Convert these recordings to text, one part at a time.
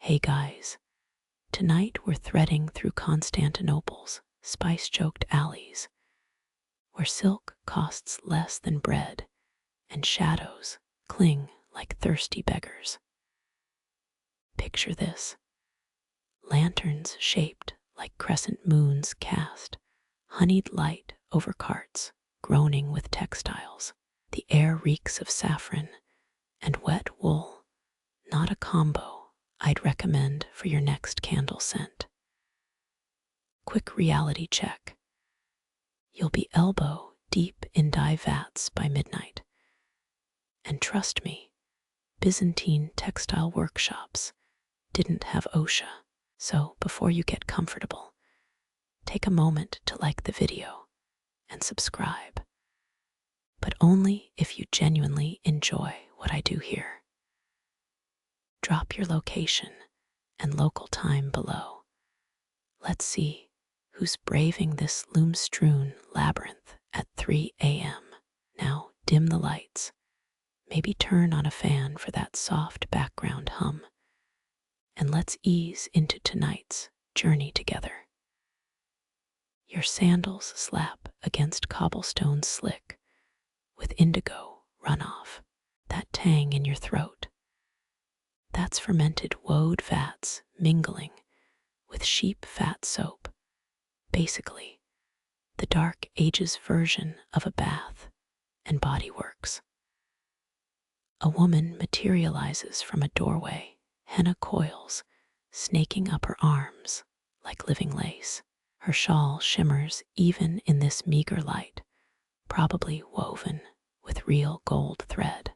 Hey guys, tonight we're threading through Constantinople's spice-choked alleys, where silk costs less than bread and shadows cling like thirsty beggars. Picture this: lanterns shaped like crescent moons cast honeyed light over carts groaning with textiles. The air reeks of saffron and wet wool, not a combo I'd recommend for your next candle scent. Quick reality check. You'll be elbow deep in dye vats by midnight. And trust me, Byzantine textile workshops didn't have OSHA, so before you get comfortable, take a moment to like the video and subscribe. But only if you genuinely enjoy what I do here. Drop your location and local time below. Let's see who's braving this loom-strewn labyrinth at 3 a.m. Now dim the lights. Maybe turn on a fan for that soft background hum. And let's ease into tonight's journey together. Your sandals slap against cobblestones slick with indigo runoff, that tang in your throat. That's fermented woad vats mingling with sheep fat soap. Basically, the Dark Ages version of a bath and body works. A woman materializes from a doorway, henna coils snaking up her arms like living lace. Her shawl shimmers even in this meager light, probably woven with real gold thread.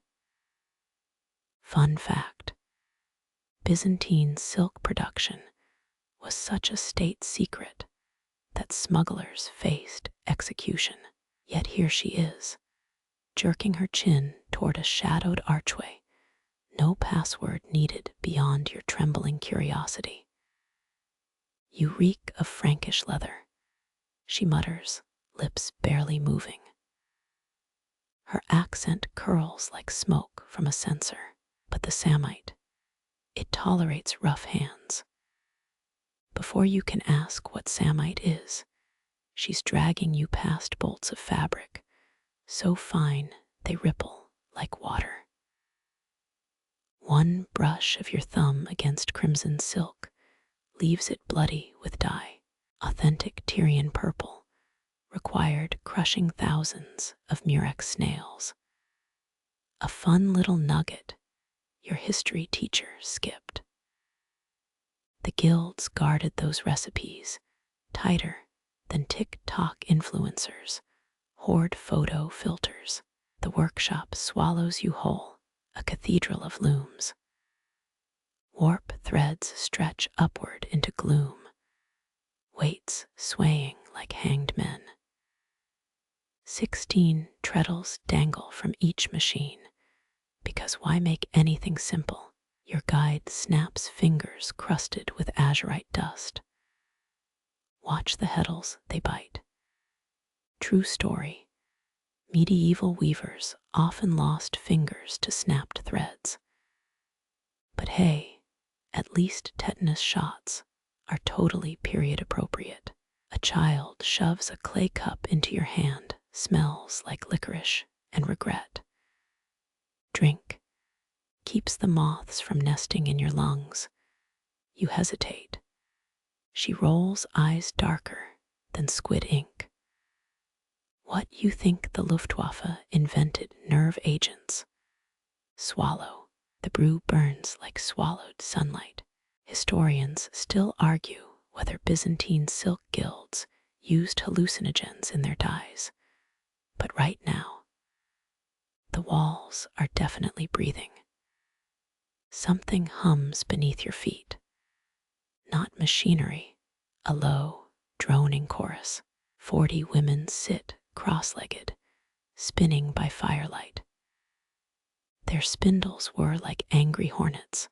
Fun fact: Byzantine silk production was such a state secret that smugglers faced execution. Yet here she is, jerking her chin toward a shadowed archway, no password needed beyond your trembling curiosity. You reek of Frankish leather, she mutters, lips barely moving. Her accent curls like smoke from a censer, but the Samite, it tolerates rough hands. Before you can ask what Samite is, she's dragging you past bolts of fabric, so fine they ripple like water. One brush of your thumb against crimson silk leaves it bloody with dye. Authentic Tyrian purple required crushing thousands of murex snails. A fun little nugget your history teacher skipped. The guilds guarded those recipes tighter than TikTok influencers hoard photo filters. The workshop swallows you whole, a cathedral of looms. Warp threads stretch upward into gloom, weights swaying like hanged men. 16 treadles dangle from each machine, because why make anything simple? Your guide snaps fingers crusted with azurite dust. Watch the heddles they bite. True story. Medieval weavers often lost fingers to snapped threads. But hey, at least tetanus shots are totally period appropriate. A child shoves a clay cup into your hand, smells like licorice and regret. Drink. Keeps the moths from nesting in your lungs. You hesitate. She rolls eyes darker than squid ink. What you think the Luftwaffe invented nerve agents? Swallow. The brew burns like swallowed sunlight. Historians still argue whether Byzantine silk guilds used hallucinogens in their dyes. But right now, the walls are definitely breathing. Something hums beneath your feet. Not machinery, a low, droning chorus. 40 women sit cross-legged, spinning by firelight. Their spindles whir like angry hornets.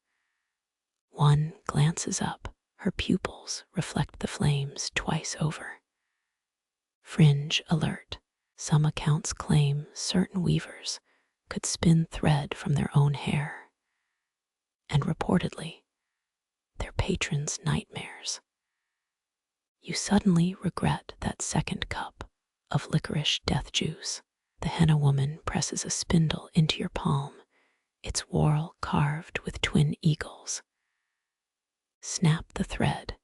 One glances up, her pupils reflect the flames twice over. Fringe alert. Some accounts claim certain weavers could spin thread from their own hair. And reportedly, patron's nightmares. You suddenly regret that second cup of licorice death juice. The henna woman presses a spindle into your palm, its whorl carved with twin eagles. Snap the thread,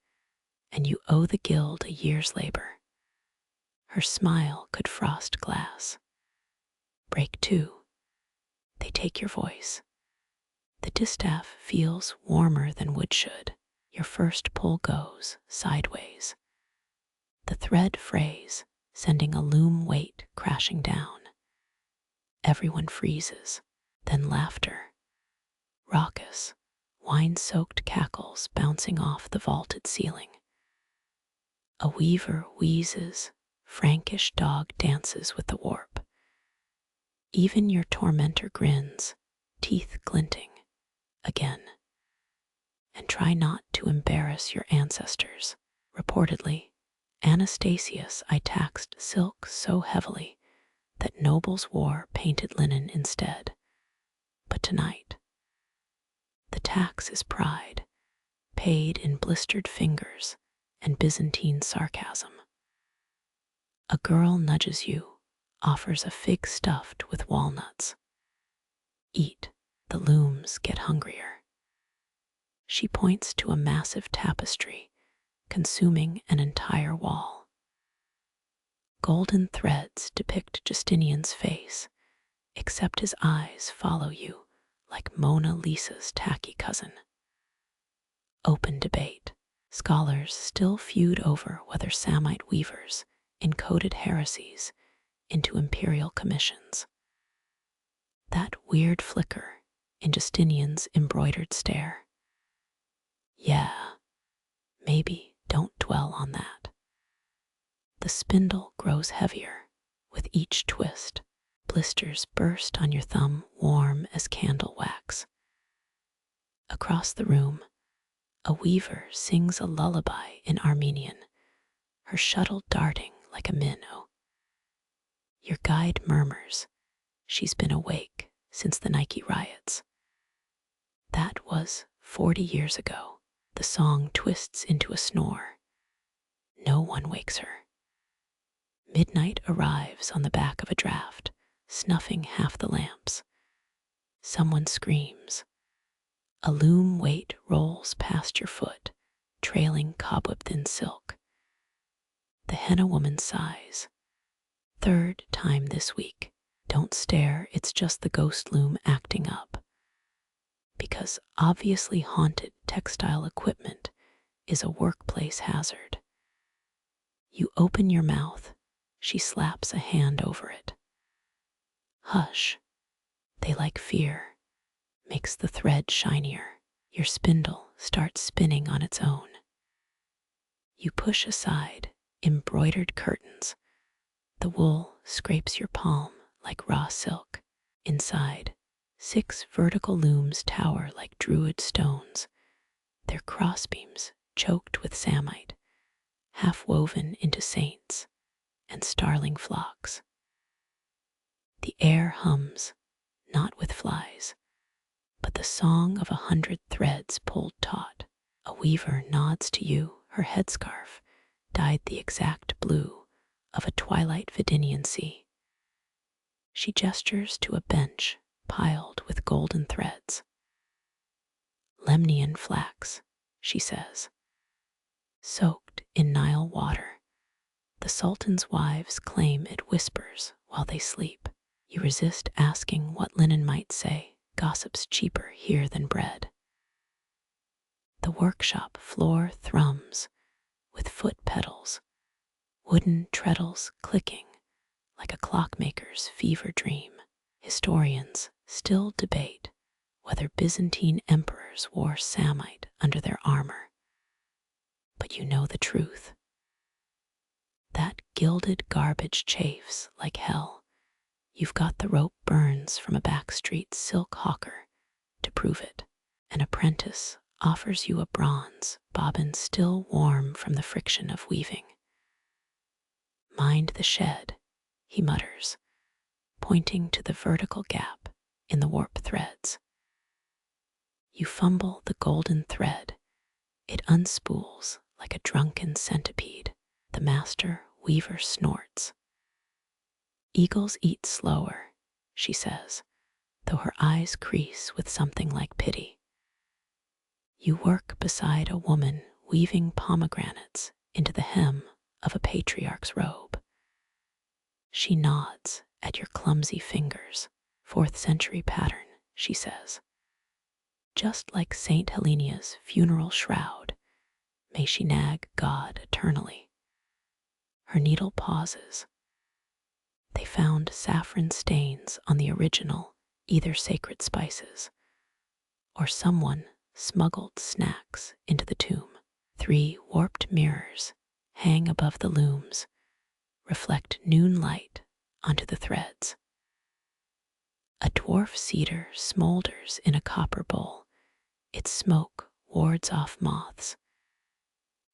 and you owe the guild a year's labor. Her smile could frost glass. Break two. They take your voice. The distaff feels warmer than wood should. Your first pull goes sideways. The thread frays, sending a loom weight crashing down. Everyone freezes, then laughter. Raucous, wine-soaked cackles bouncing off the vaulted ceiling. A weaver wheezes, Frankish dog dances with the warp. Even your tormentor grins, teeth glinting, again. And try not to embarrass your ancestors. Reportedly, Anastasius I taxed silk so heavily that nobles wore painted linen instead. But tonight, the tax is pride, paid in blistered fingers and Byzantine sarcasm. A girl nudges you, offers a fig stuffed with walnuts. Eat, the looms get hungrier. She points to a massive tapestry, consuming an entire wall. Golden threads depict Justinian's face, except his eyes follow you like Mona Lisa's tacky cousin. Open debate. Scholars still feud over whether Samite weavers encoded heresies into imperial commissions. That weird flicker in Justinian's embroidered stare. Yeah, maybe don't dwell on that. The spindle grows heavier with each twist. Blisters burst on your thumb, warm as candle wax. Across the room, a weaver sings a lullaby in Armenian, her shuttle darting like a minnow. Your guide murmurs, she's been awake since the Nike riots. That was 40 years ago. The song twists into a snore. No one wakes her. Midnight arrives on the back of a draft, snuffing half the lamps. Someone screams. A loom weight rolls past your foot, trailing cobweb-thin silk. The henna woman sighs. Third time this week. Don't stare, it's just the ghost loom acting up. Because obviously haunted textile equipment is a workplace hazard. You open your mouth, she slaps a hand over it. Hush, they like fear, makes the thread shinier. Your spindle starts spinning on its own. You push aside embroidered curtains. The wool scrapes your palm like raw silk. Inside, 6 vertical looms tower like druid stones, their crossbeams choked with samite, half woven into saints and starling flocks. The air hums, not with flies, but the song of 100 threads pulled taut. A weaver nods to you, her headscarf dyed the exact blue of a twilight Vidinian sea. She gestures to a bench piled with golden threads. Lemnian flax, she says. Soaked in Nile water, the Sultan's wives claim it whispers while they sleep. You resist asking what linen might say, gossip's cheaper here than bread. The workshop floor thrums with foot pedals, wooden treadles clicking like a clockmaker's fever dream. Historians still debate whether Byzantine emperors wore samite under their armor. But you know the truth. That gilded garbage chafes like hell. You've got the rope burns from a backstreet silk hawker to prove it. An apprentice offers you a bronze bobbin still warm from the friction of weaving. Mind the shed, he mutters, pointing to the vertical gap in the warp threads. You fumble the golden thread. It unspools like a drunken centipede. The master weaver snorts. Eagles eat slower, she says, though her eyes crease with something like pity. You work beside a woman weaving pomegranates into the hem of a patriarch's robe. She nods at your clumsy fingers. 4th century pattern, she says. Just like Saint Helena's funeral shroud, may she nag God eternally. Her needle pauses. They found saffron stains on the original, either sacred spices, or someone smuggled snacks into the tomb. 3 warped mirrors hang above the looms, reflect noon light onto the threads. A dwarf cedar smolders in a copper bowl. Its smoke wards off moths,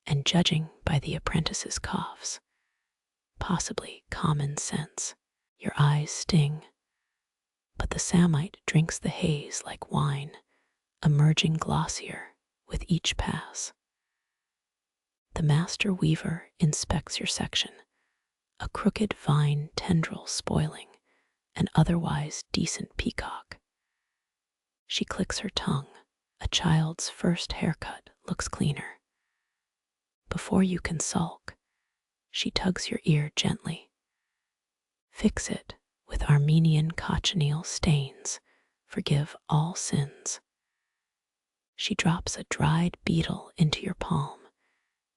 and judging by the apprentice's coughs, possibly common sense, your eyes sting. But the Samite drinks the haze like wine, emerging glossier with each pass. The master weaver inspects your section, a crooked vine tendril spoiling an otherwise decent peacock. She clicks her tongue. A child's first haircut looks cleaner. Before you can sulk, she tugs your ear gently. Fix it with Armenian cochineal stains. Forgive all sins. She drops a dried beetle into your palm.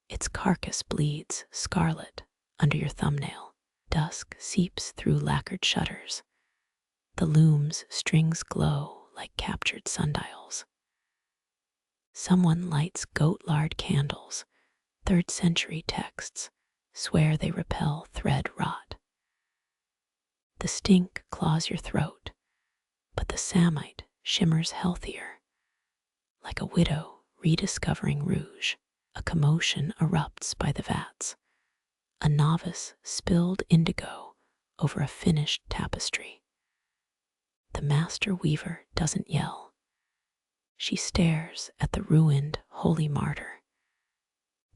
Its carcass bleeds scarlet under your thumbnail. Dusk seeps through lacquered shutters. The loom's strings glow like captured sundials. Someone lights goat lard candles. 3rd century texts swear they repel thread rot. The stink claws your throat, but the Samite shimmers healthier. Like a widow rediscovering rouge, a commotion erupts by the vats. A novice spilled indigo over a finished tapestry. The master weaver doesn't yell. She stares at the ruined holy martyr.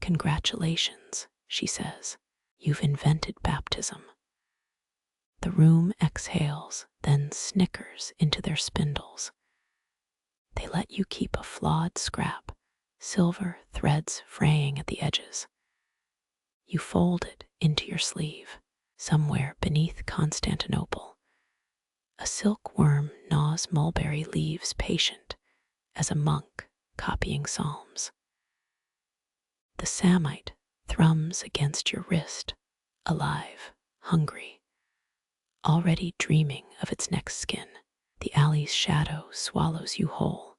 Congratulations, she says. You've invented baptism. The room exhales, then snickers into their spindles. They let you keep a flawed scrap, silver threads fraying at the edges. You fold it into your sleeve. Somewhere beneath Constantinople, a silkworm gnaws mulberry leaves patient as a monk copying psalms. The Samite thrums against your wrist, alive, hungry, already dreaming of its next skin. The alley's shadow swallows you whole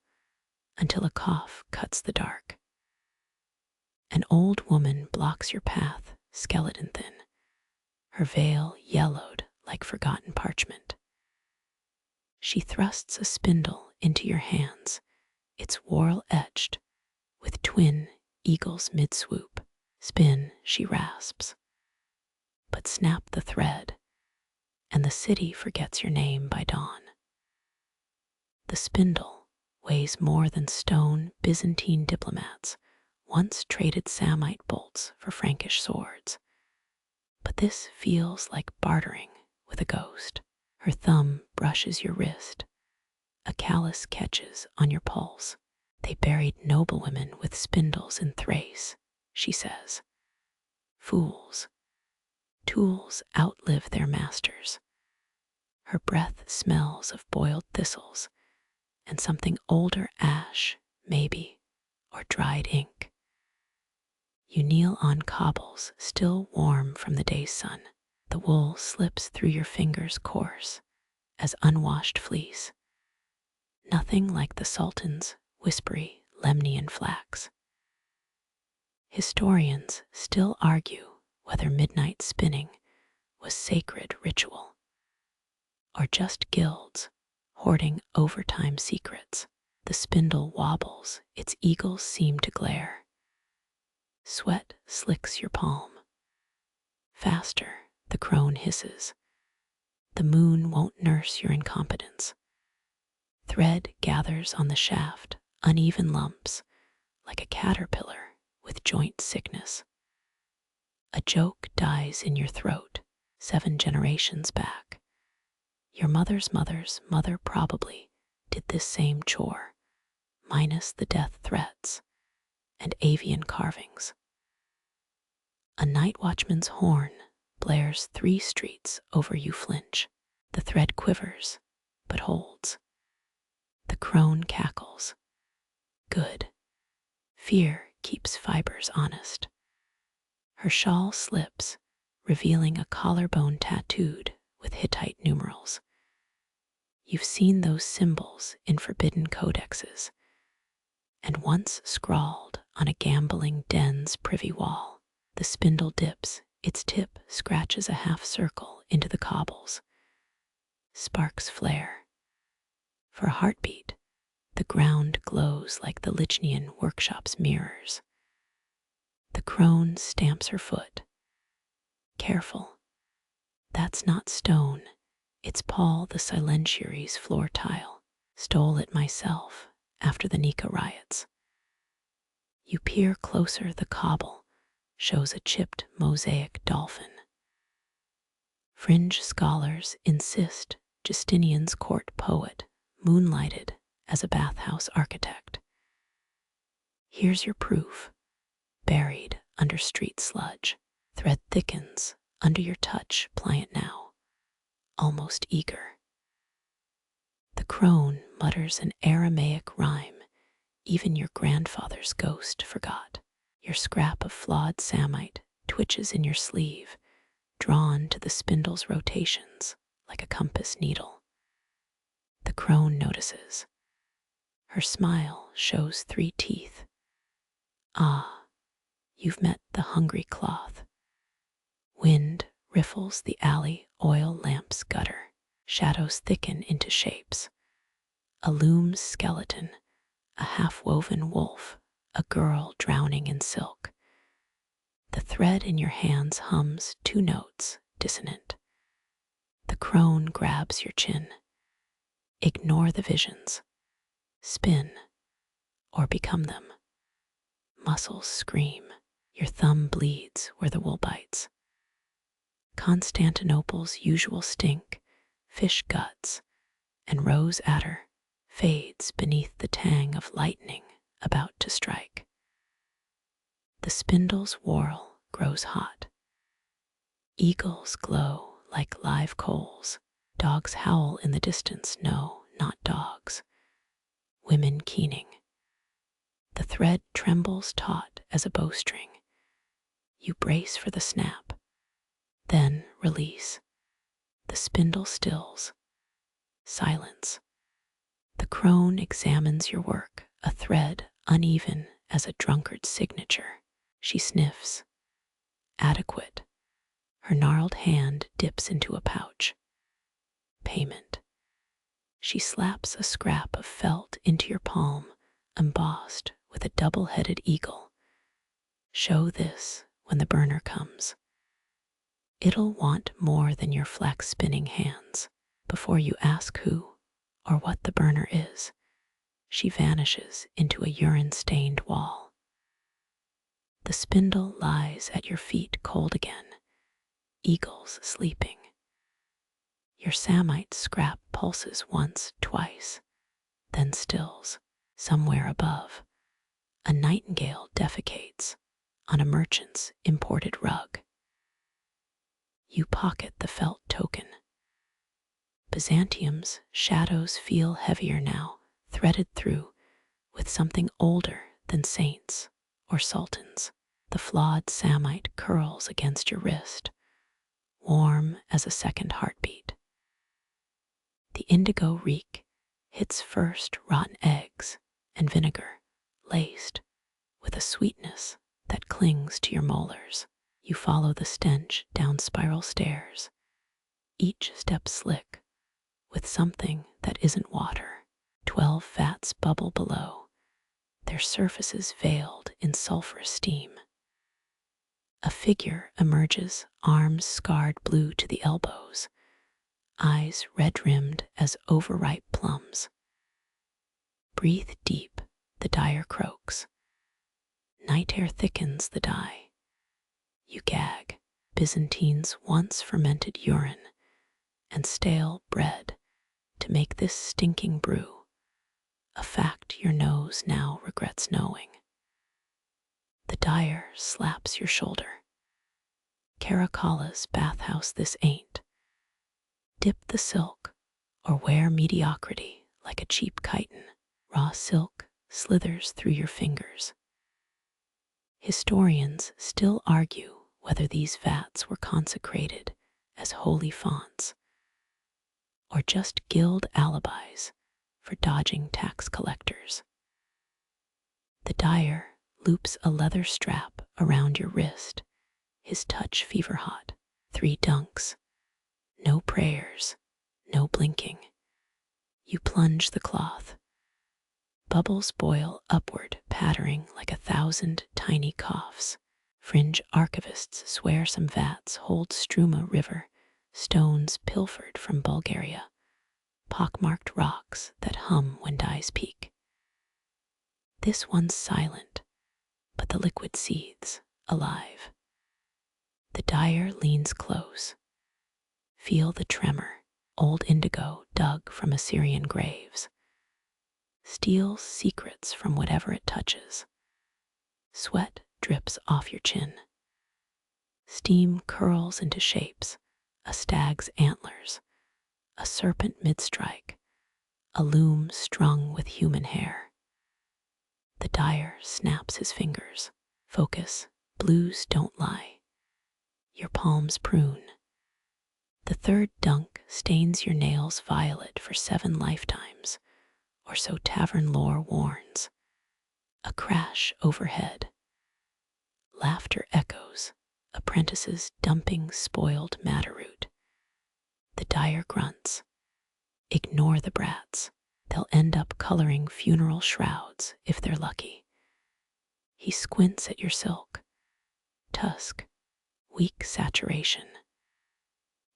until a cough cuts the dark. An old woman blocks your path, skeleton thin, her veil yellowed like forgotten parchment. She thrusts a spindle into your hands, its whorl etched with twin eagles mid-swoop. Spin, she rasps. But snap the thread, and the city forgets your name by dawn. The spindle weighs more than stone Byzantine diplomats once traded Samite bolts for Frankish swords. But this feels like bartering with a ghost. Her thumb brushes your wrist. A callus catches on your pulse. They buried noblewomen with spindles in Thrace, she says. Fools. Tools outlive their masters. Her breath smells of boiled thistles and something older ash, maybe, or dried ink. You kneel on cobbles still warm from the day's sun. The wool slips through your fingers coarse as unwashed fleece. Nothing like the Sultan's whispery Lemnian flax. Historians still argue whether midnight spinning was sacred ritual or just guilds hoarding overtime secrets. The spindle wobbles, its eagles seem to glare. Sweat slicks your palm. Faster, the crone hisses. The moon won't nurse your incompetence. Thread gathers on the shaft, uneven lumps, like a caterpillar joint sickness. A joke dies in your throat 7 generations back. Your mother's mother's mother probably did this same chore, minus the death threats and avian carvings. A night watchman's horn blares 3 streets over you flinch. The thread quivers, but holds. The crone cackles. Good. Fear keeps fibers honest. Her shawl slips, revealing a collarbone tattooed with Hittite numerals. You've seen those symbols in forbidden codexes, and once scrawled on a gambling den's privy wall. The spindle dips, its tip scratches a half circle into the cobbles. Sparks flare. For a heartbeat, the ground glows like the lychian workshop's mirrors. The crone stamps her foot. Careful. That's not stone. It's Paul the Silentiary's floor tile. Stole it myself after the Nika riots. You peer closer, the cobble shows a chipped mosaic dolphin. Fringe scholars insist Justinian's court poet moonlighted as a bathhouse architect. Here's your proof, buried under street sludge. Thread thickens under your touch, pliant now, almost eager. The crone mutters an Aramaic rhyme even your grandfather's ghost forgot. Your scrap of flawed Samite twitches in your sleeve, drawn to the spindle's rotations like a compass needle. The crone notices. Her smile shows 3 teeth. Ah, you've met the hungry cloth. Wind riffles the alley oil lamp's gutter. Shadows thicken into shapes. A loom's skeleton, a half-woven wolf, a girl drowning in silk. The thread in your hands hums 2 notes, dissonant. The crone grabs your chin. Ignore the visions. Spin, or become them. Muscles scream. Your thumb bleeds where the wool bites. Constantinople's usual stink, fish guts, and rose adder fades beneath the tang of lightning about to strike. The spindle's whorl grows hot. Eagles glow like live coals. Dogs howl in the distance, no, not dogs. Women keening. The thread trembles taut as a bowstring. You brace for the snap, then release. The spindle stills. Silence. The crone examines your work, a thread uneven as a drunkard's signature. She sniffs. Adequate. Her gnarled hand dips into a pouch. Payment. She slaps a scrap of felt into your palm, embossed with a double-headed eagle. Show this when the burner comes. It'll want more than your flax-spinning hands. Before you ask who or what the burner is, she vanishes into a urine-stained wall. The spindle lies at your feet cold again, eagles sleeping. Your Samite scrap pulses once, twice, then stills. Somewhere above, a nightingale defecates on a merchant's imported rug. You pocket the felt token. Byzantium's shadows feel heavier now, threaded through with something older than saints or sultans. The flawed Samite curls against your wrist, warm as a second heartbeat. The indigo reek hits first rotten eggs and vinegar, laced with a sweetness that clings to your molars. You follow the stench down spiral stairs, each step slick with something that isn't water. 12 vats bubble below, their surfaces veiled in sulfurous steam. A figure emerges, arms scarred blue to the elbows, eyes red-rimmed as overripe plums. Breathe deep, the dyer croaks. Night air thickens the dye. You gag. Byzantines once fermented urine and stale bread to make this stinking brew, a fact your nose now regrets knowing. The dyer slaps your shoulder. Caracalla bathhouse this ain't. Dip the silk or wear mediocrity like a cheap chitin. Raw silk slithers through your fingers. Historians still argue whether these vats were consecrated as holy fonts or just gild alibis for dodging tax collectors. The dyer loops a leather strap around your wrist, his touch fever hot. 3 dunks. No prayers, no blinking. You plunge the cloth. Bubbles boil upward, pattering like 1,000 tiny coughs. Fringe archivists swear some vats hold Struma River, stones pilfered from Bulgaria, pockmarked rocks that hum when dyes peak. This one's silent, but the liquid seethes, alive. The dyer leans close. Feel the tremor, old indigo dug from Assyrian graves. Steals secrets from whatever it touches. Sweat drips off your chin. Steam curls into shapes, a stag's antlers, a serpent mid-strike, a loom strung with human hair. The dyer snaps his fingers. Focus, blues don't lie. Your palms prune. The 3rd dunk stains your nails violet for 7 lifetimes, or so tavern lore warns. A crash overhead. Laughter echoes, apprentices dumping spoiled madder root. The dyer grunts. Ignore the brats. They'll end up coloring funeral shrouds if they're lucky. He squints at your silk. Tusk, weak saturation.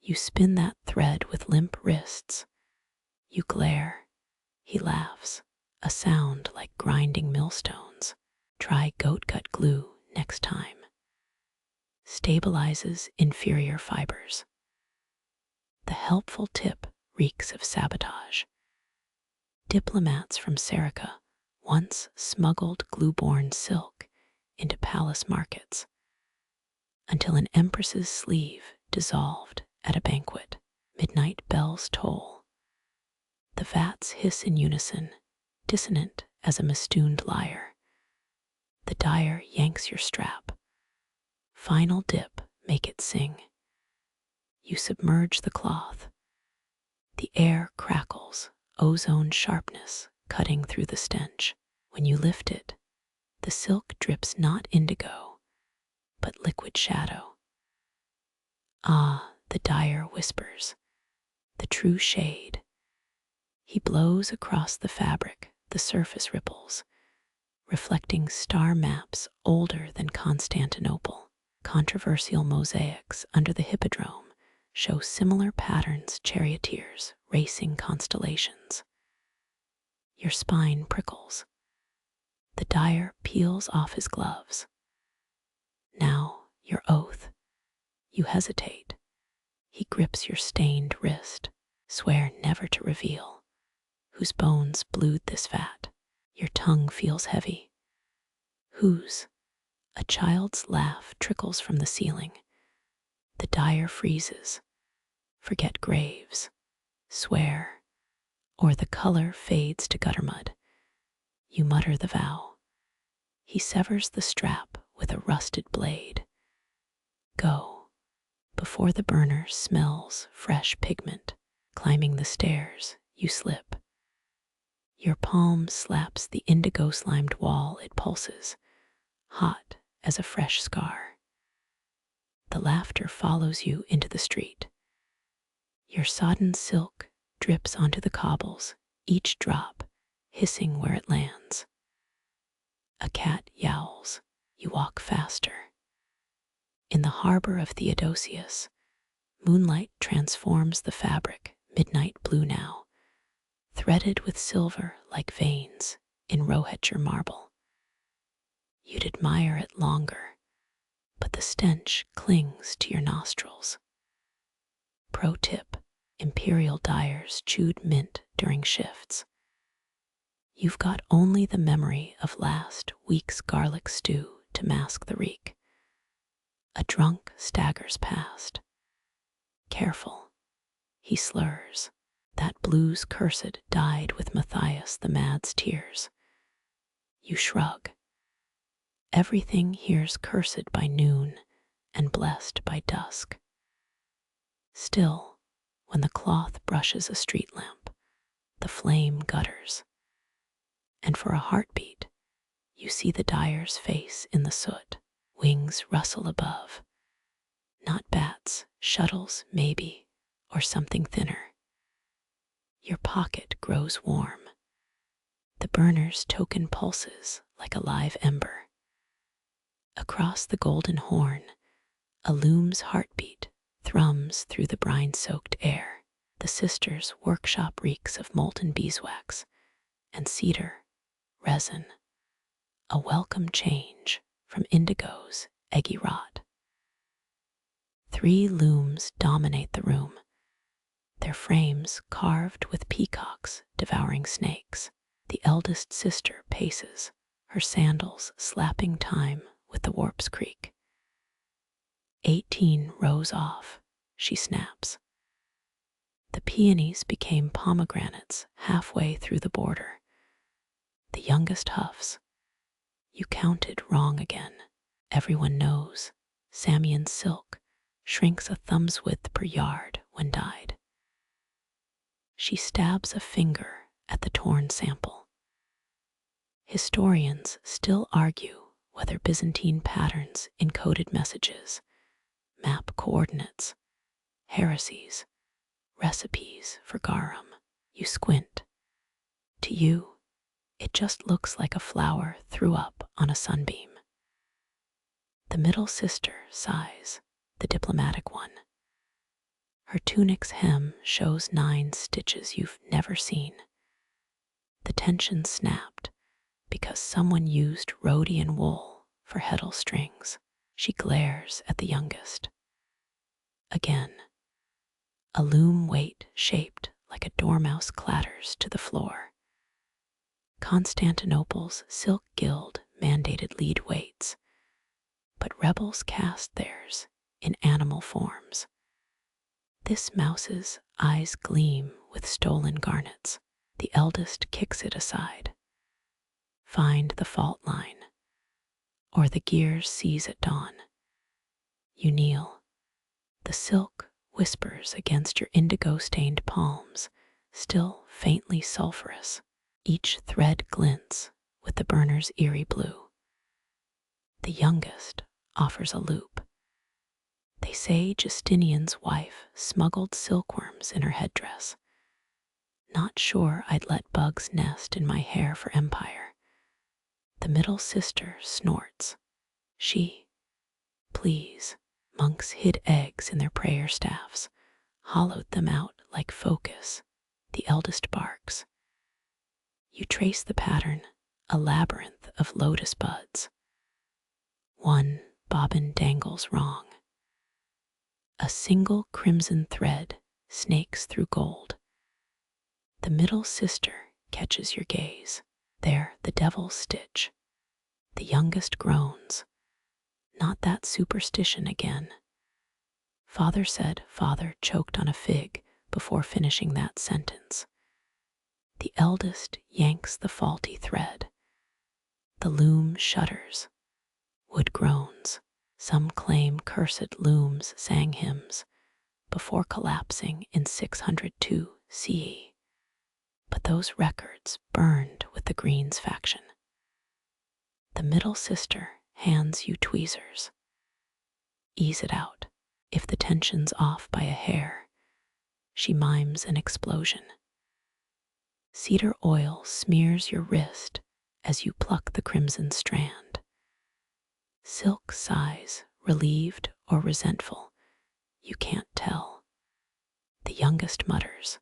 You spin that thread with limp wrists. You glare. He laughs, a sound like grinding millstones. Try goat gut glue next time. Stabilizes inferior fibers. The helpful tip reeks of sabotage. Diplomats from Serica once smuggled glue-borne silk into palace markets until an empress's sleeve dissolved at a banquet. Midnight bells toll. The vats hiss in unison, dissonant as a mistuned lyre. The dyer yanks your strap. Final dip, make it sing. You submerge the cloth. The air crackles, ozone sharpness cutting through the stench. When you lift it, the silk drips not indigo, but liquid shadow. Ah, the dyer whispers, the true shade. He blows across the fabric, the surface ripples, reflecting star maps older than Constantinople. Controversial mosaics under the hippodrome show similar patterns, charioteers racing constellations. Your spine prickles. The dyer peels off his gloves. Now, your oath. You hesitate. He grips your stained wrist. Swear never to reveal whose bones blued this vat. Your tongue feels heavy. Whose? A child's laugh trickles from the ceiling. The dyer freezes. Forget graves. Swear. Or the color fades to gutter mud. You mutter the vow. He severs the strap with a rusted blade. Go, before the burner smells fresh pigment. Climbing the stairs, you slip. Your palm slaps the indigo-slimed wall, it pulses, hot as a fresh scar. The laughter follows you into the street. Your sodden silk drips onto the cobbles, each drop hissing where it lands. A cat yowls. You walk faster. In the harbor of Theodosius, moonlight transforms the fabric, midnight blue now, threaded with silver like veins in Rohetcher marble. You'd admire it longer, but the stench clings to your nostrils. Pro tip: imperial dyers chewed mint during shifts. You've got only the memory of last week's garlic stew to mask the reek. A drunk staggers past. Careful, he slurs. That blue's cursed died with Matthias the Mad's tears. You shrug. Everything here's cursed by noon and blessed by dusk. Still, when the cloth brushes a street lamp, the flame gutters. And for a heartbeat, you see the dyer's face in the soot. Wings rustle above. Not bats, shuttles maybe, or something thinner. Your pocket grows warm. The burner's token pulses like a live ember. Across the golden horn, a loom's heartbeat thrums through the brine-soaked air. The sisters' workshop reeks of molten beeswax and cedar, resin, a welcome change from indigo's eggy rot. 3 looms dominate the room, their frames carved with peacocks devouring snakes. The eldest sister paces, her sandals slapping time with the warp's creak. 18 rows off, she snaps. The peonies became pomegranates halfway through the border. The youngest huffs. You counted wrong again. Everyone knows Samian silk shrinks a thumb's width per yard when dyed. She stabs a finger at the torn sample. Historians still argue whether Byzantine patterns encoded messages, map coordinates, heresies, recipes for garum. You squint. To you, it just looks like a flower threw up on a sunbeam. The middle sister sighs, the diplomatic one. Her tunic's hem shows 9 stitches you've never seen. The tension snapped because someone used Rhodian wool for heddle strings. She glares at the youngest. Again, a loom weight shaped like a dormouse clatters to the floor. Constantinople's silk guild mandated lead weights, but rebels cast theirs in animal forms. This mouse's eyes gleam with stolen garnets. The eldest kicks it aside. Find the fault line, or the gears seize at dawn. You kneel. The silk whispers against your indigo-stained palms, still faintly sulphurous. Each thread glints with the burner's eerie blue. The youngest offers a loop. They say Justinian's wife smuggled silkworms in her headdress. Not sure I'd let bugs nest in my hair for empire. The middle sister snorts. Please. Monks hid eggs in their prayer staffs, hollowed them out like focus. The eldest barks. You trace the pattern, a labyrinth of lotus buds. One bobbin dangles wrong. A single crimson thread snakes through gold. The middle sister catches your gaze. There, the devil's stitch. The youngest groans. Not that superstition again. Father said father choked on a fig before finishing that sentence. The eldest yanks the faulty thread. The loom shudders. Wood groans. Some claim cursed looms sang hymns before collapsing in 602 CE. But those records burned with the Greens faction. The middle sister hands you tweezers. Ease it out. If the tension's off by a hair, she mimes an explosion. Cedar oil smears your wrist as you pluck the crimson strand. Silk sighs, relieved or resentful. You can't tell. The youngest mutters,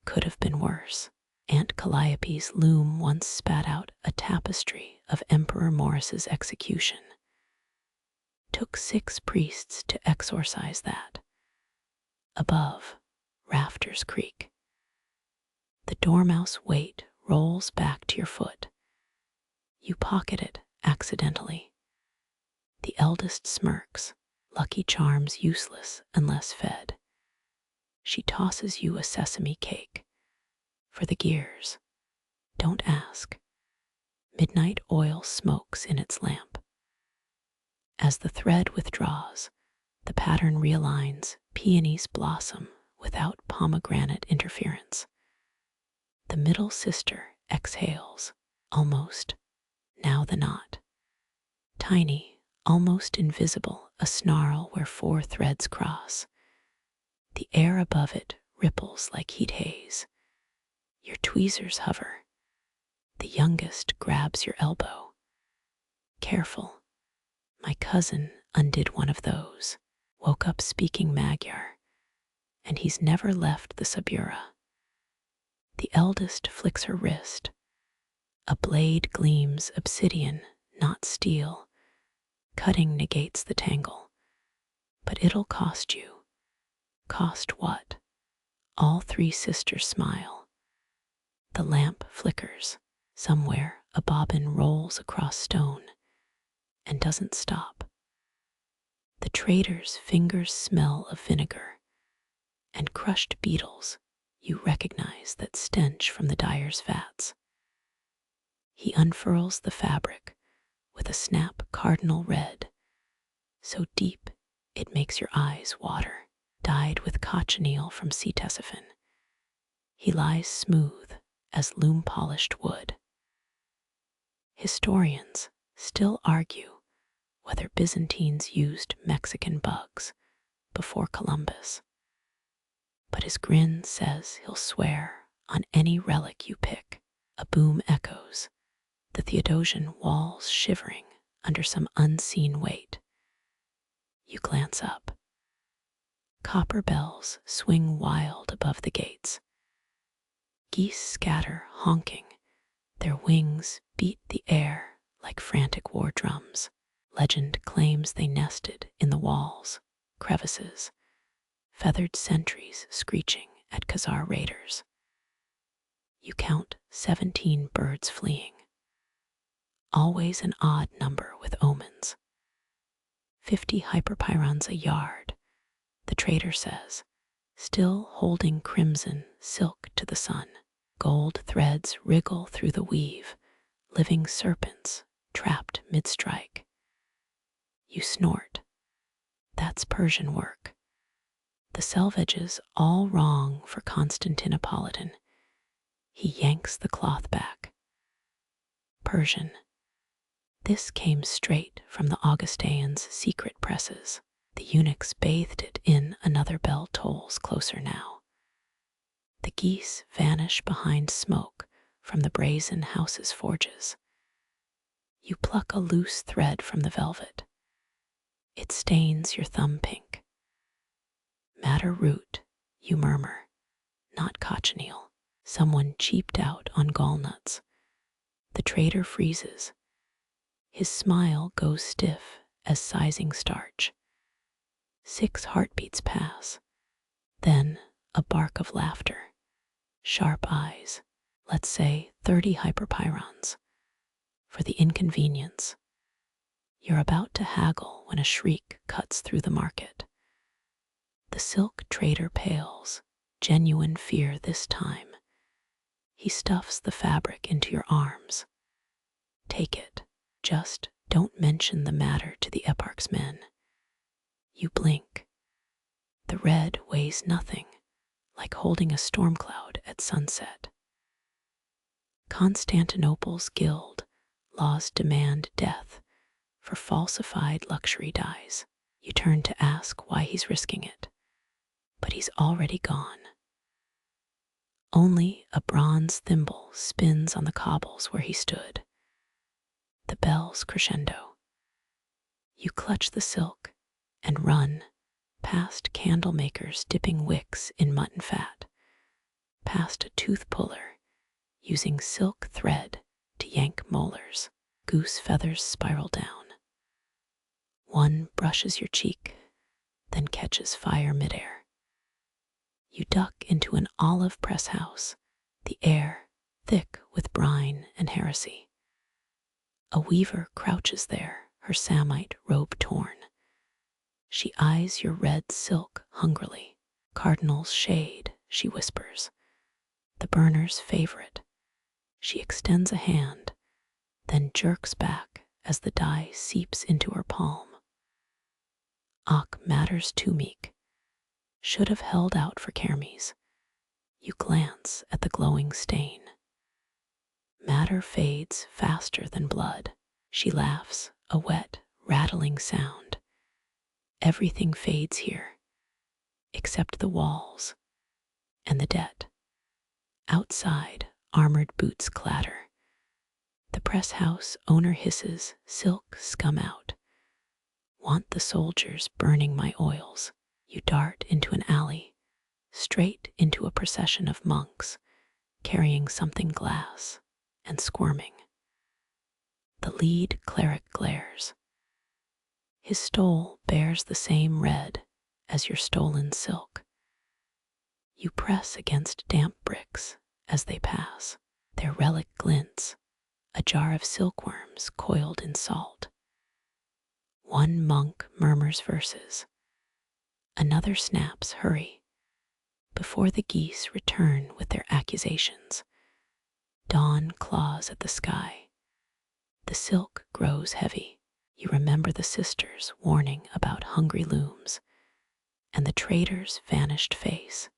could have been worse. Aunt Calliope's loom once spat out a tapestry of Emperor Maurice's execution. Took 6 priests to exorcise that. Above, rafters creak. The dormouse weight rolls back to your foot. You pocket it accidentally. The eldest smirks, lucky charms useless unless fed. She tosses you a sesame cake. For the gears, don't ask. Midnight oil smokes in its lamp. As the thread withdraws, the pattern realigns, peonies blossom without pomegranate interference. The middle sister exhales, almost, now the knot. Tiny, almost invisible, a snarl where 4 threads cross. The air above it ripples like heat haze. Your tweezers hover. The youngest grabs your elbow. Careful. My cousin undid one of those, woke up speaking Magyar, and he's never left the Subura. The eldest flicks her wrist. A blade gleams obsidian, not steel. Cutting negates the tangle. But it'll cost you. Cost what? All 3 sisters smile. The lamp flickers. Somewhere a bobbin rolls across stone and doesn't stop. The trader's fingers smell of vinegar and crushed beetles. You recognize that stench from the dyer's vats. He unfurls the fabric with a snap cardinal red, so deep it makes your eyes water, dyed with cochineal from Ctesiphon. He lies smooth as loom-polished wood. Historians still argue whether Byzantines used Mexican bugs before Columbus. But his grin says he'll swear on any relic you pick. A boom echoes, the Theodosian walls shivering under some unseen weight. You glance up. Copper bells swing wild above the gates. Geese scatter honking. Their wings beat the air like frantic war drums. Legend claims they nested in the walls, crevices, feathered sentries screeching at Khazar raiders. You count 17 birds fleeing. Always an odd number with omens. 50 hyperpyrons a yard, the trader says, still holding crimson silk to the sun. Gold threads wriggle through the weave, living serpents trapped mid-strike. You snort. That's Persian work. The selvage's all wrong for Constantinopolitan. He yanks the cloth back. Persian. This came straight from the Augustaians' secret presses. The eunuchs bathed it in. Another bell tolls closer now. The geese vanish behind smoke from the brazen house's forges. You pluck a loose thread from the velvet. It stains your thumb pink. Madder root, you murmur, not cochineal. Someone cheaped out on gallnuts. The trader freezes. His smile goes stiff as sizing starch. 6 heartbeats pass. Then a bark of laughter. Sharp eyes. Let's say 30 hyperpyrons. For the inconvenience. You're about to haggle when a shriek cuts through the market. The silk trader pales, genuine fear this time. He stuffs the fabric into your arms. Take it. Just don't mention the matter to the eparch's men. You blink. The red weighs nothing, like holding a storm cloud at sunset. Constantinople's guild laws demand death for falsified luxury dyes. You turn to ask why he's risking it, but he's already gone. Only a bronze thimble spins on the cobbles where he stood. The bells crescendo. You clutch the silk and run past candle makers dipping wicks in mutton fat, past a tooth puller using silk thread to yank molars. Goose feathers spiral down. One brushes your cheek, then catches fire midair. You duck into an olive press house, the air thick with brine and heresy. A weaver crouches there, her Samite robe torn. She eyes your red silk hungrily. Cardinal's shade, she whispers. The burner's favorite. She extends a hand, then jerks back as the dye seeps into her palm. Och, matters too meek. Should have held out for Kermes. You glance at the glowing stain. Matter fades faster than blood. She laughs, a wet, rattling sound. Everything fades here, except the walls and the debt. Outside, armored boots clatter. The press house owner hisses, silk scum out. Want the soldiers burning my oils. You dart into an alley, straight into a procession of monks, carrying something glass and squirming. The lead cleric glares. His stole bears the same red as your stolen silk. You press against damp bricks as they pass. Their relic glints, a jar of silkworms coiled in salt. One monk murmurs verses. Another snaps, hurry, before the geese return with their accusations. Dawn claws at the sky. The silk grows heavy. You remember the sisters warning about hungry looms and the trader's vanished face.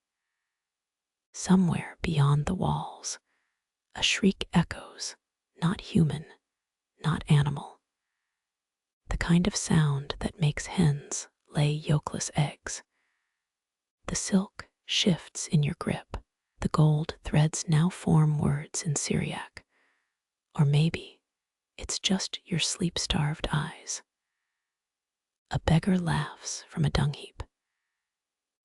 Somewhere beyond the walls, a shriek echoes, not human, not animal. The kind of sound that makes hens lay yolkless eggs. The silk shifts in your grip. The gold threads now form words in Syriac. Or maybe it's just your sleep-starved eyes. A beggar laughs from a dung heap.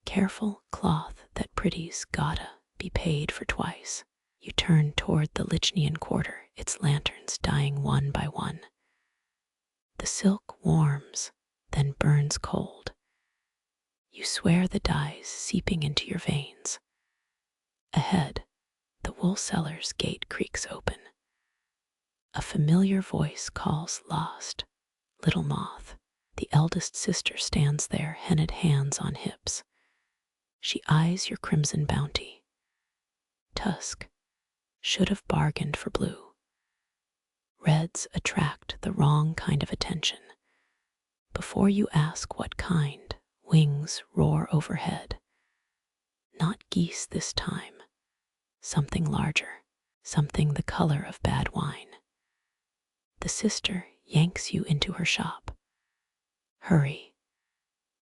Careful cloth that pretties gotta be paid for twice. You turn toward the lychian quarter, its lanterns dying one by one. The silk warms, then burns cold. You swear the dye's seeping into your veins. Ahead, the wool seller's gate creaks open. A familiar voice calls lost, little moth. The eldest sister stands there, henned hands on hips. She eyes your crimson bounty. Tusk, should have bargained for blue. Reds attract the wrong kind of attention. Before you ask what kind, wings roar overhead. Not geese this time. Something larger, something the color of bad wine. The sister yanks you into her shop. Hurry.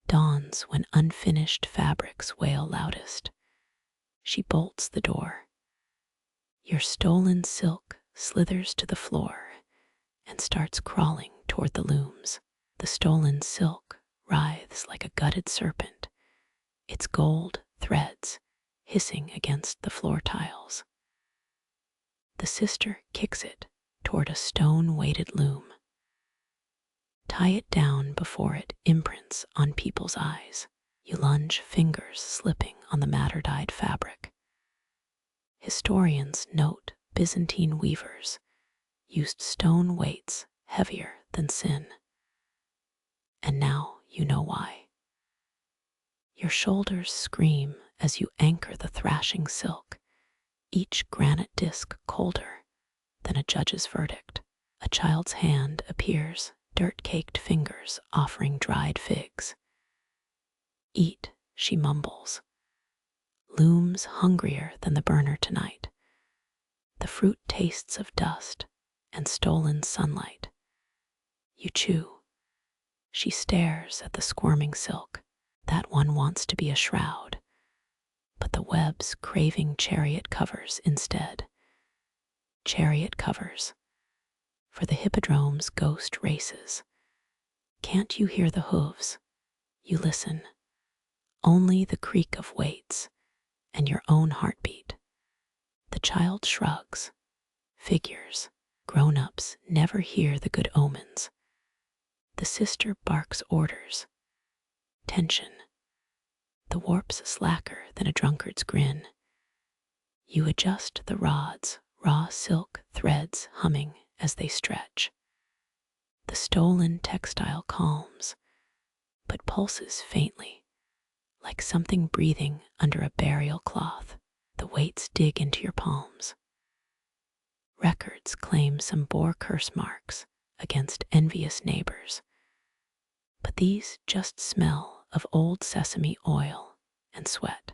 Dawns when unfinished fabrics wail loudest. She bolts the door. Your stolen silk slithers to the floor and starts crawling toward the looms. The stolen silk writhes like a gutted serpent, its gold threads hissing against the floor tiles. The sister kicks it toward a stone-weighted loom. Tie it down before it imprints on people's eyes. You lunge, fingers slipping on the madder-dyed fabric. Historians note Byzantine weavers used stone weights heavier than sin. And now you know why. Your shoulders scream as you anchor the thrashing silk, each granite disc colder than a judge's verdict. A child's hand appears, dirt-caked fingers offering dried figs. Eat, she mumbles. Looms hungrier than the burner tonight. The fruit tastes of dust and stolen sunlight. You chew. She stares at the squirming silk. That one wants to be a shroud, but the web's craving chariot covers instead. Chariot covers. For the hippodrome's ghost races. Can't you hear the hooves? You listen. Only the creak of weights and your own heartbeat. The child shrugs. Figures. Grown-ups never hear the good omens. The sister barks orders. Tension. The warp's slacker than a drunkard's grin. You adjust the rods, raw silk threads humming as they stretch. The stolen textile calms, but pulses faintly, like something breathing under a burial cloth. The weights dig into your palms. Records claim some bore curse marks against envious neighbors, but these just smell of old sesame oil and sweat.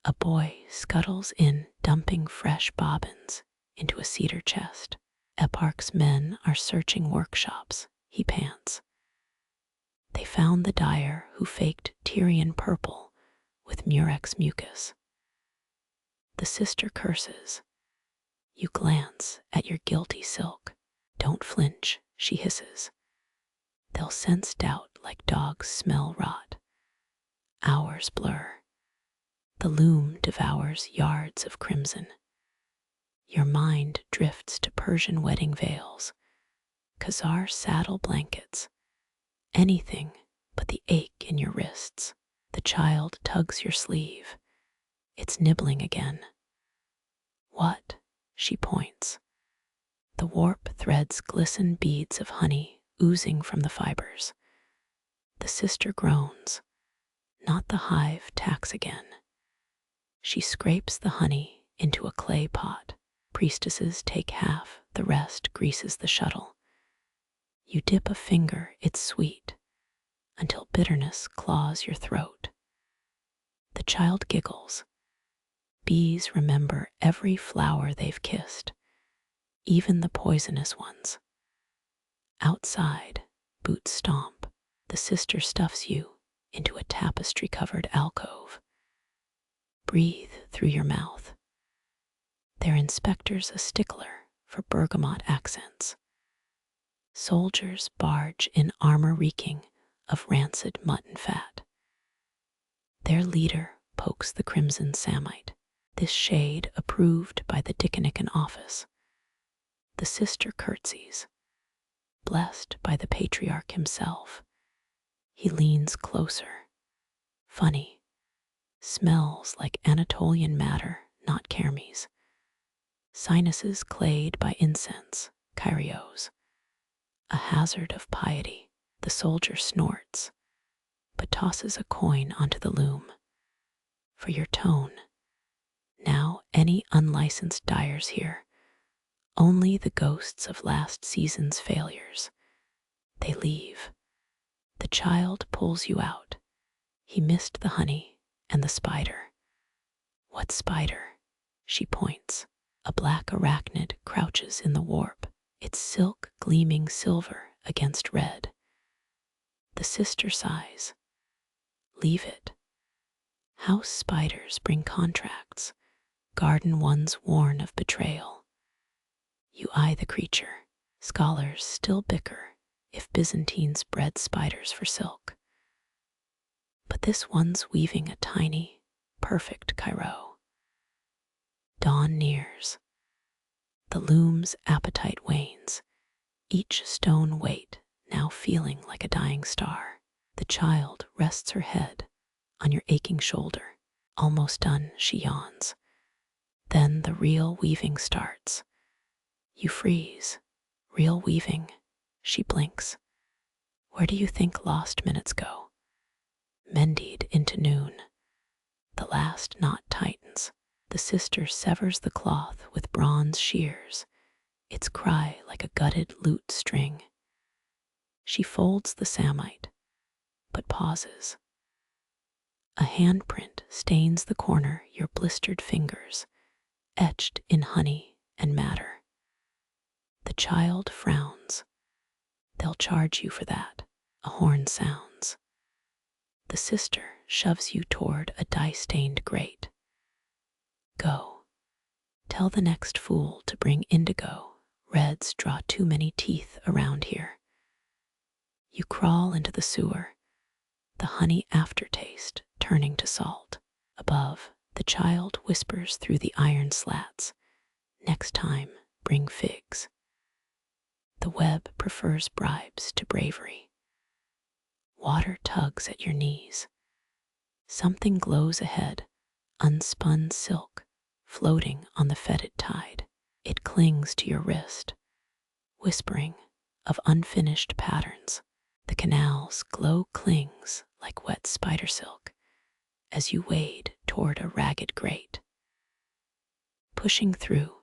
A boy scuttles in, dumping fresh bobbins into a cedar chest. Eparch's men are searching workshops, he pants. They found the dyer who faked Tyrian purple with murex mucus. The sister curses. You glance at your guilty silk. Don't flinch, she hisses. They'll sense doubt like dogs smell rot. Hours blur. The loom devours yards of crimson. Your mind drifts to Persian wedding veils, Khazar saddle blankets, anything but the ache in your wrists. The child tugs your sleeve. It's nibbling again. What? She points. The warp threads glisten beads of honey oozing from the fibers. The sister groans. Not the hive tax again. She scrapes the honey into a clay pot. Priestesses take half, the rest greases the shuttle. You dip a finger, it's sweet, until bitterness claws your throat. The child giggles. Bees remember every flower they've kissed, even the poisonous ones. Outside, boots stomp. The sister stuffs you into a tapestry-covered alcove. Breathe through your mouth. Their inspector's a stickler for bergamot accents. Soldiers barge in armor reeking of rancid mutton fat. Their leader pokes the crimson Samite, this shade approved by the Dickonican office. The sister curtsies, blessed by the patriarch himself. He leans closer. Funny. Smells like Anatolian madder, not kermes. Sinuses clayed by incense, kyrios. A hazard of piety. The soldier snorts, but tosses a coin onto the loom. For your tone. Now any unlicensed dyers here. Only the ghosts of last season's failures. They leave. The child pulls you out. He missed the honey and the spider. What spider? She points. A black arachnid crouches in the warp, its silk gleaming silver against red. The sister sighs. Leave it. House spiders bring contracts, garden ones warn of betrayal. You eye the creature. Scholars still bicker if Byzantines bred spiders for silk. But this one's weaving a tiny, perfect chiro. Dawn nears. The loom's appetite wanes, each stone weight now feeling like a dying star. The child rests her head on your aching shoulder. Almost done, she yawns. Then the real weaving starts. You freeze. Real weaving. She blinks. Where do you think lost minutes go? Mended into noon. The last knot tightens. The sister severs the cloth with bronze shears, its cry like a gutted lute string. She folds the Samite, but pauses. A handprint stains the corner your blistered fingers, etched in honey and madder. The child frowns. They'll charge you for that. A horn sounds. The sister shoves you toward a dye-stained grate. Go. Tell the next fool to bring indigo. Reds draw too many teeth around here. You crawl into the sewer, the honey aftertaste turning to salt. Above, The child whispers through the iron slats, "Next time, bring figs." The web prefers bribes to bravery. Water tugs at your knees. Something glows ahead, unspun silk, floating on the fetid tide. It clings to your wrist, whispering of unfinished patterns. The canal's glow clings like wet spider silk as you wade toward a ragged grate. Pushing through,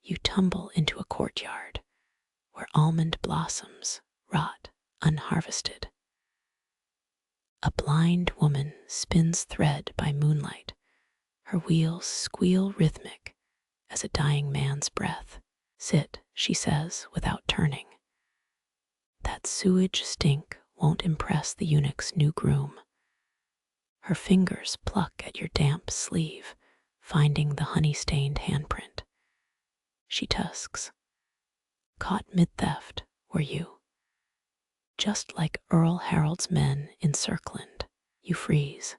you tumble into a courtyard where almond blossoms rot unharvested. A blind woman spins thread by moonlight, her wheels squeal rhythmic as a dying man's breath. "Sit," she says without turning. That sewage stink won't impress the eunuch's new groom. Her fingers pluck at your damp sleeve, finding the honey-stained handprint. She tusks. "Caught mid-theft, were you? Just like Earl Harold's men in Circland." You freeze.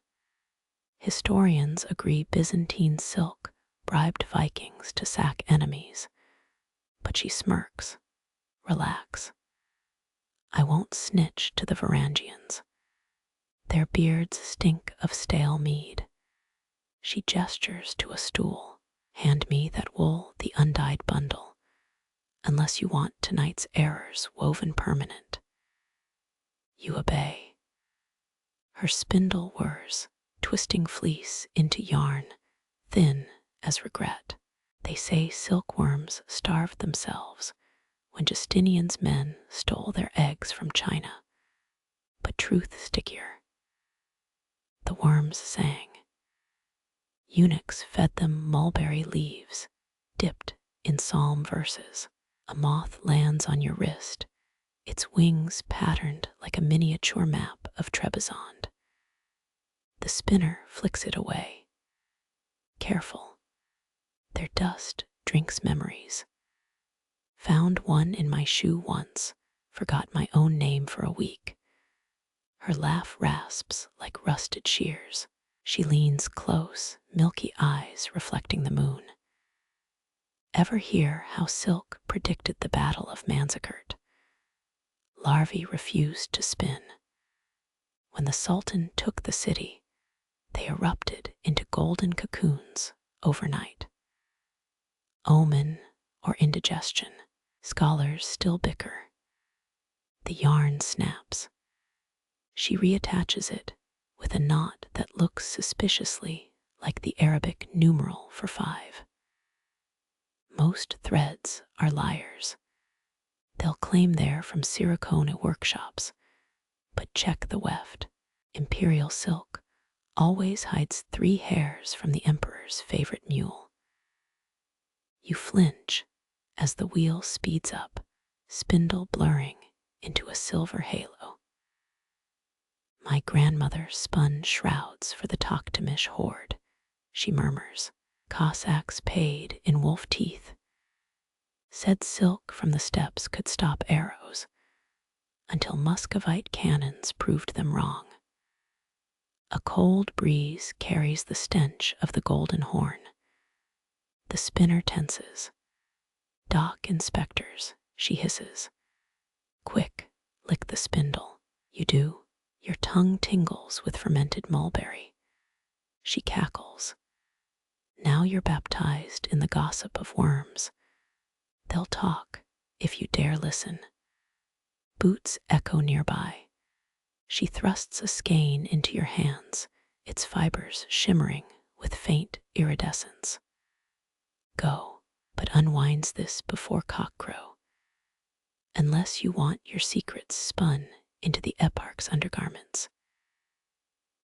Historians agree Byzantine silk bribed Vikings to sack enemies. But she smirks. "Relax. I won't snitch to the Varangians. Their beards stink of stale mead." She gestures to a stool. "Hand me that wool, the undyed bundle, unless you want tonight's errors woven permanent." You obey. Her spindle whirs, twisting fleece into yarn, thin as regret. They say silkworms starved themselves when Justinian's men stole their eggs from China, but truth stickier. The worms sang. Eunuchs fed them mulberry leaves, dipped in psalm verses. A moth lands on your wrist, its wings patterned like a miniature map of Trebizond. The spinner flicks it away. Careful. Their dust drinks memories. "Found one in my shoe once, forgot my own name for a week." Her laugh rasps like rusted shears. She leans close, milky eyes reflecting the moon. Ever hear how silk predicted the Battle of Manzikert? Larvae refused to spin. When the Sultan took the city, they erupted into golden cocoons overnight. Omen or indigestion, scholars still bicker. The yarn snaps. She reattaches it with a knot that looks suspiciously like the Arabic numeral for 5. Most threads are liars. They'll claim they're from Siricone workshops, but check the weft. Imperial silk always hides 3 hairs from the emperor's favorite mule. You flinch as the wheel speeds up, spindle blurring into a silver halo. "My grandmother spun shrouds for the Toktamish horde," she murmurs. "Cossacks paid in wolf teeth. Said silk from the steppes could stop arrows, until Muscovite cannons proved them wrong." A cold breeze carries the stench of the golden horn. The spinner tenses. "Dock inspectors," she hisses. "Quick, lick the spindle." You do. Your tongue tingles with fermented mulberry. She cackles. Now you're baptized in the gossip of worms. They'll talk if you dare listen. Boots echo nearby. She thrusts a skein into your hands, its fibers shimmering with faint iridescence. Go, but unwinds this before cockcrow, unless you want your secrets spun into the eparch's undergarments.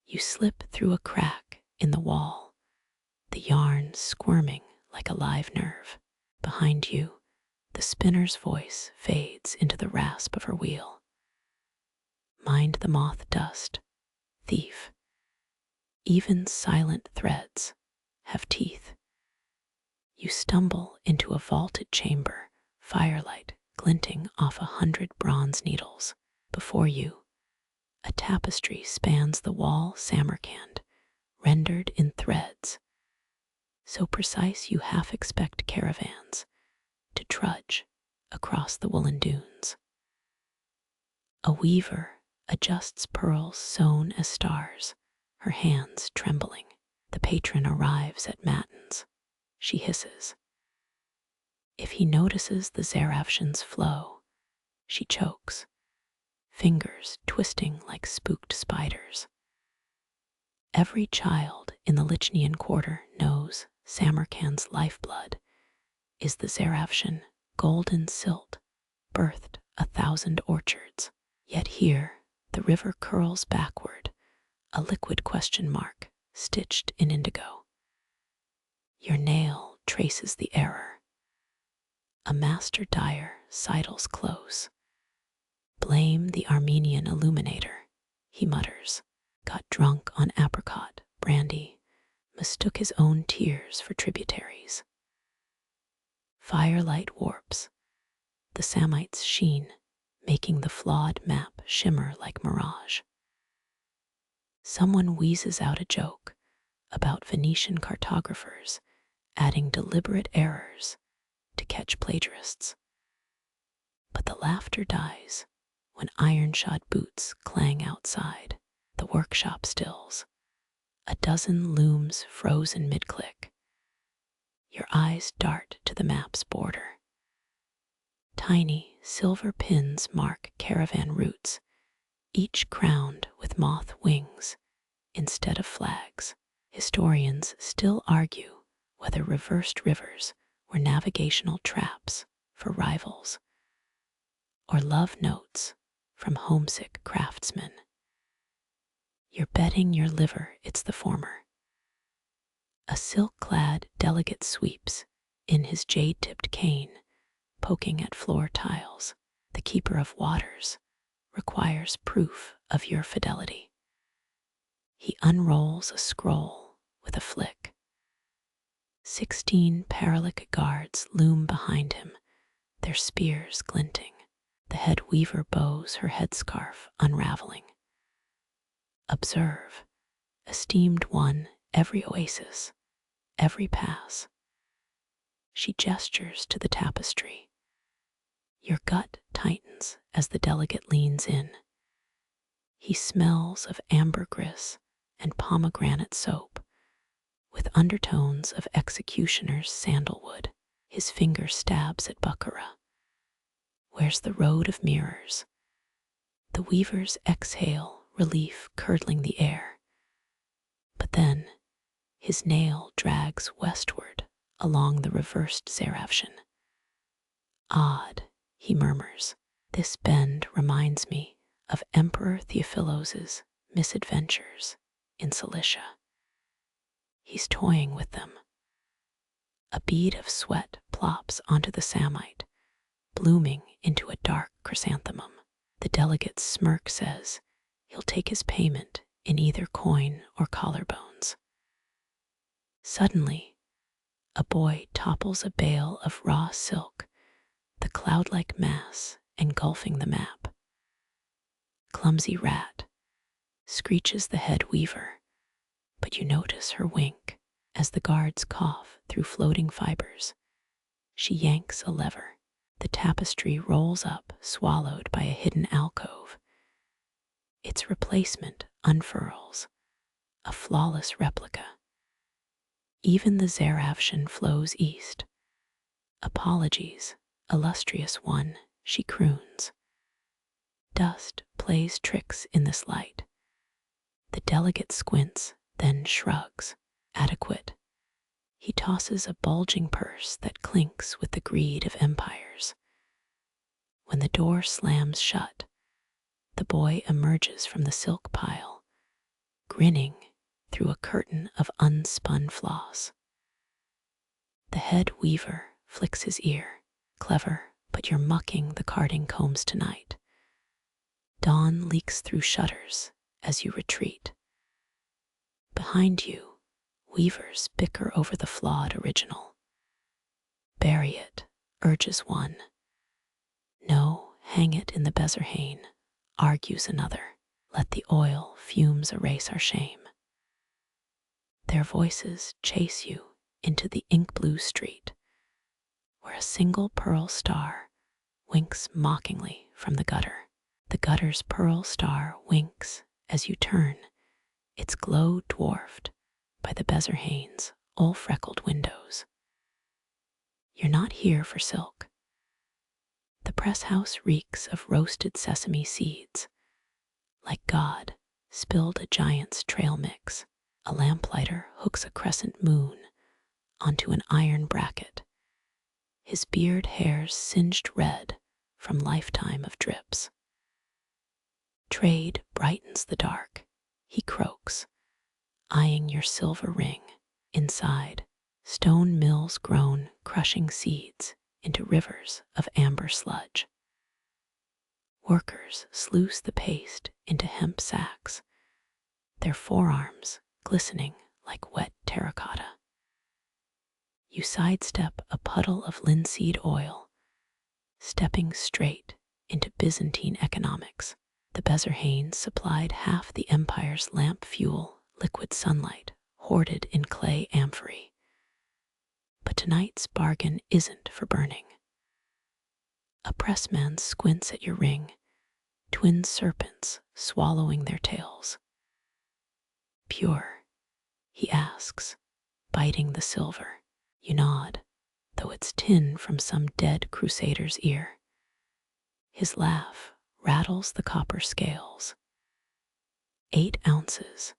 You slip through a crack in the wall, the yarn squirming like a live nerve. Behind you, the spinner's voice fades into the rasp of her wheel. "Mind the moth dust, thief. Even silent threads have teeth." You stumble into a vaulted chamber, firelight glinting off 100 bronze needles. Before you, a tapestry spans the wall Samarkand, rendered in threads so precise you half expect caravans to trudge across the woolen dunes. A weaver adjusts pearls sewn as stars, her hands trembling. The patron arrives at matins. She hisses. If he notices the Zaravshan's flow, she chokes, fingers twisting like spooked spiders. Every child in the Lychian quarter knows Samarkand's lifeblood is the Zaravshan golden silt, birthed 1,000 orchards. Yet here the river curls backward, a liquid question mark stitched in indigo. Your nail traces the error. A master dyer sidles close. Blame the Armenian illuminator, he mutters. Got drunk on apricot brandy, mistook his own tears for tributaries. Firelight warps, the Samite's sheen, making the flawed map shimmer like mirage. Someone wheezes out a joke about Venetian cartographers adding deliberate errors to catch plagiarists. But the laughter dies when iron-shod boots clang outside. The workshop stills, a dozen looms frozen mid-click. Your eyes dart to the map's border. Tiny silver pins mark caravan routes, each crowned with moth wings instead of flags. Historians still argue whether reversed rivers were navigational traps for rivals or love notes from homesick craftsmen. You're betting your liver it's the former. A silk-clad delegate sweeps in his jade-tipped cane, poking at floor tiles. The keeper of waters requires proof of your fidelity. He unrolls a scroll with a flick. 16 paralytic guards loom behind him, their spears glinting. The head weaver bows her headscarf unraveling. Observe, esteemed one, every oasis, every pass. She gestures to the tapestry. Your gut tightens as the delegate leans in. He smells of ambergris and pomegranate soap, with undertones of executioner's sandalwood. His finger stabs at baccarat. Where's the road of mirrors? The weavers exhale, relief curdling the air. But then, his nail drags westward along the reversed Zaravshan. Odd, he murmurs. This bend reminds me of Emperor Theophilos's misadventures in Cilicia. He's toying with them. A bead of sweat plops onto the Samite, blooming into a dark chrysanthemum. The delegate's smirk says he'll take his payment in either coin or collarbones. Suddenly, a boy topples a bale of raw silk, the cloud-like mass engulfing the map. Clumsy rat, screeches the head weaver, but you notice her wink as the guards cough through floating fibers. She yanks a lever. The tapestry rolls up, swallowed by a hidden alcove. Its replacement unfurls, a flawless replica. Even the Zaravshan flows east. Apologies, illustrious one, she croons. Dust plays tricks in this light. The delegate squints, then shrugs. Adequate. He tosses a bulging purse that clinks with the greed of empires. When the door slams shut, the boy emerges from the silk pile, grinning through a curtain of unspun floss. The head weaver flicks his ear. Clever, but you're mucking the carding combs tonight. Dawn leaks through shutters as you retreat. Behind you, weavers bicker over the flawed original. Bury it, urges one. No, hang it in the Bezerhain, argues another. Let the oil fumes erase our shame. Their voices chase you into the ink-blue street, where a single pearl star winks mockingly from the gutter. The gutter's pearl star winks as you turn, its glow dwarfed by the Byzantine's old-freckled windows. You're not here for silk. The press house reeks of roasted sesame seeds, like God spilled a giant's trail mix. A lamplighter hooks a crescent moon onto an iron bracket, his beard hairs singed red from lifetime of drips. Trade brightens the dark, he croaks, eyeing your silver ring. Inside, stone mills groan, crushing seeds into rivers of amber sludge. Workers sluice the paste into hemp sacks, their forearms glistening like wet terracotta. You sidestep a puddle of linseed oil, stepping straight into Byzantine economics. The Byzantines supplied half the empire's lamp fuel, liquid sunlight, hoarded in clay amphorae. But tonight's bargain isn't for burning. A pressman squints at your ring, twin serpents swallowing their tails. Pure, he asks, biting the silver. You nod, though it's tin from some dead crusader's ear. His laugh rattles the copper scales. 8 ounces,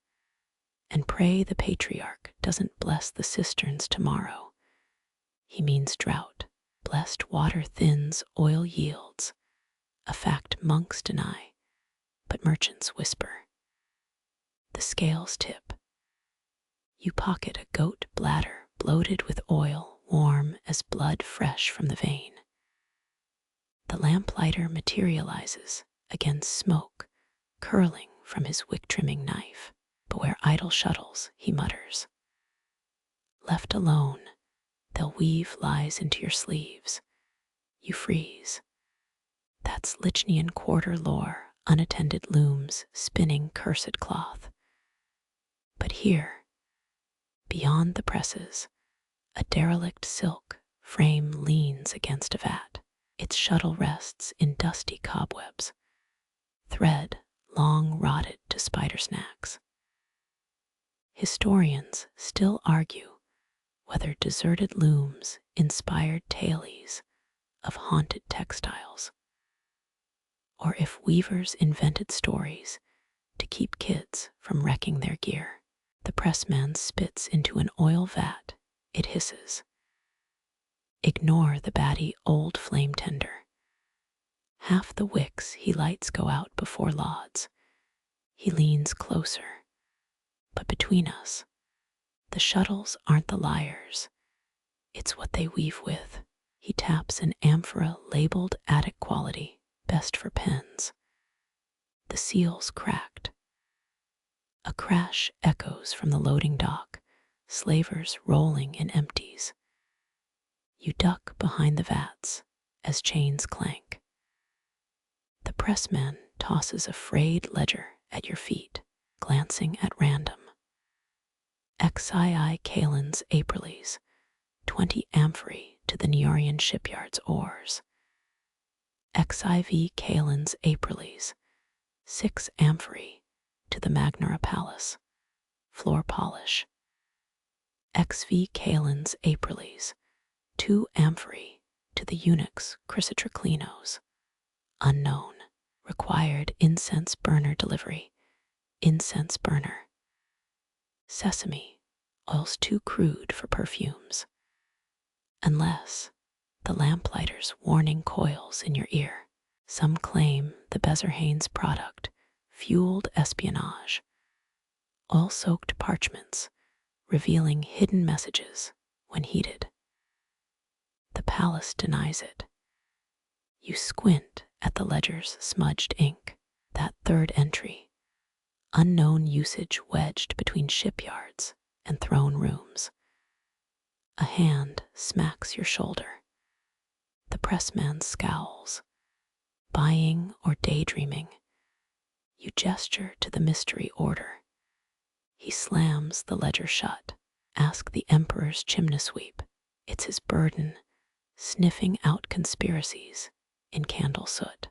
and pray the patriarch doesn't bless the cisterns tomorrow. He means drought. Blessed water thins, oil yields, a fact monks deny, but merchants whisper. The scales tip. You pocket a goat bladder bloated with oil, warm as blood fresh from the vein. The lamplighter materializes against smoke, curling from his wick-trimming knife. Beware idle shuttles, he mutters. Left alone, they'll weave lies into your sleeves. You freeze. That's lychian quarter lore, unattended looms spinning cursed cloth. But here, beyond the presses, a derelict silk frame leans against a vat. Its shuttle rests in dusty cobwebs, thread long rotted to spider snacks. Historians still argue whether deserted looms inspired tales of haunted textiles, or if weavers invented stories to keep kids from wrecking their gear. The pressman spits into an oil vat. It hisses. Ignore the batty old flame tender. Half the wicks he lights go out before lauds. He leans closer. But between us, the shuttles aren't the liars. It's what they weave with. He taps an amphora labeled attic quality, best for pens. The seal's cracked. A crash echoes from the loading dock, slavers rolling in empties. You duck behind the vats as chains clank. The pressman tosses a frayed ledger at your feet, glancing at random. XII Kalen's Apriles, 20 amphorae to the Neorian shipyard's oars. XIV Kalen's Apriles, 6 amphorae to the Magnara Palace, floor polish. XV Kalen's Apriles, 2 amphorae to the eunuch's chrysotriclinos. Unknown. Required incense burner delivery. Incense burner. Sesame. Oil's too crude for perfumes. Unless the lamplighter's warning coils in your ear. Some claim the Byzantines product fueled espionage. Oil-soaked parchments revealing hidden messages when heated. The palace denies it. You squint at the ledger's smudged ink. That third entry. Unknown usage wedged between shipyards and throne rooms. A hand smacks your shoulder. The pressman scowls. Buying or daydreaming. You gesture to the mystery order. He slams the ledger shut. Ask the emperor's chimney sweep. It's his burden, sniffing out conspiracies in candle soot.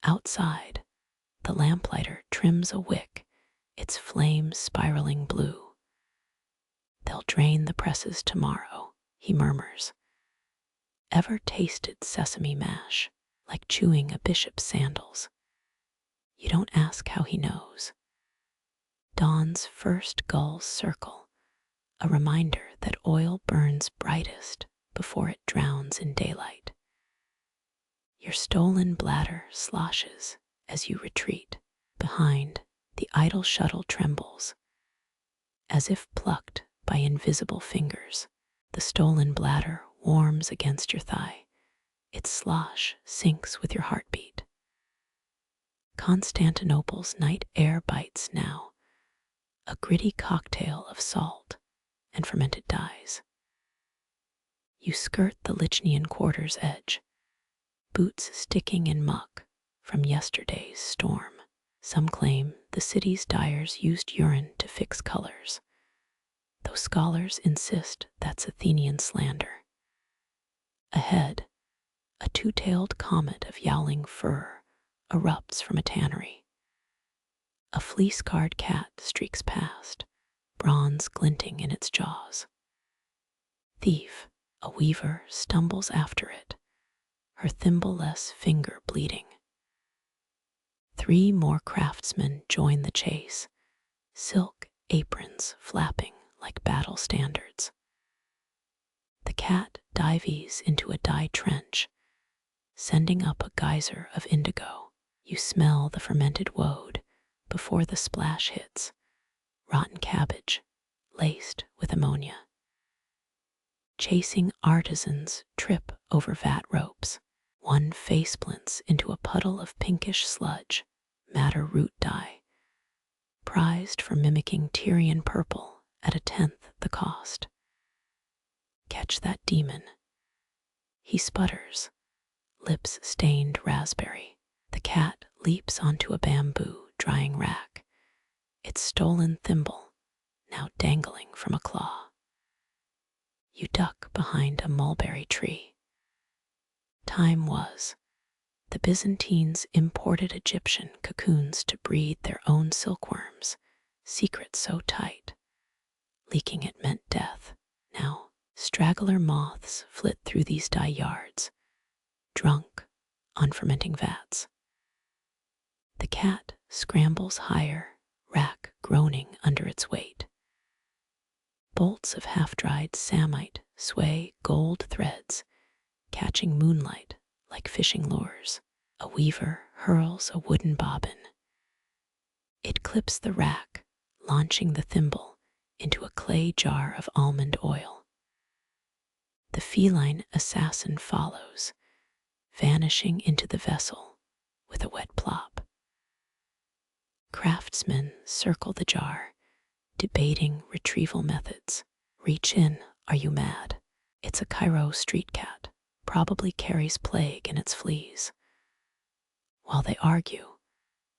Outside, the lamplighter trims a wick, its flames spiraling blue. They'll drain the presses tomorrow, he murmurs. Ever tasted sesame mash, like chewing a bishop's sandals? You don't ask how he knows. Dawn's first gulls circle, a reminder that oil burns brightest before it drowns in daylight. Your stolen bladder sloshes as you retreat. Behind, the idle shuttle trembles, as if plucked by invisible fingers. The stolen bladder warms against your thigh. Its slosh syncs with your heartbeat. Constantinople's night air bites now, a gritty cocktail of salt and fermented dyes. You skirt the lychian quarter's edge, boots sticking in muck from yesterday's storm. Some claim the city's dyers used urine to fix colors, though scholars insist that's Athenian slander. Ahead, a two-tailed comet of yowling fur erupts from a tannery. A fleece-scarred cat streaks past, bronze glinting in its jaws. Thief, a weaver, stumbles after it, her thimble-less finger bleeding. 3 more craftsmen join the chase, silk aprons flapping like battle standards. The cat dives into a dye trench, sending up a geyser of indigo. You smell the fermented woad before the splash hits, rotten cabbage laced with ammonia. Chasing artisans trip over vat ropes. One face splints into a puddle of pinkish sludge, madder root dye, prized for mimicking Tyrian purple at 1/10 the cost. Catch that demon. He sputters, lips stained raspberry. The cat leaps onto a bamboo drying rack, its stolen thimble now dangling from a claw. You duck behind a mulberry tree. Time was. The Byzantines imported Egyptian cocoons to breed their own silkworms, secrets so tight, leaking it meant death. Now, straggler moths flit through these dye yards, drunk on fermenting vats. The cat scrambles higher, rack groaning under its weight. Bolts of half-dried Samite sway gold threads, catching moonlight like fishing lures. A weaver hurls a wooden bobbin. It clips the rack, launching the thimble into a clay jar of almond oil. The feline assassin follows, vanishing into the vessel with a wet plop. Craftsmen circle the jar, debating retrieval methods. Reach in, are you mad? It's a Cairo street cat, probably carries plague in its fleas. While they argue,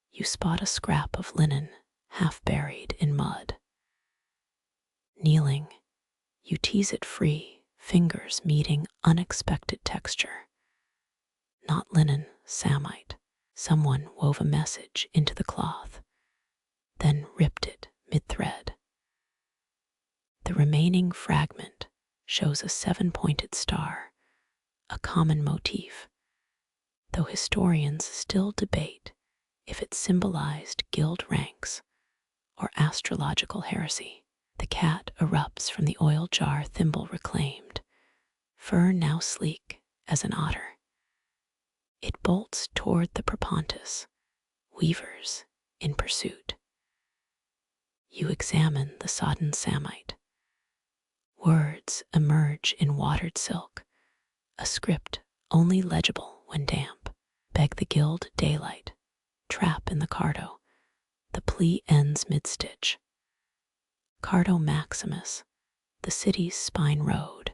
you spot a scrap of linen half buried in mud. Kneeling, you tease it free, fingers meeting unexpected texture. Not linen, Samite. Someone wove a message into the cloth, then ripped it mid-thread. The remaining fragment shows a 7-pointed star, a common motif, though historians still debate if it symbolized guild ranks or astrological heresy. The cat erupts from the oil jar thimble reclaimed, fur now sleek as an otter. It bolts toward the Propontis, weavers in pursuit. You examine the sodden Samite. Words emerge in watered silk, a script only legible when damp. Beg the guild daylight, trap in the cardo. The plea ends mid-stitch. Cardo Maximus, the city's spine road,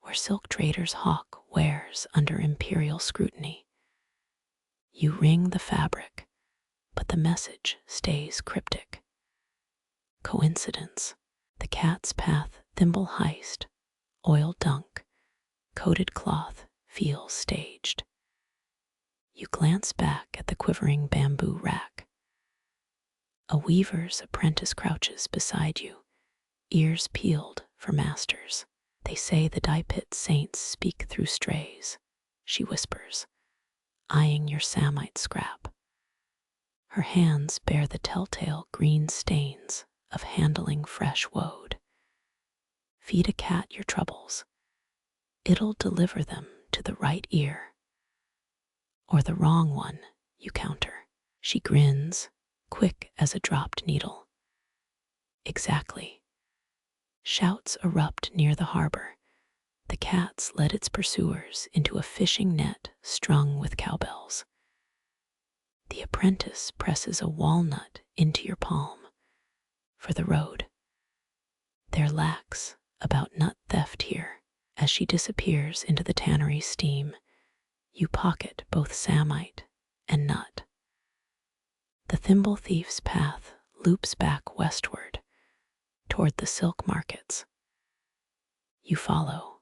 where silk traders hawk wares under imperial scrutiny. You wring the fabric, but the message stays cryptic. Coincidence. The cat's path, thimble heist, oil dunk, coated cloth feels staged. You glance back at the quivering bamboo rack. A weaver's apprentice crouches beside you, ears peeled for masters. They say the dye pit saints speak through strays, she whispers, eyeing your Samite scrap. Her hands bear the telltale green stains of handling fresh woad. Feed a cat your troubles. It'll deliver them to the right ear. Or the wrong one, you counter. She grins, quick as a dropped needle. Exactly. Shouts erupt near the harbor. The cat's led its pursuers into a fishing net strung with cowbells. The apprentice presses a walnut into your palm for the road. They're lax about nut theft here. As she disappears into the tannery steam, you pocket both Samite and nut. The thimble thief's path loops back westward toward the silk markets. You follow,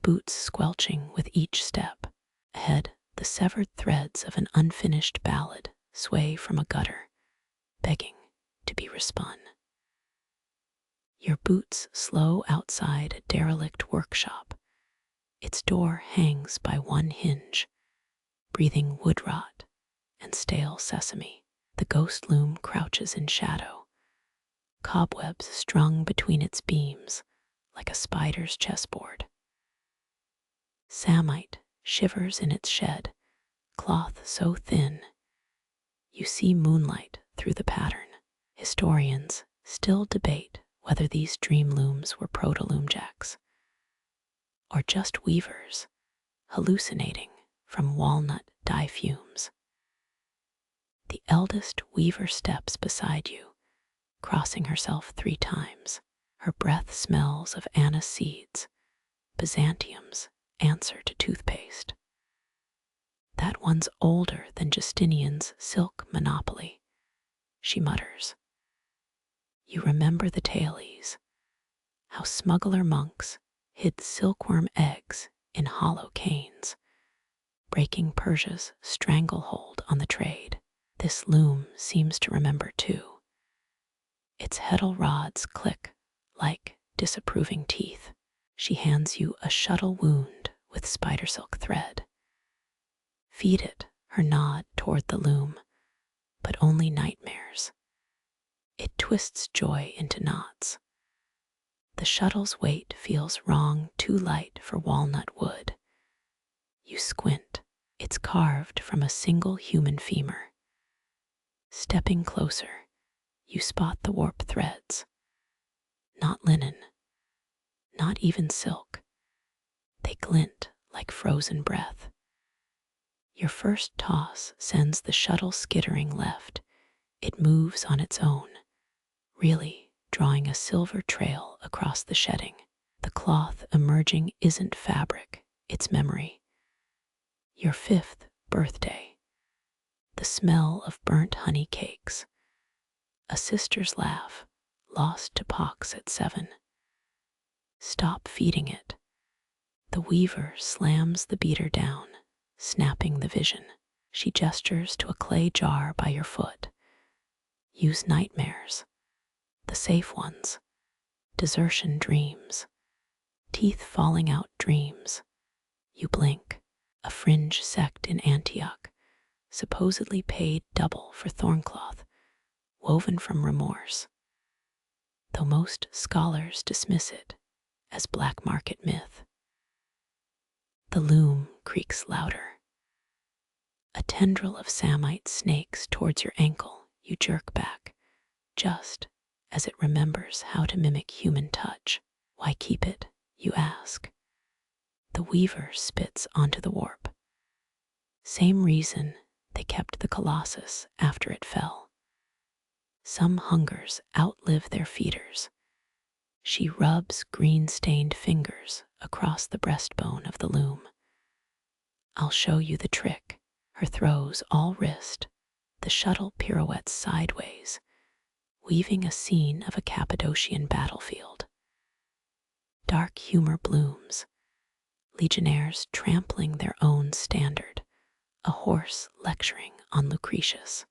boots squelching with each step. Ahead, the severed threads of an unfinished ballad sway from a gutter, begging to be respun. Your boots slow outside a derelict workshop. Its door hangs by one hinge, breathing wood rot and stale sesame. The ghost-loom crouches in shadow, cobwebs strung between its beams like a spider's chessboard. Samite shivers in its shed, cloth so thin you see moonlight through the pattern. Historians still debate whether these dream looms were proto-loomjacks or just weavers hallucinating from walnut dye fumes. The eldest weaver steps beside you, crossing herself 3 times. Her breath smells of anise seeds, Byzantium's answer to toothpaste. That one's older than Justinian's silk monopoly, she mutters. You remember the tales, how smuggler monks hid silkworm eggs in hollow canes, breaking Persia's stranglehold on the trade. This loom seems to remember too. Its heddle rods click like disapproving teeth. She hands you a shuttle wound with spider silk thread. Feed it, her nod toward the loom, but only nightmares. It twists joy into knots. The shuttle's weight feels wrong, too light for walnut wood. You squint. It's carved from a single human femur. Stepping closer, you spot the warp threads. Not linen, not even silk. They glint like frozen breath. Your first toss sends the shuttle skittering left. It moves on its own, really drawing a silver trail across the shedding. The cloth emerging isn't fabric, it's memory. Your 5th birthday. The smell of burnt honey cakes. A sister's laugh, lost to pox at 7. Stop feeding it. The weaver slams the beater down, snapping the vision. She gestures to a clay jar by your foot. Use nightmares, the safe ones, desertion dreams, teeth falling out dreams. You blink. A fringe sect in Antioch, supposedly paid double for thorncloth, woven from remorse, though most scholars dismiss it as black market myth. The loom creaks louder. A tendril of Samite snakes towards your ankle. You jerk back, just as it remembers how to mimic human touch. Why keep it, you ask? The weaver spits onto the warp. Same reason they kept the Colossus after it fell. Some hungers outlive their feeders. She rubs green-stained fingers across the breastbone of the loom. I'll show you the trick. Her throws all wrist. The shuttle pirouettes sideways, weaving a scene of a Cappadocian battlefield. Dark humor blooms, legionnaires trampling their own standard, a horse lecturing on Lucretius.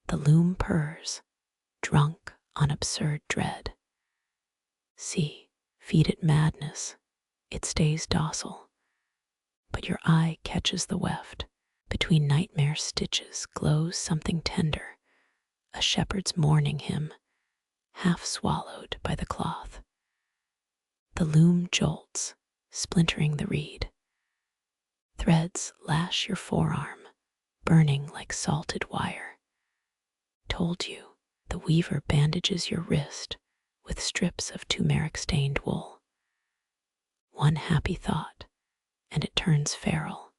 The loom purrs, drunk on absurd dread. See, feed it madness, it stays docile, but your eye catches the weft. Between nightmare stitches glows something tender, a shepherd's mourning hymn, half swallowed by the cloth. The loom jolts, splintering the reed. Threads lash your forearm, burning like salted wire. Told you, the weaver bandages your wrist with strips of turmeric-stained wool. One happy thought, and it turns feral.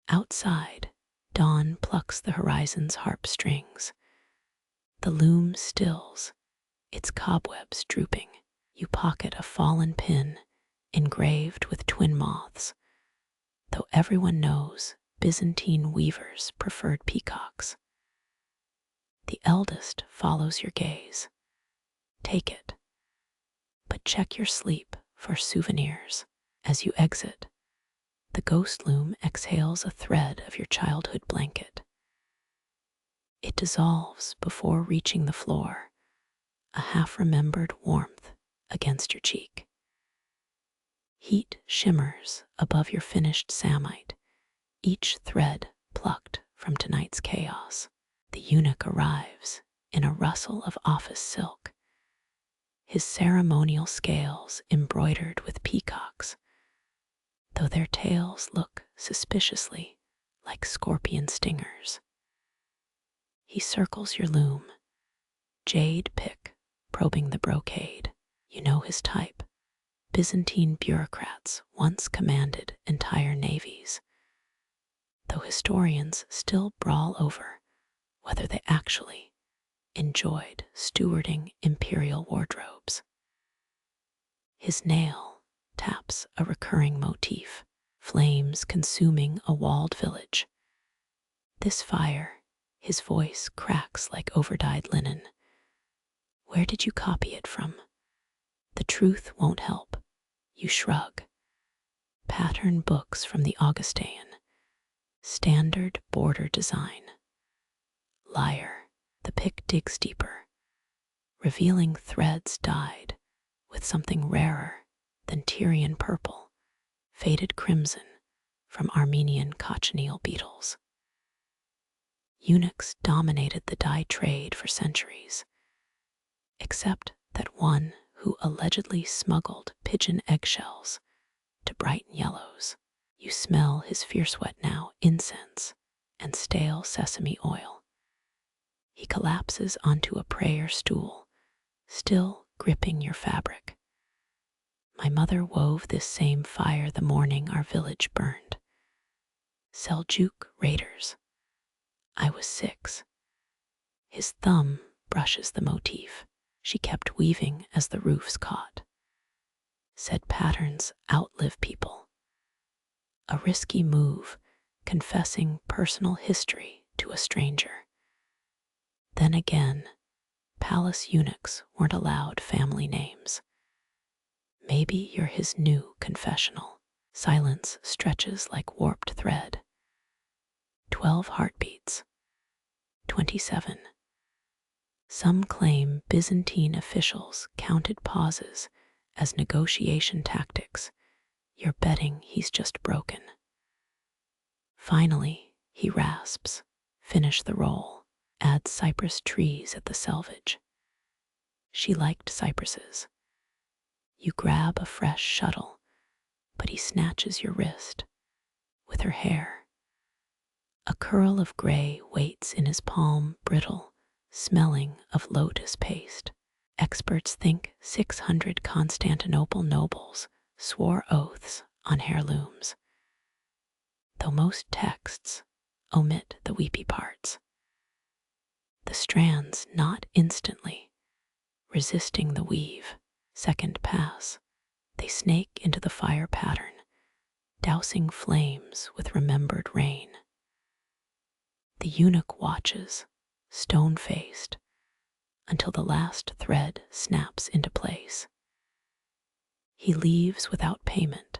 Outside, dawn plucks the horizon's harp strings. The loom stills, its cobwebs drooping. You pocket a fallen pin, engraved with twin moths, though everyone knows Byzantine weavers preferred peacocks. The eldest follows your gaze. Take it, but check your sleep for souvenirs. As you exit, the ghost loom exhales a thread of your childhood blanket. It dissolves before reaching the floor, a half-remembered warmth against your cheek. Heat shimmers above your finished Samite, each thread plucked from tonight's chaos. The eunuch arrives in a rustle of office silk, his ceremonial scales embroidered with peacocks, though their tails look suspiciously like scorpion stingers. He circles your loom, jade pick probing the brocade. You know his type. Byzantine bureaucrats once commanded entire navies, though historians still brawl over whether they actually enjoyed stewarding imperial wardrobes. His nail taps a recurring motif, flames consuming a walled village. This fire, his voice cracks like overdyed linen. Where did you copy it from? The truth won't help. You shrug. Pattern books from the Augustan. Standard border design. Lyre. The pick digs deeper, revealing threads dyed with something rarer than Tyrian purple, faded crimson from Armenian cochineal beetles. Eunuchs dominated the dye trade for centuries, except that one who allegedly smuggled pigeon eggshells to brighten yellows. You smell his fierce sweat now, incense and stale sesame oil. He collapses onto a prayer stool, still gripping your fabric. My mother wove this same fire the morning our village burned. Seljuk raiders. I was 6. His thumb brushes the motif. She kept weaving as the roofs caught. Said patterns outlive people. A risky move, confessing personal history to a stranger. Then again, palace eunuchs weren't allowed family names. Maybe you're his new confessional. Silence stretches like warped thread. 12 heartbeats. 27. Some claim Byzantine officials counted pauses as negotiation tactics. You're betting he's just broken. Finally, he rasps. Finish the roll. Add cypress trees at the selvage. She liked cypresses. You grab a fresh shuttle, but he snatches your wrist with her hair. A curl of gray waits in his palm, brittle, smelling of lotus paste. Experts think 600 Constantinople nobles swore oaths on heirlooms, though most texts omit the weepy parts. The strands knot instantly, resisting the weave. Second pass, they snake into the fire pattern, dousing flames with remembered rain. The eunuch watches, stone-faced, until the last thread snaps into place. He leaves without payment,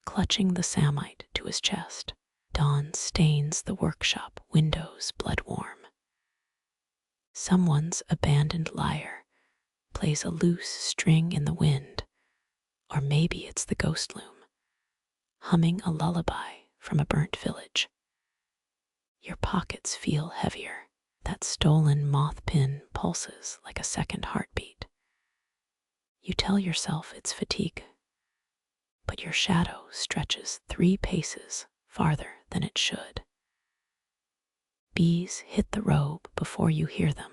clutching the Samite to his chest. Dawn stains the workshop windows blood-warm. Someone's abandoned lyre plays a loose string in the wind, or maybe it's the ghost-loom, humming a lullaby from a burnt village. Your pockets feel heavier. That stolen moth pin pulses like a second heartbeat. You tell yourself it's fatigue, but your shadow stretches 3 paces farther than it should. Bees hit the robe before you hear them,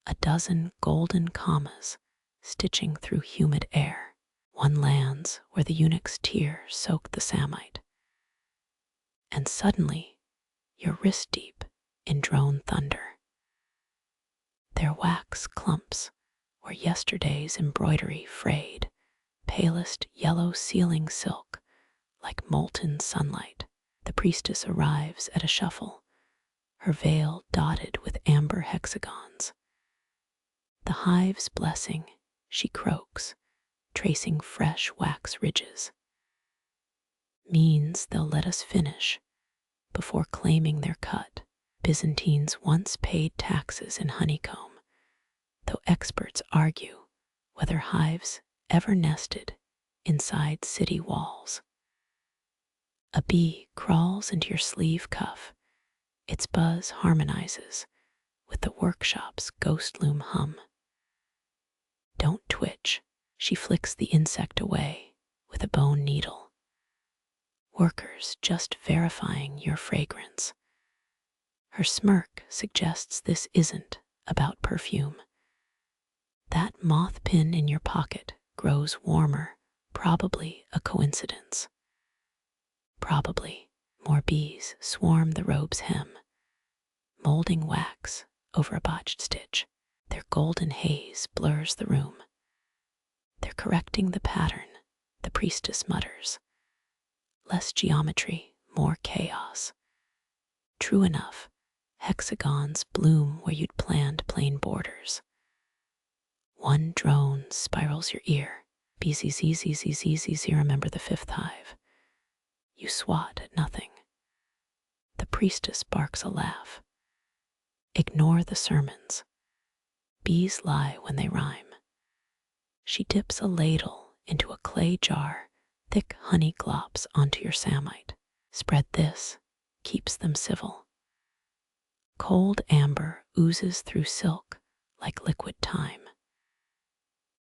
a dozen golden commas stitching through humid air. One lands where the eunuch's tear soaked the Samite, and suddenly you're wrist deep in drone thunder. Their wax clumps where yesterday's embroidery frayed, palest yellow ceiling silk like molten sunlight. The priestess arrives at a shuffle, her veil dotted with amber hexagons. The hive's blessing, she croaks, tracing fresh wax ridges. Means they'll let us finish before claiming their cut. Byzantines once paid taxes in honeycomb, though experts argue whether hives ever nested inside city walls. A bee crawls into your sleeve cuff. Its buzz harmonizes with the workshop's ghost-loom hum. Don't twitch, she flicks the insect away with a bone needle. Workers just verifying your fragrance. Her smirk suggests this isn't about perfume. That moth pin in your pocket grows warmer, probably a coincidence. Probably more bees swarm the robe's hem, molding wax over a botched stitch. Their golden haze blurs the room. They're correcting the pattern, the priestess mutters. Less geometry, more chaos. True enough, hexagons bloom where you'd planned plain borders. One drone spirals your ear. BZZZZZZ, remember the 5th hive. You swat at nothing. The priestess barks a laugh. Ignore the sermons. Bees lie when they rhyme. She dips a ladle into a clay jar, thick honey glops onto your Samite. Spread this, keeps them civil. Cold amber oozes through silk like liquid thyme.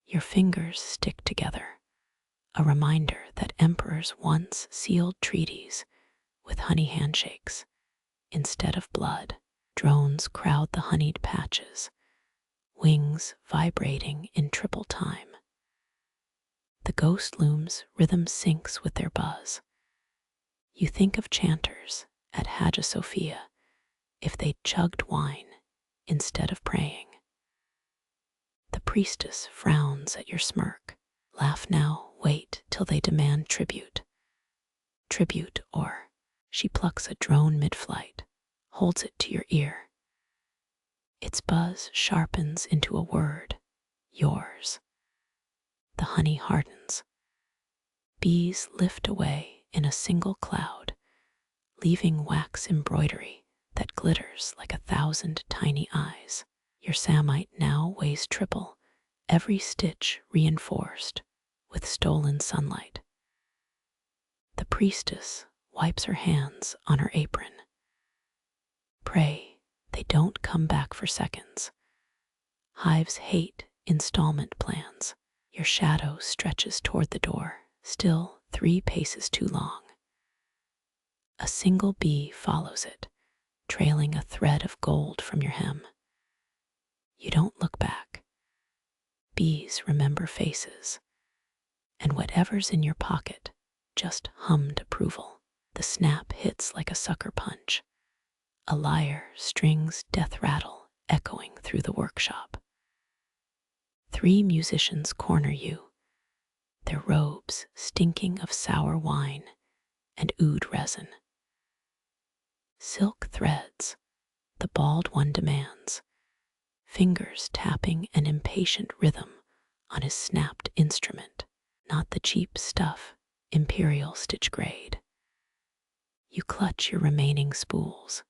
Your fingers stick together, a reminder that emperors once sealed treaties with honey handshakes instead of blood. Drones crowd the honeyed patches, wings vibrating in triple time. The ghost-loom's rhythm syncs with their buzz. You think of chanters at Hagia Sophia if they'd chugged wine instead of praying. The priestess frowns at your smirk. Laugh now, wait till they demand tribute. Tribute, or she plucks a drone mid-flight, holds it to your ear. Its buzz sharpens into a word, yours. The honey hardens. Bees lift away in a single cloud, leaving wax embroidery that glitters like 1,000 tiny eyes. Your Samite now weighs triple, every stitch reinforced with stolen sunlight. The priestess wipes her hands on her apron. Pray they don't come back for seconds. Hives hate installment plans. Your shadow stretches toward the door, still 3 paces too long. A single bee follows it, trailing a thread of gold from your hem. You don't look back. Bees remember faces, and whatever's in your pocket just hummed approval. The snap hits like a sucker punch. A lyre strings death rattle echoing through the workshop. 3 musicians corner you, their robes stinking of sour wine and oud resin. Silk threads, the bald one demands. fingers tapping an impatient rhythm on his snapped instrument, not the cheap stuff, imperial stitch grade. You clutch your remaining spools.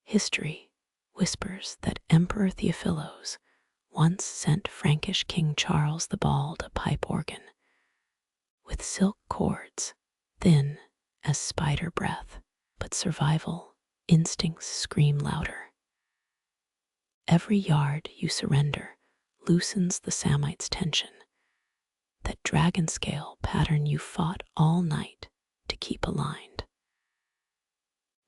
History whispers that Emperor Theophilos once sent Frankish King Charles the Bald a pipe organ with silk cords, thin as spider breath, but survival instincts scream louder. Every yard you surrender loosens the Samite's tension, that dragon scale pattern you fought all night to keep aligned.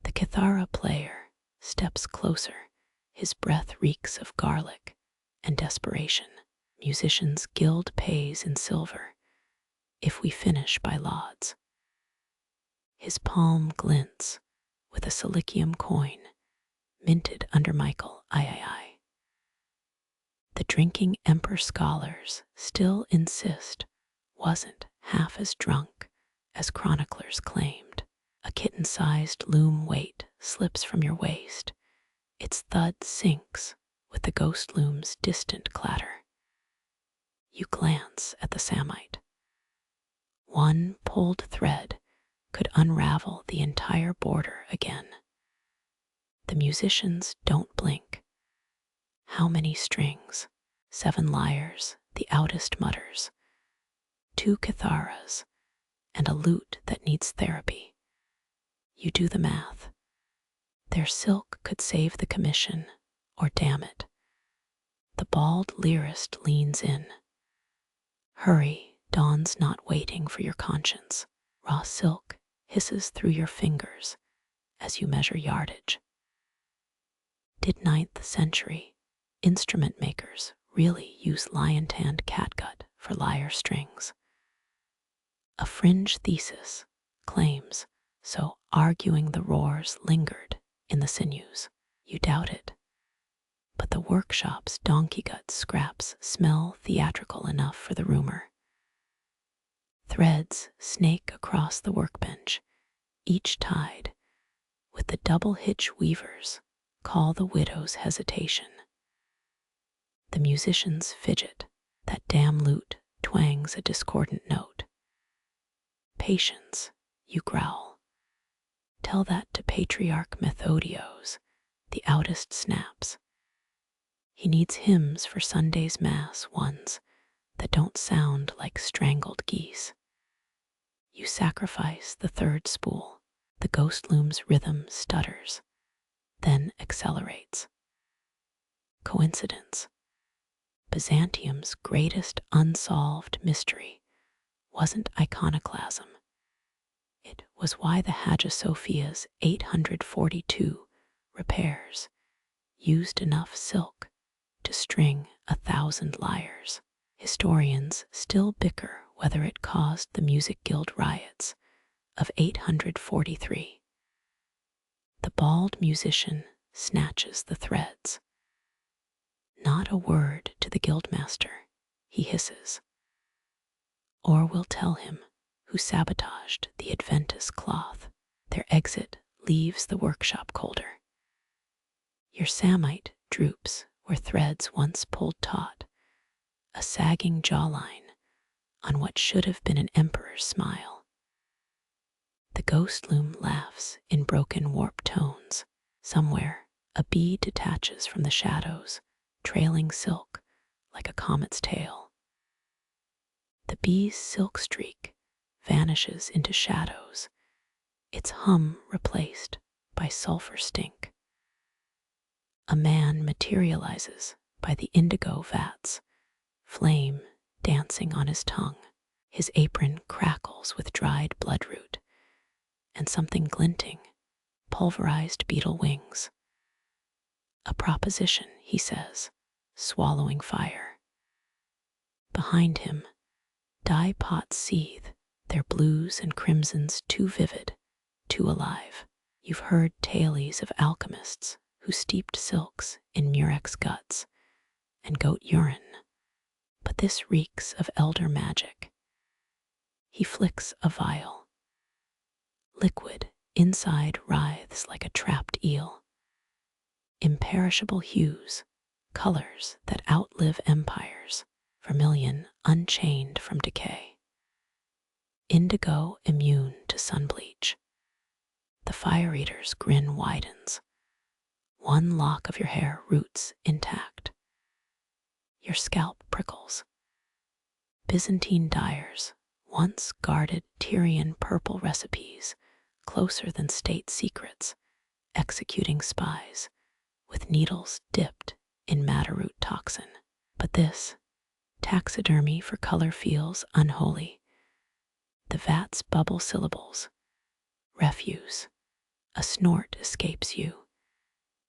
The kithara player steps closer, his breath reeks of garlic and desperation. Musicians gild pays in silver if we finish by lauds. His palm glints with a silicium coin minted under Michael III. The drinking emperor scholars still insist wasn't half as drunk as chroniclers claimed. A kitten-sized loom weight slips from your waist. Its thud sinks with the ghost loom's distant clatter. You glance at the Samite. One pulled thread could unravel the entire border again. The musicians don't blink. How many strings? 7 lyres, the outest mutters. 2 kitharas, and a lute that needs therapy. You do the math. Their silk could save the commission, or damn it. The bald lyrist leans in. Hurry, dawn's not waiting for your conscience. Raw silk hisses through your fingers as you measure yardage. Did 9th century instrument makers really use lion-tanned catgut for lyre strings? A fringe thesis claims so, arguing the roars lingered in the sinews. You doubt it, but the workshop's donkey gut scraps smell theatrical enough for the rumor. Threads snake across the workbench, each tied with the double hitch weavers call the widow's hesitation. The musicians fidget. That damn lute twangs a discordant note. Patience, you growl. Tell that to Patriarch Methodios, the outest snaps. He needs hymns for Sunday's Mass, ones that don't sound like strangled geese. You sacrifice the 3rd spool. The ghost loom's rhythm stutters, then accelerates. Coincidence? Byzantium's greatest unsolved mystery wasn't iconoclasm. It was why the Hagia Sophia's 842 repairs used enough silk to string 1,000 lyres. Historians still bicker whether it caused the Music Guild riots of 843. The bald musician snatches the threads. Not a word to the guildmaster, he hisses. Or we'll tell him who sabotaged the Adventus cloth. Their exit leaves the workshop colder. Your Samite droops where threads once pulled taut, a sagging jawline on what should have been an emperor's smile. The ghost loom laughs in broken warp tones. Somewhere, a bee detaches from the shadows, trailing silk like a comet's tail. The bee's silk streak vanishes into shadows, its hum replaced by sulfur stink. A man materializes by the indigo vats, flame dancing on his tongue. His apron crackles with dried bloodroot, and something glinting, pulverized beetle wings. A proposition, he says, swallowing fire. Behind him, dye pots seethe, their blues and crimsons too vivid, too alive. You've heard tales of alchemists who steeped silks in murex guts and goat urine, but this reeks of elder magic. He flicks a vial. Liquid inside writhes like a trapped eel. Imperishable hues colors that outlive empires, vermilion unchained from decay, indigo immune to sun bleach. The fire eater's grin widens. One lock of your hair roots intact. Your scalp prickles. Byzantine dyers once guarded Tyrian purple recipes closer than state secrets, executing spies with needles dipped in madder root toxin. But this taxidermy for color feels unholy. The vat's bubble syllables. Refuse. A snort escapes you.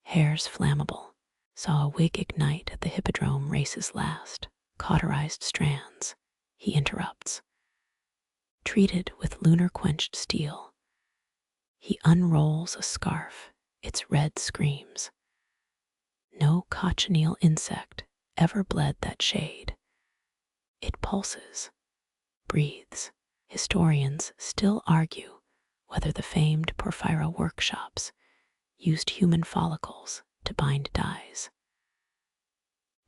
Hair's flammable. Saw a wig ignite at the hippodrome race's last. Cauterized strands. He interrupts. Treated with lunar-quenched steel. He unrolls a scarf. Its red screams. No cochineal insect ever bled that shade. It pulses. Breathes. Historians still argue whether the famed Porphyra workshops used human follicles to bind dyes.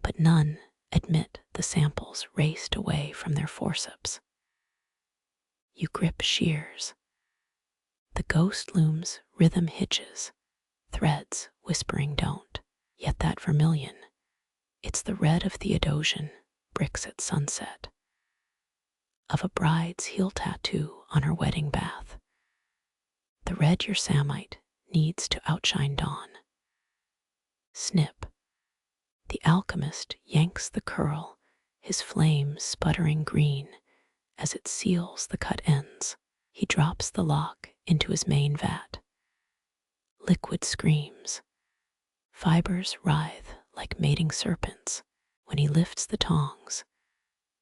But none admit the samples raced away from their forceps. You grip shears. The ghost-loom's rhythm hitches, threads whispering don't. Yet that vermilion, it's the red of Theodosian bricks at sunset, of a bride's heel tattoo on her wedding bath. The red your Samite needs to outshine dawn. Snip. The alchemist yanks the curl, his flame sputtering green as it seals the cut ends. He drops the lock into his main vat. Liquid screams. Fibers writhe like mating serpents. When he lifts the tongs,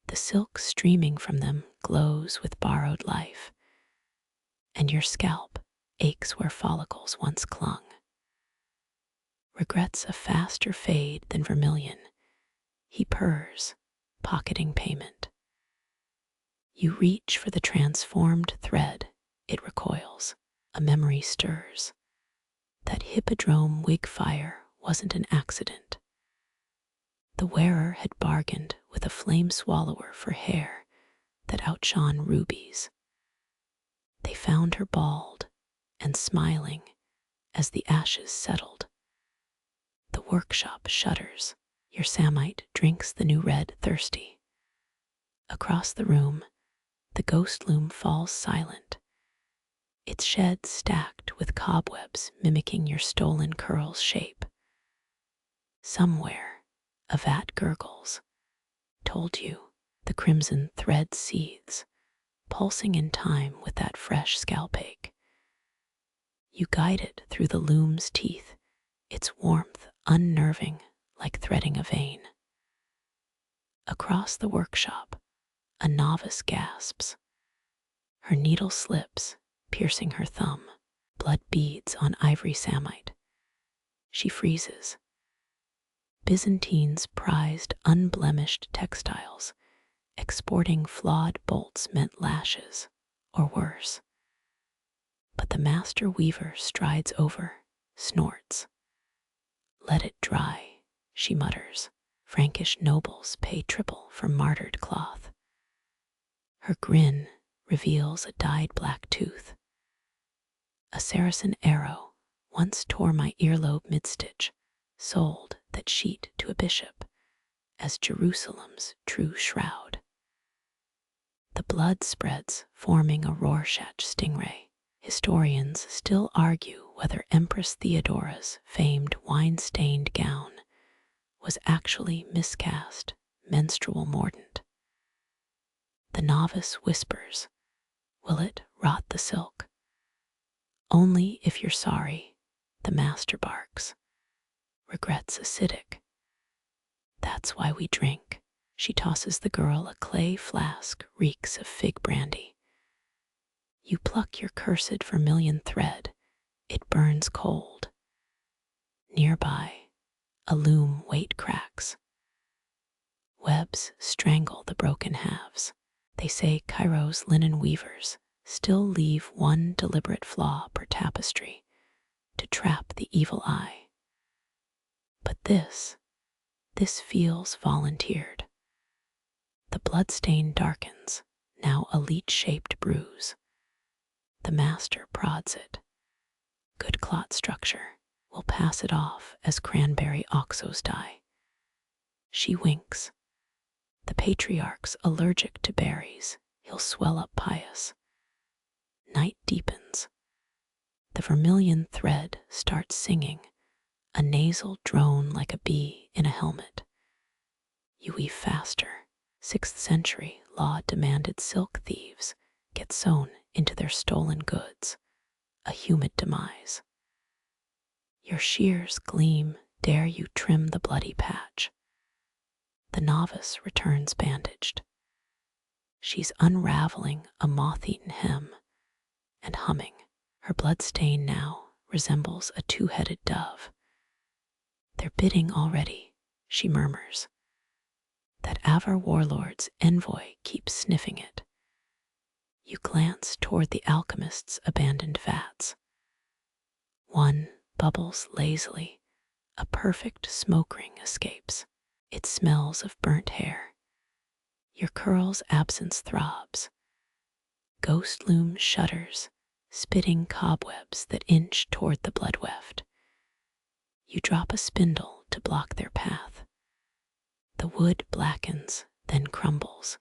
the silk streaming from them glows with borrowed life, and your scalp aches where follicles once clung. Regrets a faster fade than vermilion, he purrs, pocketing payment. You reach for the transformed thread, it recoils. A memory stirs. That hippodrome wig fire wasn't an accident. The wearer had bargained with a flame swallower for hair that outshone rubies. They found her bald and smiling as the ashes settled. The workshop shudders. Your Samite drinks the new red thirsty. Across the room, the ghost loom falls silent, its shed stacked with cobwebs mimicking your stolen curl's shape. Somewhere, a vat gurgles. Told you, the crimson thread seethes, pulsing in time with that fresh scalp ache. You guide it through the loom's teeth, its warmth unnerving like threading a vein. Across the workshop, a novice gasps. Her needle slips, piercing her thumb. Blood beads on ivory Samite. She freezes. Byzantines prized unblemished textiles. Exporting flawed bolts meant lashes, or worse. But the master weaver strides over, snorts. Let it dry, she mutters. Frankish nobles pay triple for martyred cloth. Her grin reveals a dyed black tooth. A Saracen arrow once tore my earlobe mid-stitch, sold that sheet to a bishop as Jerusalem's true shroud. The blood spreads, forming a Rorschach stingray. Historians still argue whether Empress Theodora's famed wine-stained gown was actually miscast menstrual mordant. The novice whispers, will it rot the silk? Only if you're sorry, the master barks. Regrets acidic. That's why we drink. She tosses the girl a clay flask, reeks of fig brandy. You pluck your cursed vermilion thread. It burns cold. Nearby, a loom weight cracks. Webs strangle the broken halves. They say Cairo's linen weavers still leave one deliberate flaw per tapestry to trap the evil eye. But this, This feels volunteered. The bloodstain darkens, now a leech-shaped bruise. The master prods it. Good clot structure. Will pass it off as cranberry oxos dye. She winks. The patriarch's allergic to berries. He'll swell up pious. Night deepens. The vermilion thread starts singing, a nasal drone like a bee in a helmet. You weave faster. 6th century law demanded silk thieves get sewn into their stolen goods, a humid demise. Your shears gleam, dare you trim the bloody patch. The novice returns bandaged. She's unraveling a moth-eaten hem and humming. Her bloodstain now resembles a two-headed dove. They're bidding already, she murmurs. That Avar warlord's envoy keeps sniffing it. You glance toward the alchemists' abandoned vats. One bubbles lazily. A perfect smoke ring escapes. It smells of burnt hair. Your curl's absence throbs. Ghost-loom shudders, spitting cobwebs that inch toward the Blood-Weft. You drop a spindle to block their path. The wood blackens, then crumbles.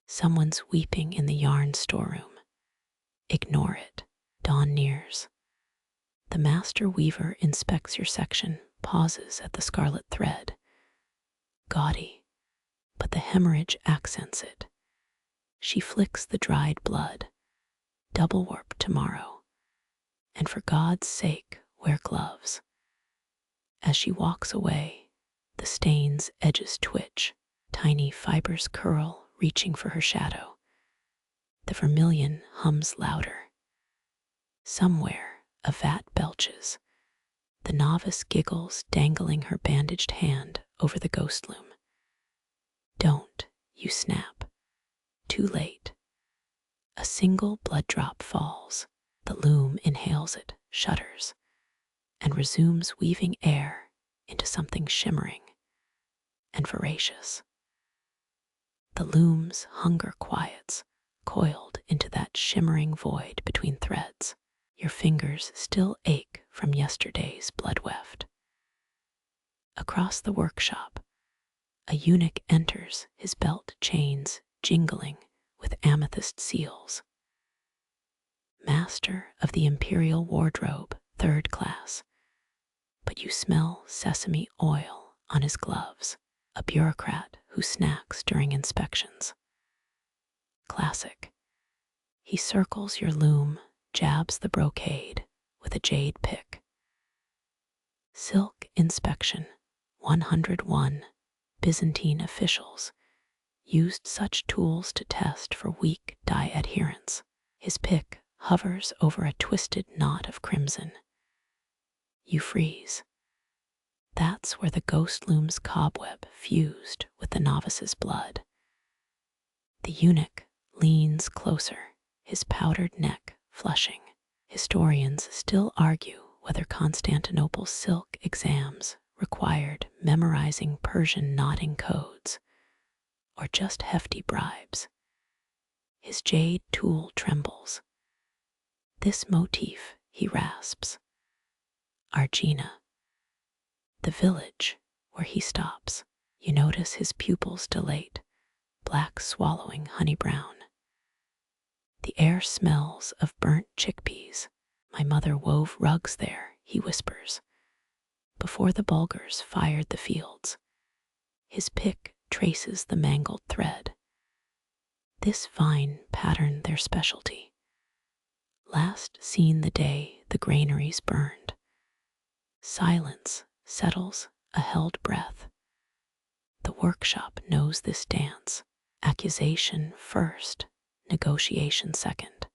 Someone's weeping in the yarn storeroom. Ignore it. Dawn nears. The master weaver inspects your section, pauses at the scarlet thread. Gaudy, but the hemorrhage accents it. She flicks the dried blood. Double warp tomorrow. And for God's sake, wear gloves. As she walks away, the stain's edges twitch. Tiny fibers curl, reaching for her shadow. The vermilion hums louder. Somewhere, a vat belches. The novice giggles, dangling her bandaged hand over the ghost loom. Don't, you snap. Too late. A single blood drop falls. The loom inhales it, shudders, and resumes weaving air into something shimmering and voracious. The loom's hunger quiets, coiled into that shimmering void between threads. Your fingers still ache from yesterday's Blood-Weft. Across the workshop, a eunuch enters, his belt chains jingling with amethyst seals. Master of the imperial wardrobe, 3rd class, but you smell sesame oil on his gloves, a bureaucrat who snacks during inspections. Classic. He circles your loom, jabs the brocade with a jade pick. Silk inspection, 101. Byzantine officials used such tools to test for weak dye adherence. His pick hovers over a twisted knot of crimson. You freeze. That's where the ghost loom's cobweb fused with the novice's blood. The eunuch leans closer, his powdered neck flushing. Historians still argue whether Constantinople's silk exams required memorizing Persian knotting codes or just hefty bribes. His jade tool trembles. This motif, he rasps. Argina. The village where he stops. You notice his pupils dilate, black swallowing honey brown. The air smells of burnt chickpeas. My mother wove rugs there, he whispers, before the Bulgars fired the fields. His pick traces the mangled thread. This vine patterned their specialty. Last seen the day the granaries burned. Silence settles a held breath. The workshop knows this dance. Accusation first, negotiation second.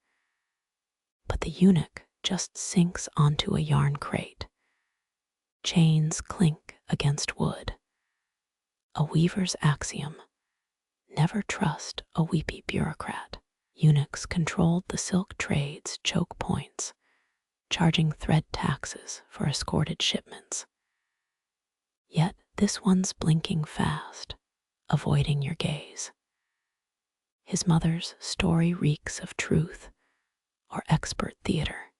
But the eunuch just sinks onto a yarn crate. Chains clink against wood. A weaver's axiom: never trust a weepy bureaucrat. Eunuchs controlled the silk trade's choke points, charging thread taxes for escorted shipments. Yet this one's blinking fast, avoiding your gaze. His mother's story reeks of truth or expert theater.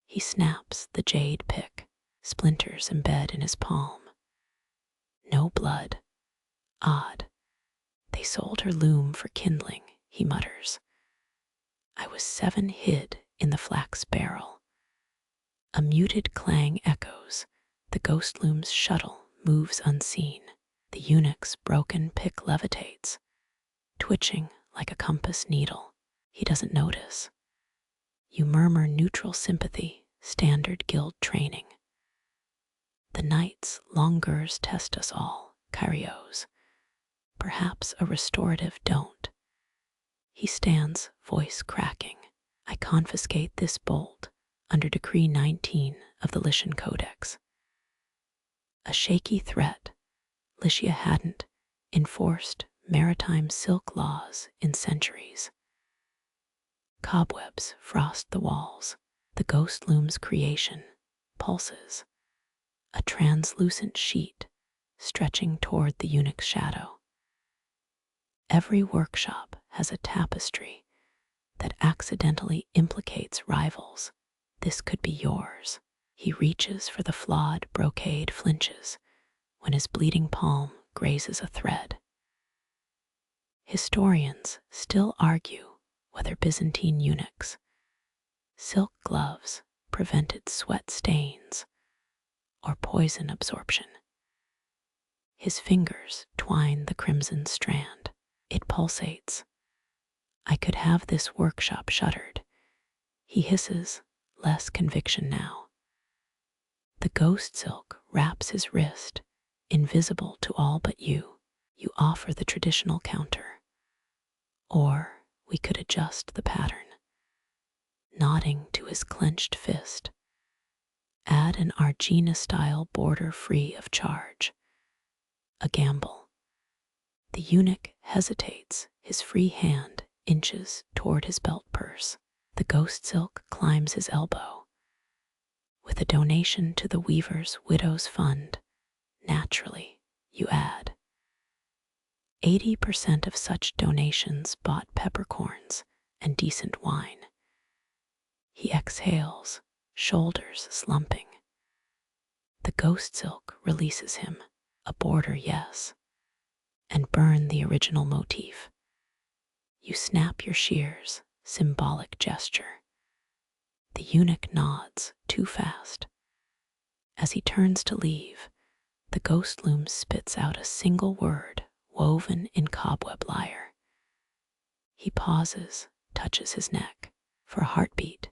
He snaps the jade pick, splinters embed in his palm. No blood. Odd. They sold her loom for kindling, he mutters. I was 7 hid in the flax barrel. A muted clang echoes. The ghost loom's shuttle moves unseen. The eunuch's broken pick levitates, twitching like a compass needle. He doesn't notice. You murmur neutral sympathy, standard guild training. The night's longers test us all, Kyrios. Perhaps a restorative don't. He stands, voice cracking. I confiscate this bolt under Decree 19 of the Lychian Codex. A shaky threat. Lycia hadn't enforced maritime silk laws in centuries. Cobwebs frost the walls. The ghost loom's creation pulses. A translucent sheet stretching toward the eunuch's shadow. Every workshop has a tapestry that accidentally implicates rivals. This could be yours. He reaches for the flawed brocade, flinches when his bleeding palm grazes a thread. Historians still argue whether Byzantine eunuchs' silk gloves prevented sweat stains or poison absorption. His fingers twine the crimson strand. It pulsates. I could have this workshop shuttered. He hisses, less conviction now. The ghost silk wraps his wrist, invisible to all but you. You offer the traditional counter. Or we could adjust the pattern. Nodding to his clenched fist. Add an Argena-style border free of charge. A gamble. The eunuch hesitates, his free hand inches toward his belt purse. The ghost silk climbs his elbow. With a donation to the weaver's widow's fund, naturally, you add. 80% of such donations bought peppercorns and decent wine. He exhales, shoulders slumping. The ghost silk releases him, a border yes, and burn the original motif. You snap your shears, symbolic gesture. The eunuch nods, too fast. As he turns to leave, the ghost loom spits out a single word woven in cobweb lyre. He pauses, touches his neck. For a heartbeat,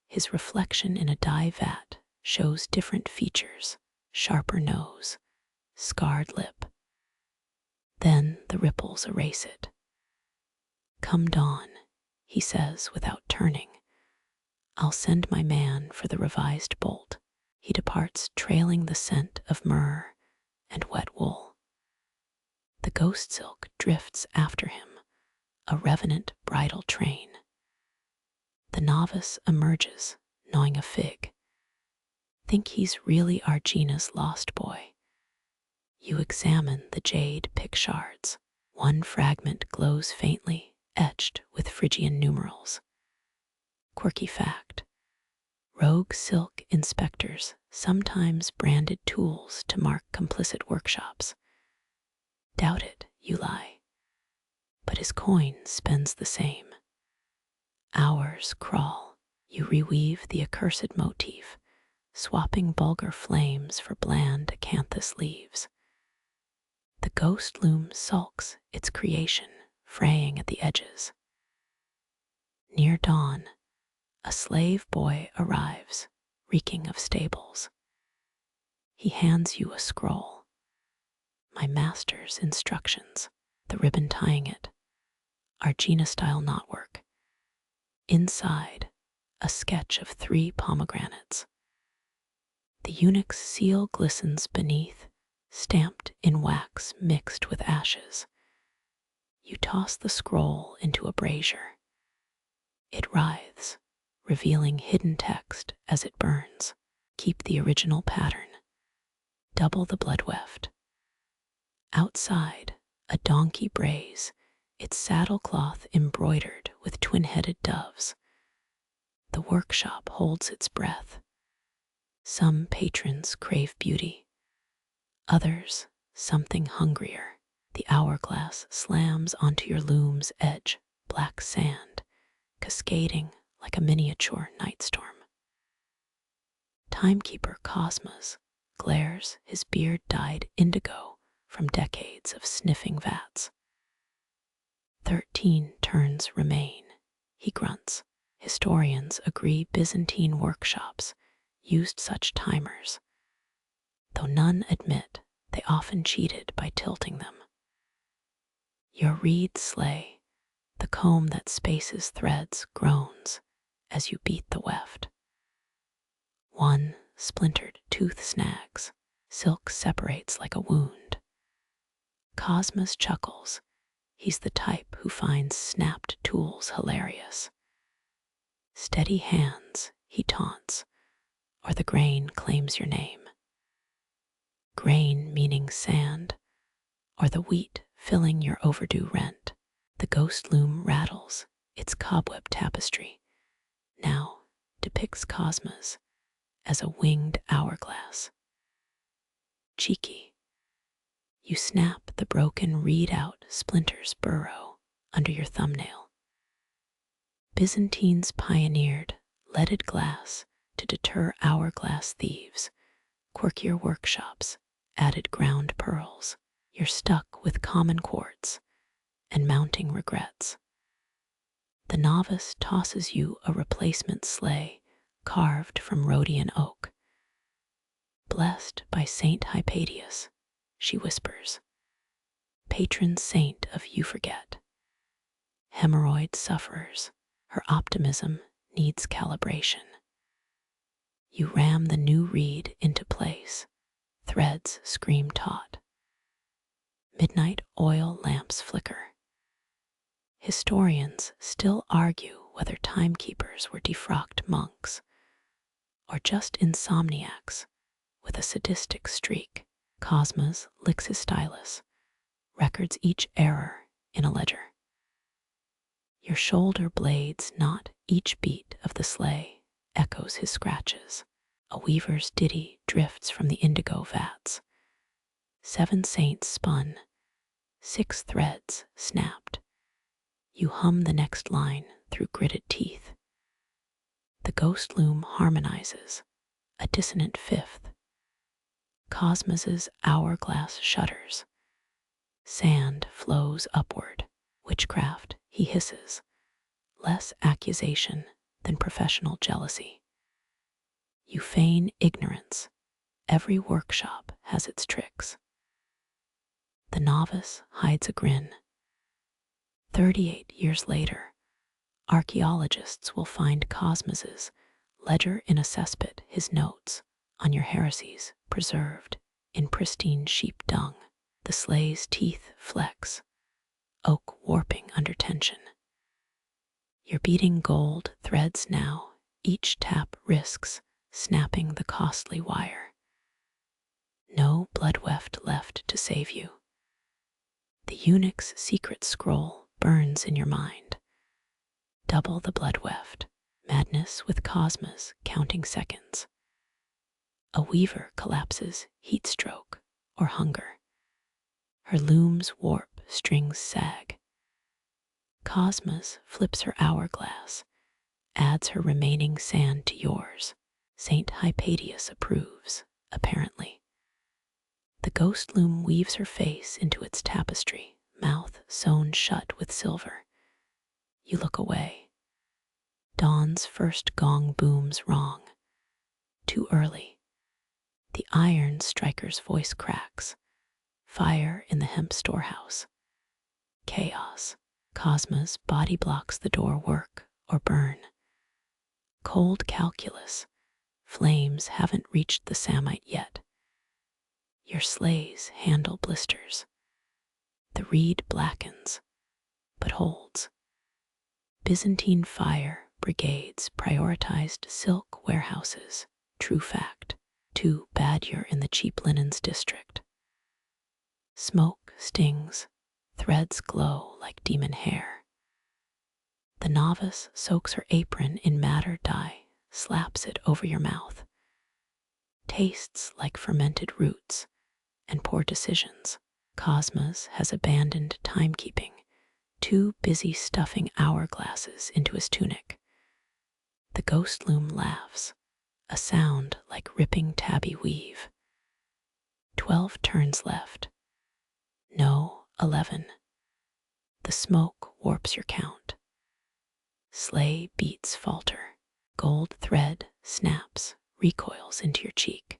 his reflection in a dye vat shows different features, sharper nose, scarred lip. Then the ripples erase it. Come dawn, he says without turning. I'll send my man for the revised bolt. He departs trailing the scent of myrrh and wet wool. The ghost silk drifts after him, a revenant bridal train. The novice emerges, gnawing a fig. Think he's really Argena's lost boy. You examine the jade pick shards. One fragment glows faintly, etched with Phrygian numerals. Quirky fact. Rogue silk inspectors sometimes branded tools to mark complicit workshops. Doubt it, you lie. But his coin spends the same. Hours crawl. You reweave the accursed motif, swapping bulgur flames for bland acanthus leaves. The ghost loom sulks its creation, fraying at the edges. Near dawn, a slave boy arrives, reeking of stables. He hands you a scroll. My master's instructions, the ribbon tying it, Argena-style knotwork. Inside, a sketch of 3 pomegranates. The eunuch's seal glistens beneath, stamped in wax mixed with ashes. You toss the scroll into a brazier. It writhes, revealing hidden text as it burns. Keep the original pattern. double the Blood-Weft. Outside, a donkey brays, its saddlecloth embroidered with twin-headed doves. The workshop holds its breath. Some patrons crave beauty, others something hungrier. The hourglass slams onto your loom's edge, black sand, cascading like a miniature night storm. Timekeeper Cosmos glares, his beard dyed indigo from decades of sniffing vats. 13 turns remain, he grunts. Historians agree Byzantine workshops used such timers, though none admit they often cheated by tilting them. Your reed sleigh, the comb that spaces threads, groans as you beat the weft. One splintered tooth snags, silk separates like a wound. Cosmos chuckles, he's the type who finds snapped tools hilarious. Steady hands, he taunts, or the grain claims your name. Grain meaning sand, or the wheat filling your overdue rent. The ghost loom rattles, its cobweb tapestry now depicts Cosmos as a winged hourglass. Cheeky, you snap the broken reed out, splinters burrow under your thumbnail. Byzantines pioneered leaded glass to deter hourglass thieves. Quirkier workshops added ground pearls. You're stuck with common quartz and mounting regrets. The novice tosses you a replacement sleigh carved from Rhodian oak. Blessed by Saint Hypatius, she whispers, patron saint of you forget. Hemorrhoid sufferers, her optimism needs calibration. You ram the new reed into place, threads scream taut. Midnight oil lamps flicker. Historians still argue whether timekeepers were defrocked monks or just insomniacs with a sadistic streak. Cosmos licks his stylus, records each error in a ledger. Your shoulder blades knot each beat of the sleigh, echoes his scratches. A weaver's ditty drifts from the indigo vats. 7 saints spun, 6 threads snapped. You hum the next line through gritted teeth. The ghost loom harmonizes, a dissonant fifth. Cosmos's hourglass shudders. Sand flows upward. Witchcraft, he hisses, less accusation than professional jealousy. You feign ignorance. Every workshop has its tricks. The novice hides a grin. 38 years later, archaeologists will find Cosmos's ledger in a cesspit, his notes on your heresies preserved in pristine sheep dung. The sleigh's teeth flex, oak warping under tension. Your beating gold threads now, each tap risks snapping the costly wire. No Blood-Weft left to save you. The eunuch's secret scroll burns in your mind. Double the Blood-Weft, madness with Cosmos counting seconds. A weaver collapses, heat stroke, or hunger. Her looms warp, strings sag. Cosmos flips her hourglass, adds her remaining sand to yours. Saint Hypatius approves, apparently. The ghost loom weaves her face into its tapestry, mouth sewn shut with silver. You look away. Dawn's first gong booms wrong. Too early. The iron striker's voice cracks. Fire in the hemp storehouse. Chaos. Cosmos body blocks the door, work or burn. Cold calculus. Flames haven't reached the Samite yet. Your sleigh's handle blisters. The reed blackens, but holds. Byzantine fire brigades prioritized silk warehouses, true fact. too bad you're in the cheap linens district. Smoke stings, threads glow like demon hair. The novice soaks her apron in madder dye, slaps it over your mouth. Tastes like fermented roots and poor decisions. Cosmos has abandoned timekeeping, too busy stuffing hourglasses into his tunic. The ghost-loom laughs, a sound like ripping tabby weave. 12 turns left. No, 11. The smoke warps your count. Sleigh beats falter. Gold thread snaps, recoils into your cheek.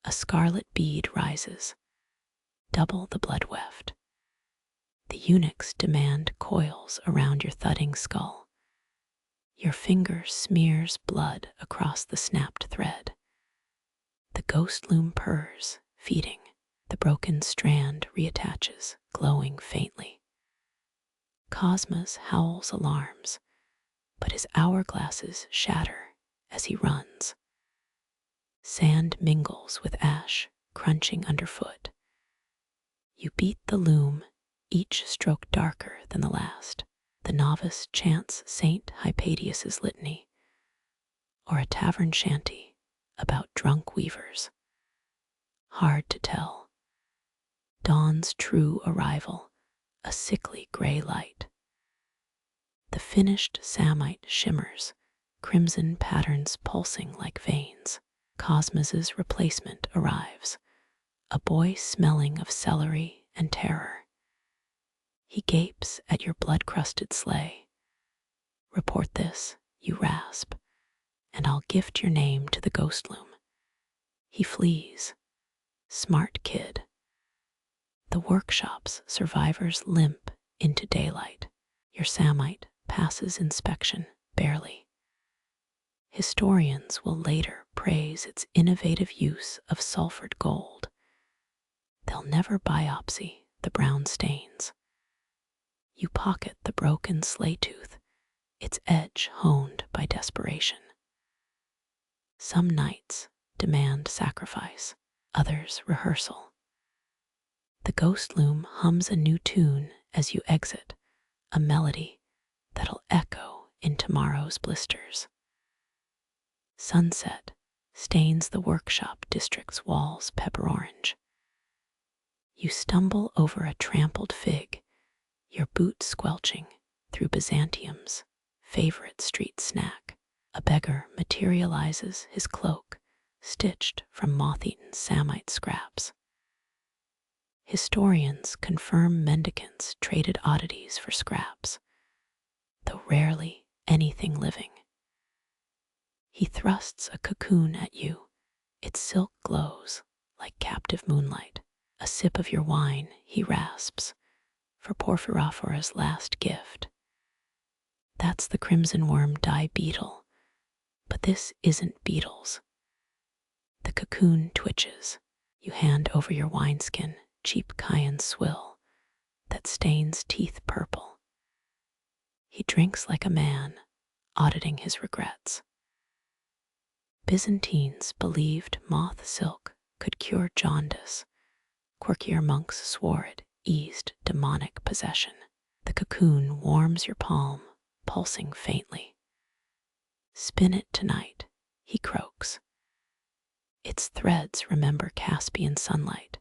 A scarlet bead rises. Double the Blood-Weft. The eunuchs demand coils around your thudding skull. Your finger smears blood across the snapped thread. The ghost-loom purrs, feeding. The broken strand reattaches, glowing faintly. Cosmos howls alarms, but his hourglasses shatter as he runs. Sand mingles with ash, crunching underfoot. You beat the loom, each stroke darker than the last. The novice chants Saint Hypatius's litany, or a tavern shanty about drunk weavers. Hard to tell. Dawn's true arrival, a sickly gray light. The finished Samite shimmers, crimson patterns pulsing like veins. Cosmos's replacement arrives, a boy smelling of celery and terror. He gapes at your blood-crusted sleigh. Report this, you rasp, and I'll gift your name to the ghost-loom. He flees. Smart kid. The workshop's survivors limp into daylight. Your Samite passes inspection, barely. Historians will later praise its innovative use of sulfured gold. They'll never biopsy the brown stains. You pocket the broken sleigh tooth, its edge honed by desperation. Some nights demand sacrifice, others rehearsal. The ghost-loom hums a new tune as you exit, a melody that'll echo in tomorrow's blisters. Sunset stains the workshop district's walls pepper orange. You stumble over a trampled fig, your boot squelching through Byzantium's favorite street snack. A beggar materializes his cloak, stitched from moth-eaten Samite scraps. Historians confirm mendicants traded oddities for scraps, though rarely anything living. He thrusts a cocoon at you. Its silk glows like captive moonlight. A sip of your wine, he rasps, for Porphyrophora's last gift. That's the crimson worm dye beetle, but this isn't beetles. The cocoon twitches. You hand over your wineskin, cheap cayenne swill that stains teeth purple. He drinks like a man, auditing his regrets. Byzantines believed moth silk could cure jaundice. Quirkier monks swore it eased demonic possession. The cocoon warms your palm, pulsing faintly. Spin it tonight, he croaks. Its threads remember Caspian sunlight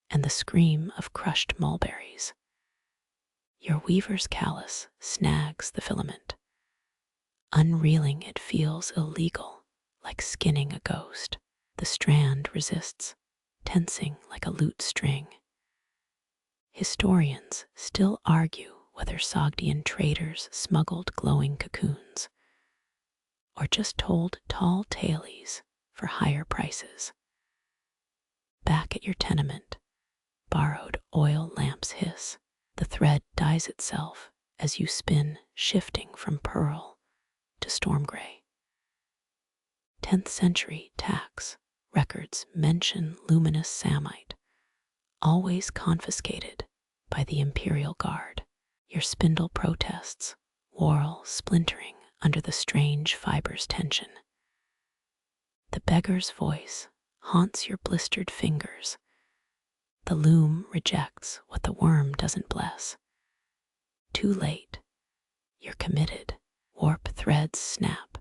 and the scream of crushed mulberries. Your weaver's callus snags the filament. Unreeling, it feels illegal, like skinning a ghost. The strand resists, tensing like a lute string. Historians still argue whether Sogdian traders smuggled glowing cocoons or just told tall tales for higher prices. Back at your tenement, borrowed oil lamps hiss. The thread dyes itself as you spin, shifting from pearl to storm gray. 10th century tax records mention luminous Samite, always confiscated by the imperial guard. Your spindle protests, whorl splintering under the strange fiber's tension. The beggar's voice haunts your blistered fingers. The loom rejects what the worm doesn't bless. Too late, you're committed. Warp threads snap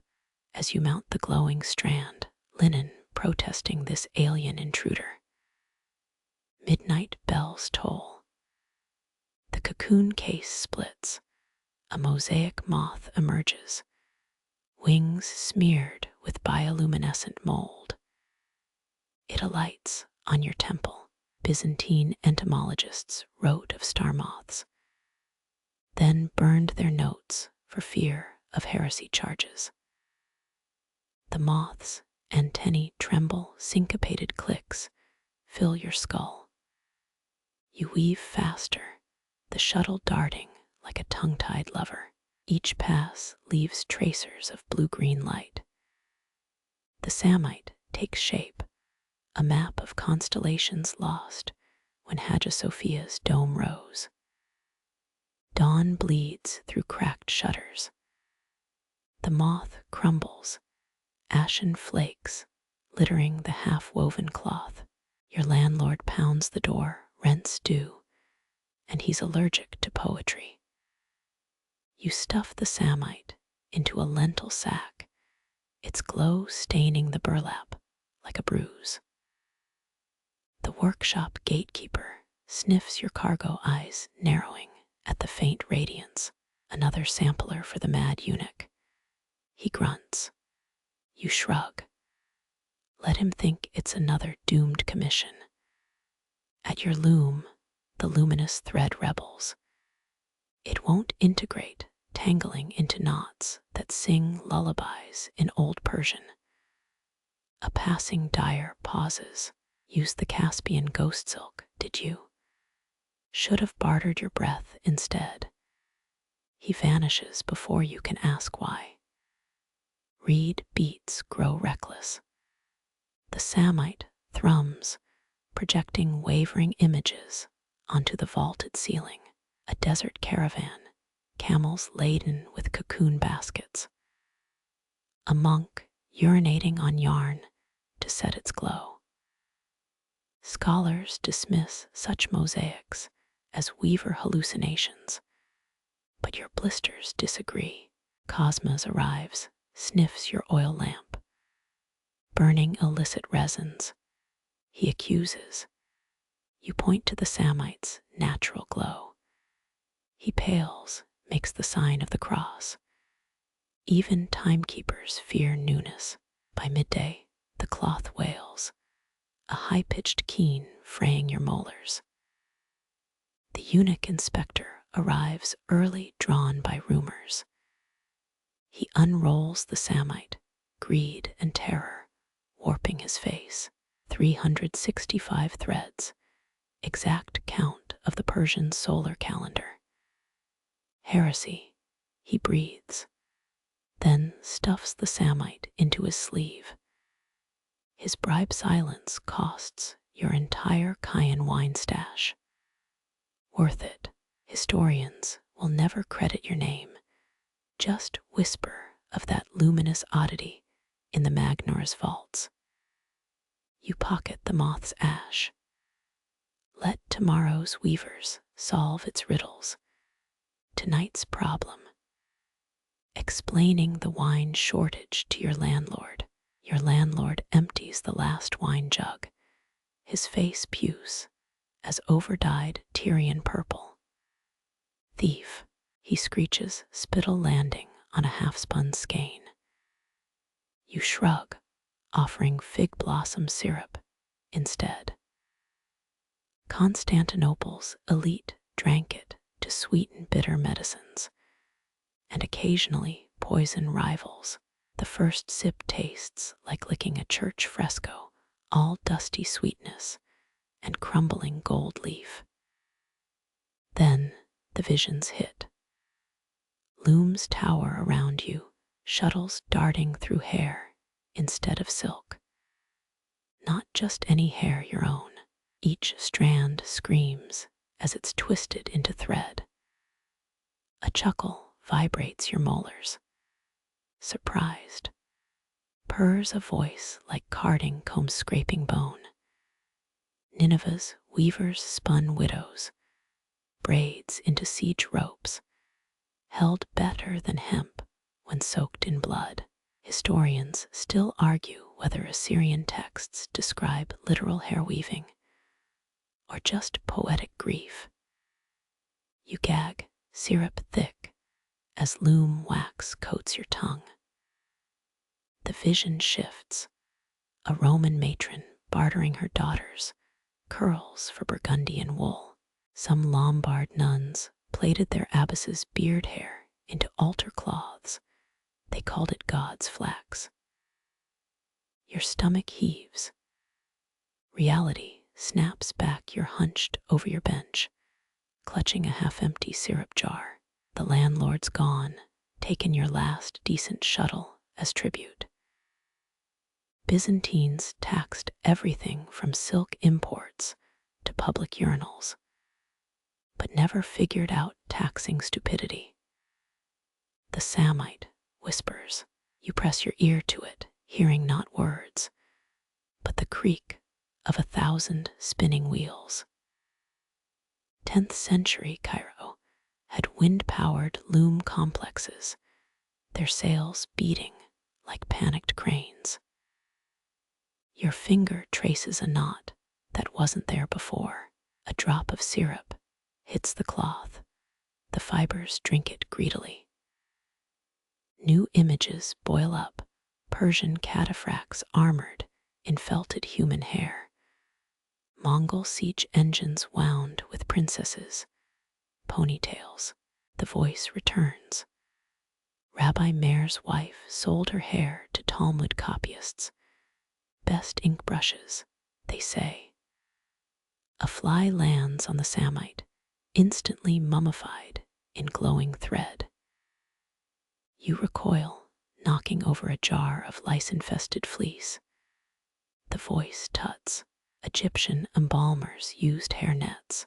as you mount the glowing strand, linen protesting this alien intruder. Midnight bells toll. The cocoon case splits. A mosaic moth emerges, wings smeared with bioluminescent mold. It alights on your temple. Byzantine entomologists wrote of star moths, then burned their notes for fear of heresy charges. The moth's antennae tremble, syncopated clicks fill your skull. You weave faster, the shuttle darting like a tongue-tied lover. Each pass leaves tracers of blue-green light. The Samite takes shape, a map of constellations lost when Hagia Sophia's dome rose. Dawn bleeds through cracked shutters. The moth crumbles, ashen flakes littering the half-woven cloth. Your landlord pounds the door, rent's due, and he's allergic to poetry. You stuff the Samite into a lentil sack, its glow staining the burlap like a bruise. The workshop gatekeeper sniffs your cargo, eyes narrowing at the faint radiance. Another sampler for the mad eunuch. He grunts. You shrug. Let him think it's another doomed commission. At your loom, the luminous thread rebels. It won't integrate, tangling into knots that sing lullabies in Old Persian. A passing dyer pauses. Use the Caspian ghost silk, did you? Should have bartered your breath instead. He vanishes before you can ask why. Reed beats grow reckless. The Samite thrums, projecting wavering images onto the vaulted ceiling. A desert caravan, camels laden with cocoon baskets. A monk urinating on yarn to set its glow. Scholars dismiss such mosaics as weaver hallucinations, but your blisters disagree. Cosmas arrives, sniffs your oil lamp. Burning illicit resins, he accuses. You point to the Samite's natural glow. He pales, makes the sign of the cross. Even timekeepers fear newness. By midday, the cloth wails, a high-pitched keen fraying your molars. The eunuch inspector arrives early, drawn by rumors. He unrolls the Samite, greed and terror warping his face. 365 threads, exact count of the Persian solar calendar. Heresy, he breathes, then stuffs the Samite into his sleeve. His bribe silence costs your entire Chian wine stash. Worth it. Historians will never credit your name, just whisper of that luminous oddity in the Magnor's vaults. You pocket the moth's ash. Let tomorrow's weavers solve its riddles. Tonight's problem. Explaining the wine shortage to your landlord. Your landlord empties the last wine jug. His face puce as overdyed Tyrian purple. Thief, he screeches, spittle landing on a half-spun skein. You shrug, offering fig blossom syrup instead. Constantinople's elite drank it to sweeten bitter medicines, and occasionally poison rivals. The first sip tastes like licking a church fresco, all dusty sweetness and crumbling gold leaf. Then the visions hit. Looms tower around you, shuttles darting through hair instead of silk. Not just any hair your own. Each strand screams as it's twisted into thread. A chuckle vibrates your molars. Surprised. purrs a voice like carding combs scraping bone. Nineveh's weavers spun widows, braids into siege ropes, held better than hemp when soaked in blood. Historians still argue whether Assyrian texts describe literal hair weaving or just poetic grief. You gag, syrup thick, as loom wax coats your tongue. The vision shifts, a Roman matron bartering her daughters' curls for Burgundian wool. Some Lombard nuns plaited their abbess's beard hair into altar cloths. They called it God's flax. Your stomach heaves. Reality snaps back you're hunched over your bench, clutching a half-empty syrup jar. The landlord's gone, taken your last decent shuttle as tribute. Byzantines taxed everything from silk imports to public urinals, but never figured out taxing stupidity. The Samite whispers. You press your ear to it, hearing not words, but the creak of 1,000 spinning wheels. 10th century Cairo had wind-powered loom complexes, their sails beating like panicked cranes. Your finger traces a knot that wasn't there before. A drop of syrup hits the cloth. The fibers drink it greedily. New images boil up, Persian cataphracts armored in felted human hair. Mongol siege engines wound with princesses, ponytails. The voice returns. Rabbi Meir's wife sold her hair to Talmud copyists. Best ink brushes, they say. A fly lands on the Samite, instantly mummified in glowing thread. You recoil, knocking over a jar of lice-infested fleece. The voice tuts. Egyptian embalmers used hair nets.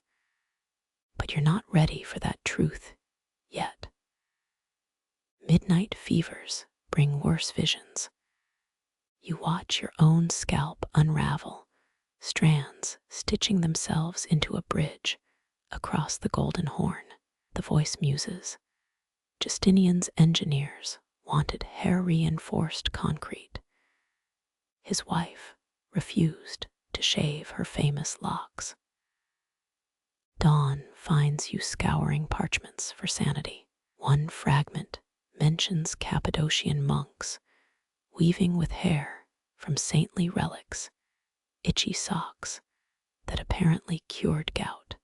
But you're not ready for that truth yet. Midnight fevers bring worse visions. You watch your own scalp unravel, strands stitching themselves into a bridge across the Golden Horn. The voice muses. Justinian's engineers wanted hair-reinforced concrete. His wife refused to shave her famous locks. Dawn finds you scouring parchments for sanity. One fragment mentions Cappadocian monks weaving with hair from saintly relics, itchy socks that apparently cured gout.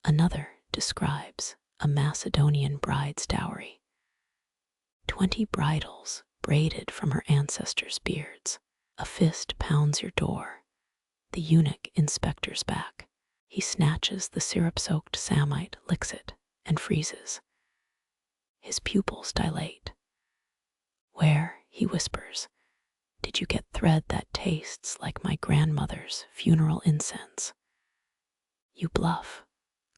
Another describes a Macedonian bride's dowry. 20 bridles braided from her ancestors' beards. A fist pounds your door. The eunuch inspector's back. He snatches the syrup-soaked Samite, licks it, and freezes. His pupils dilate. Where, he whispers, did you get thread that tastes like my grandmother's funeral incense? You bluff,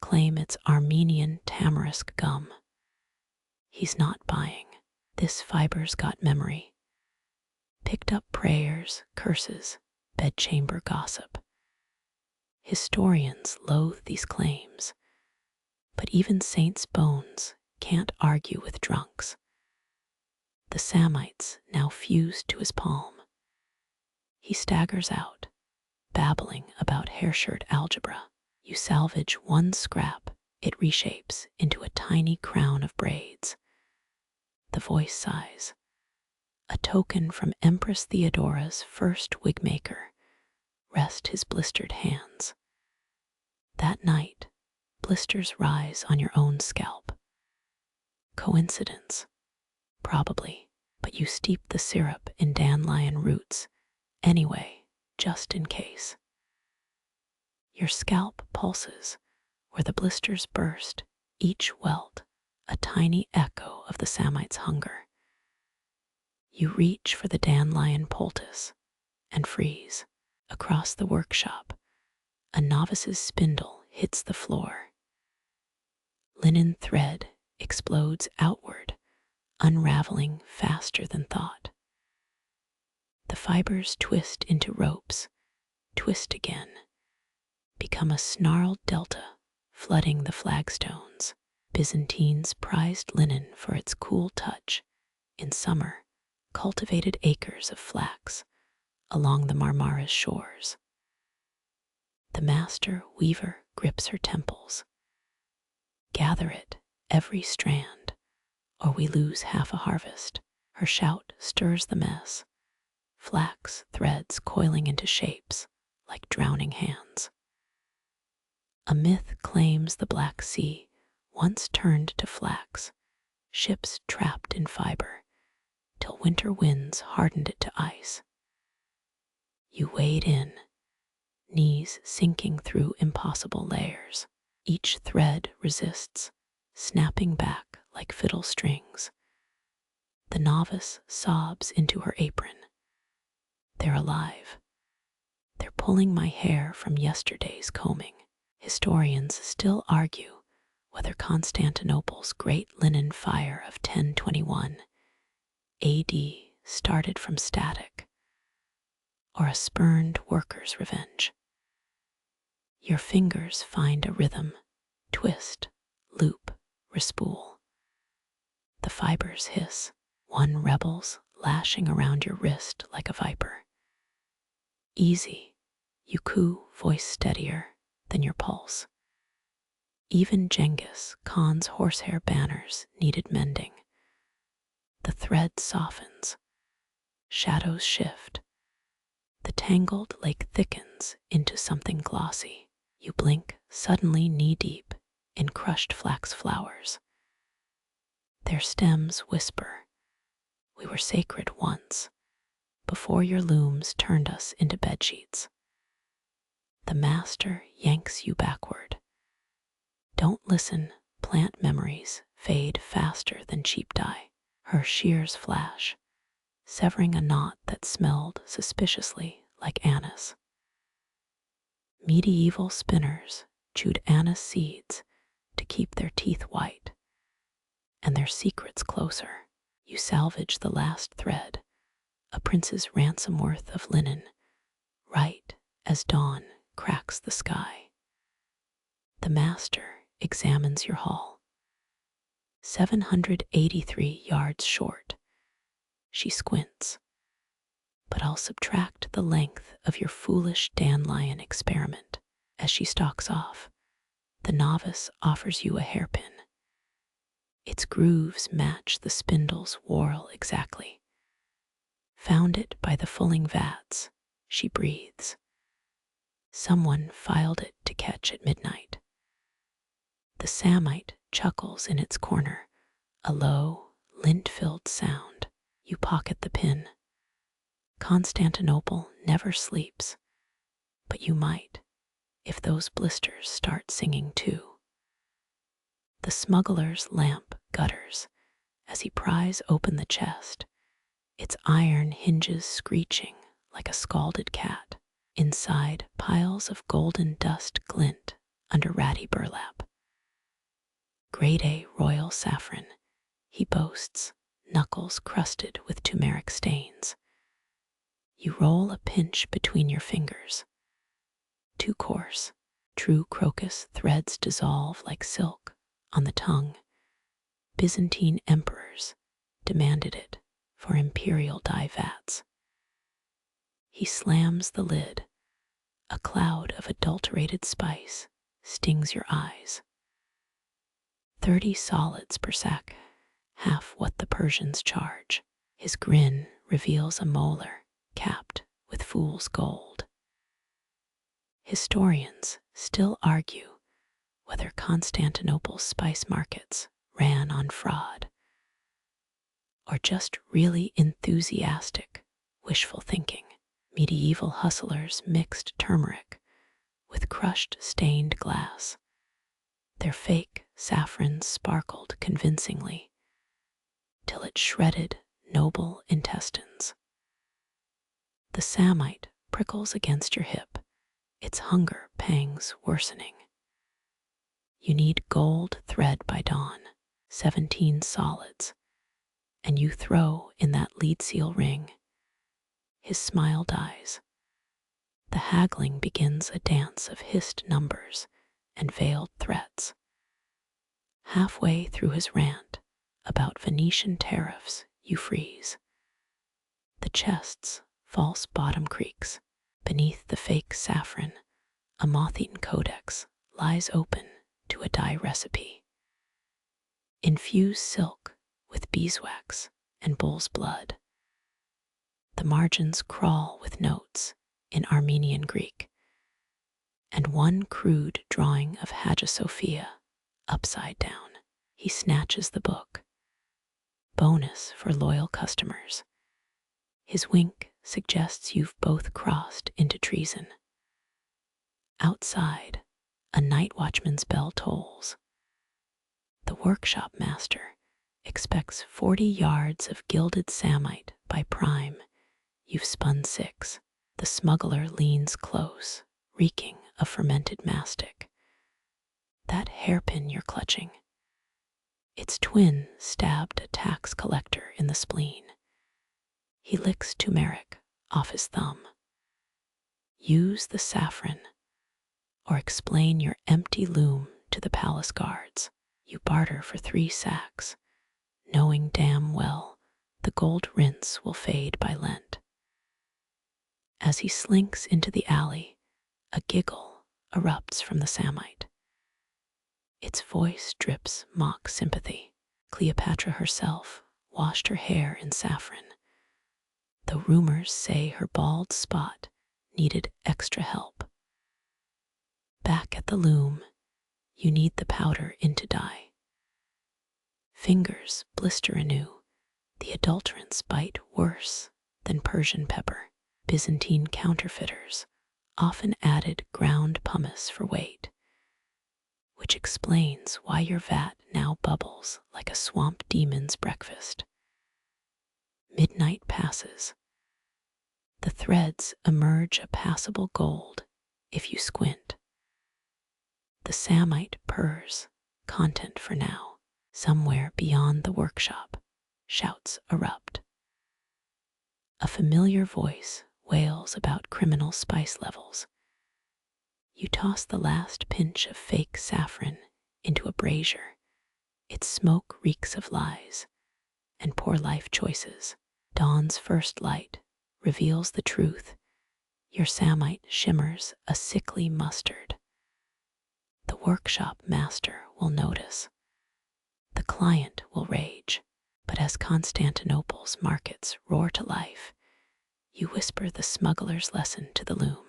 claim it's Armenian tamarisk gum. He's not buying. This fiber's got memory. Picked up prayers, curses, bedchamber gossip. Historians loathe these claims, but even saints' bones can't argue with drunks. The Samites now fused to his palm. He staggers out, babbling about hair-shirt algebra. You salvage one scrap, it reshapes into a tiny crown of braids. The voice sighs. A token from Empress Theodora's first wigmaker. Rest his blistered hands. That night, blisters rise on your own scalp. Coincidence? Probably, but you steep the syrup in dandelion roots anyway, just in case. Your scalp pulses where the blisters burst, each welt a tiny echo of the Samite's hunger. You reach for the dandelion poultice and freeze. Across the workshop, a novice's spindle hits the floor. Linen thread explodes outward, unraveling faster than thought. The fibers twist into ropes, twist again, become a snarled delta, flooding the flagstones. Byzantines prized linen for its cool touch. In summer, cultivated acres of flax along the Marmara's shores. The master weaver grips her temples. Gather it, every strand, or we lose half a harvest. Her shout stirs the mess, flax threads coiling into shapes like drowning hands. A myth claims the Black Sea once turned to flax, ships trapped in fiber, till winter winds hardened it to ice. You wade in, knees sinking through impossible layers. Each thread resists, snapping back like fiddle strings. The novice sobs into her apron. They're alive. They're pulling my hair from yesterday's combing. Historians still argue whether Constantinople's great linen fire of 1021 AD started from static or a spurned worker's revenge. Your fingers find a rhythm, twist, loop, respool. The fibers hiss, one rebels lashing around your wrist like a viper. Easy, you coo, voice steadier than your pulse. Even Genghis Khan's horsehair banners needed mending. The thread softens, shadows shift. The tangled lake thickens into something glossy. You blink, suddenly knee-deep in crushed flax flowers. Their stems whisper, "We were sacred once, before your looms turned us into bedsheets." The master yanks you backward. Don't listen, plant memories fade faster than cheap dye. Her shears flash, severing a knot that smelled suspiciously like anise. Medieval spinners chewed anise seeds to keep their teeth white, and their secrets closer. You salvage the last thread, a prince's ransom worth of linen, right as dawn cracks the sky. The master examines your haul. 783 yards short. She squints. But I'll subtract the length of your foolish dandelion experiment. As she stalks off, the novice offers you a hairpin. Its grooves match the spindle's whorl exactly. Found it by the fulling vats, she breathes. Someone filed it to catch at midnight. The Samite chuckles in its corner, a low, lint-filled sound. You pocket the pin. Constantinople never sleeps, but you might if those blisters start singing too. The smuggler's lamp gutters as he pries open the chest, its iron hinges screeching like a scalded cat. Inside, piles of golden dust glint under ratty burlap. Grade A royal saffron, he boasts, knuckles crusted with turmeric stains. You roll a pinch between your fingers. Too coarse, true crocus threads dissolve like silk on the tongue. Byzantine emperors demanded it for imperial dye vats. He slams the lid. A cloud of adulterated spice stings your eyes. 30 solids per sack, half what the Persians charge. His grin reveals a molar capped with fool's gold. Historians still argue whether Constantinople's spice markets ran on fraud or just really enthusiastic, wishful thinking. Medieval hustlers mixed turmeric with crushed stained glass. Their fake saffron sparkled convincingly till it shredded noble intestines. The Samite prickles against your hip, its hunger pangs worsening. You need gold thread by dawn, 17 solids, and you throw in that lead seal ring. his smile dies. The haggling begins a dance of hissed numbers and veiled threats. Halfway through his rant about Venetian tariffs, you freeze. The chest's false bottom creaks. Beneath the fake saffron, a moth-eaten codex lies open to a dye recipe. Infuse silk with beeswax and bull's blood. The margins crawl with notes in Armenian Greek, and one crude drawing of Hagia Sophia upside down. He snatches the book. Bonus for loyal customers. His wink suggests you've both crossed into treason. Outside, a night watchman's bell tolls. The workshop master expects 40 yards of gilded Samite by prime. You've spun 6. The smuggler leans close, reeking of fermented mastic. That hairpin you're clutching. Its twin stabbed a tax collector in the spleen. He licks turmeric off his thumb. Use the saffron, or explain your empty loom to the palace guards. You barter for 3 sacks, knowing damn well the gold rinse will fade by Lent. As he slinks into the alley, a giggle erupts from the Samite. Its voice drips mock sympathy. Cleopatra herself washed her hair in saffron, though rumors say her bald spot needed extra help. Back at the loom, you knead the powder into dye. Fingers blister anew. The adulterants bite worse than Persian pepper. Byzantine counterfeiters often added ground pumice for weight, which explains why your vat now bubbles like a swamp demon's breakfast. Midnight passes. The threads emerge a passable gold if you squint. The Samite purrs, content for now. Somewhere beyond the workshop, shouts erupt. A familiar voice wails about criminal spice levels. You toss the last pinch of fake saffron into a brazier. Its smoke reeks of lies and poor life choices. Dawn's first light reveals the truth. Your Samite shimmers a sickly mustard. The workshop master will notice. The client will rage, but as Constantinople's markets roar to life, you whisper the smuggler's lesson to the loom.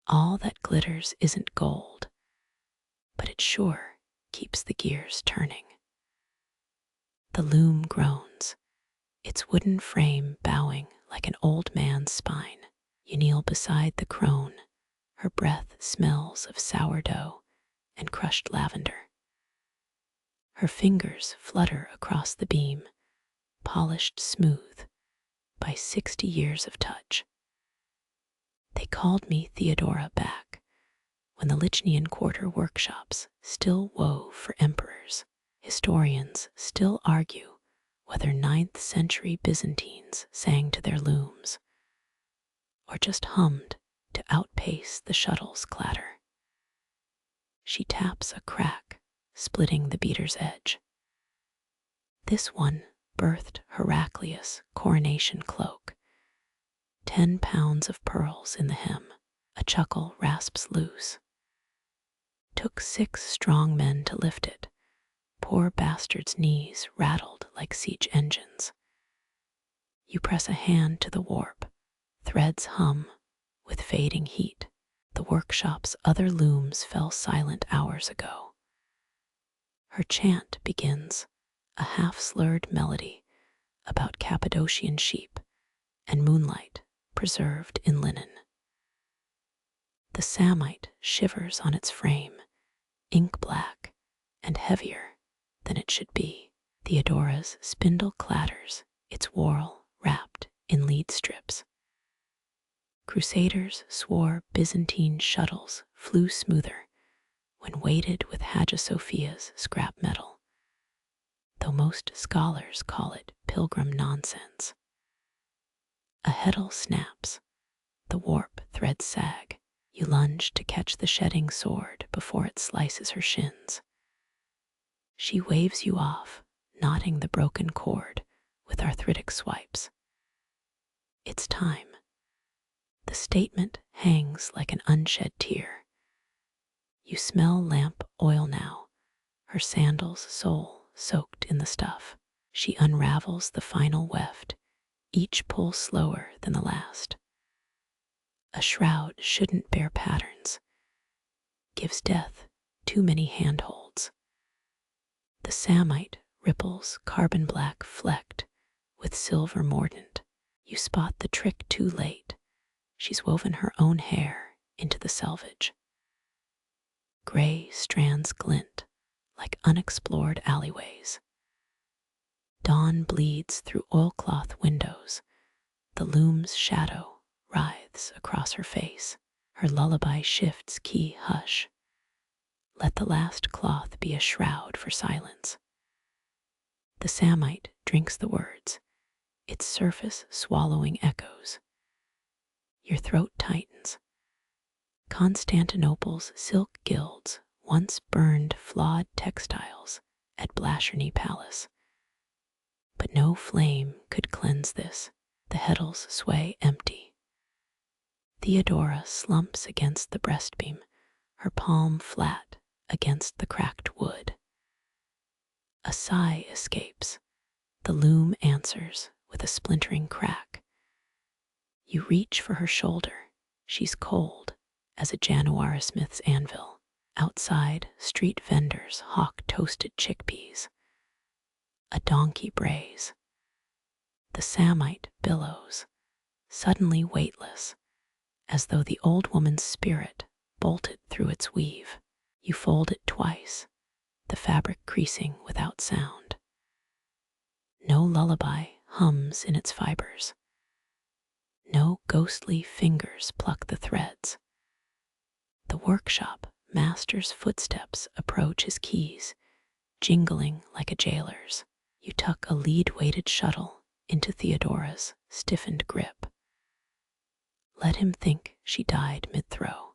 All that glitters isn't gold, but it sure keeps the gears turning. The loom groans, its wooden frame bowing like an old man's spine. You kneel beside the crone. Her breath smells of sourdough and crushed lavender. Her fingers flutter across the beam, polished smooth by 60 years of touch. They called me Theodora back when the Lychian quarter workshops still wove for emperors. Historians still argue whether 9th century Byzantines sang to their looms or just hummed to outpace the shuttle's clatter. She taps a crack, splitting the beater's edge. This one birthed Heraclius' coronation cloak. 10 pounds of pearls in the hem. A chuckle rasps loose. Took 6 strong men to lift it. Poor bastard's knees rattled like siege engines. You press a hand to the warp. Threads hum with fading heat. The workshop's other looms fell silent hours ago. Her chant begins, a half-slurred melody about Cappadocian sheep and moonlight preserved in linen. The Samite shivers on its frame, ink black and heavier than it should be. Theodora's spindle clatters, its whorl wrapped in lead strips. Crusaders swore Byzantine shuttles flew smoother when weighted with Hagia Sophia's scrap metal, though most scholars call it pilgrim nonsense. A heddle snaps, the warp threads sag. You lunge to catch the shedding sword before it slices her shins. She waves you off, knotting the broken cord with arthritic swipes. It's time. The statement hangs like an unshed tear. You smell lamp oil now, her sandal's sole soaked in the stuff. She unravels the final weft, each pull slower than the last. A shroud shouldn't bear patterns, gives death too many handholds. The Samite ripples carbon black flecked with silver mordant. You spot the trick too late. She's woven her own hair into the selvage. Gray strands glint like unexplored alleyways. Dawn bleeds through oilcloth windows. The loom's shadow writhes across her face. Her lullaby shifts key hush. Let the last cloth be a shroud for silence. The Samite drinks the words, its surface swallowing echoes. Your throat tightens. Constantinople's silk guilds once burned flawed textiles at Blasharney Palace. But no flame could cleanse this. The heddles sway empty. Theodora slumps against the breastbeam, her palm flat against the cracked wood. A sigh escapes. The loom answers with a splintering crack. You reach for her shoulder. She's cold as a January smith's anvil. Outside, street vendors hawk toasted chickpeas. A donkey brays. The Samite billows, suddenly weightless, as though the old woman's spirit bolted through its weave. You fold it twice, the fabric creasing without sound. No lullaby hums in its fibers. No ghostly fingers pluck the threads. The workshop master's footsteps approach his keys, jingling like a jailer's. You tuck a lead-weighted shuttle into Theodora's stiffened grip. Let him think she died mid-throw.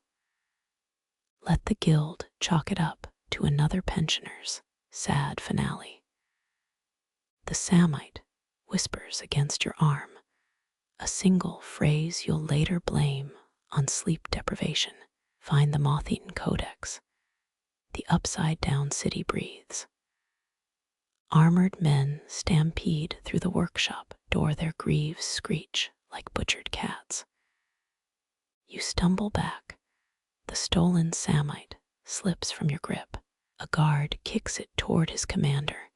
Let the guild chalk it up to another pensioner's sad finale. The Samite whispers against your arm, a single phrase you'll later blame on sleep deprivation. Find the moth-eaten codex. The upside-down city breathes. Armored men stampede through the workshop door, their greaves screech like butchered cats. You stumble back. The stolen Samite slips from your grip. A guard kicks it toward his commander.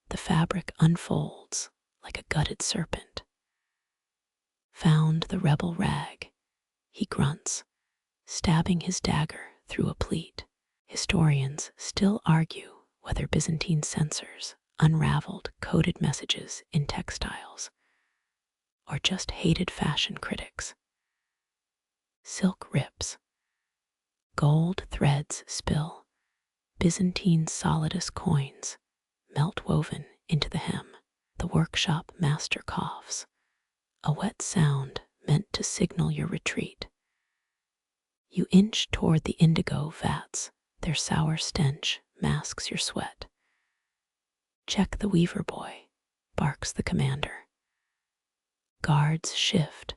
The fabric unfolds like a gutted serpent. Found the rebel rag, he grunts, stabbing his dagger through a pleat. Historians still argue whether Byzantine censors unraveled coded messages in textiles, or just hated fashion critics. Silk rips. Gold threads spill. Byzantine solidus coins melt woven into the hem. The workshop master coughs, a wet sound meant to signal your retreat. You inch toward the indigo vats. Their sour stench masks your sweat. Check the weaver boy, barks the commander. Guards shift,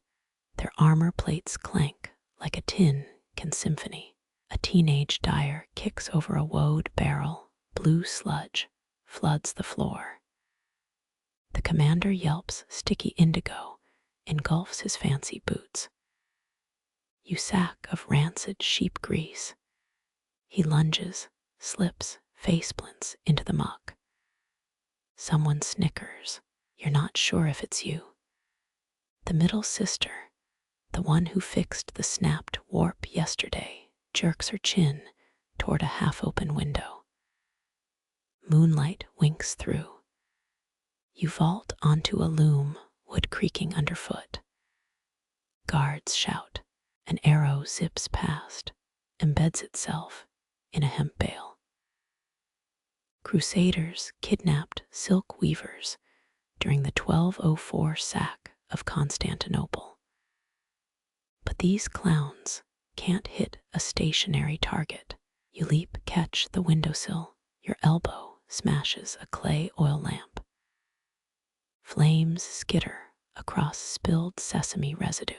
their armor plates clank like a tin can symphony. A teenage dyer kicks over a woad barrel, blue sludge floods the floor. The commander yelps sticky indigo, engulfs his fancy boots. You sack of rancid sheep grease. He lunges, slips, face splints into the muck. Someone snickers. You're not sure if it's you. The middle sister, the one who fixed the snapped warp yesterday, jerks her chin toward a half-open window. Moonlight winks through. You vault onto a loom, wood creaking underfoot. Guards shout. An arrow zips past, embeds itself in a hemp bale. Crusaders kidnapped silk weavers during the 1204 sack of Constantinople. But these clowns can't hit a stationary target. You leap, catch the windowsill, your elbow smashes a clay oil lamp. Flames skitter across spilled sesame residue.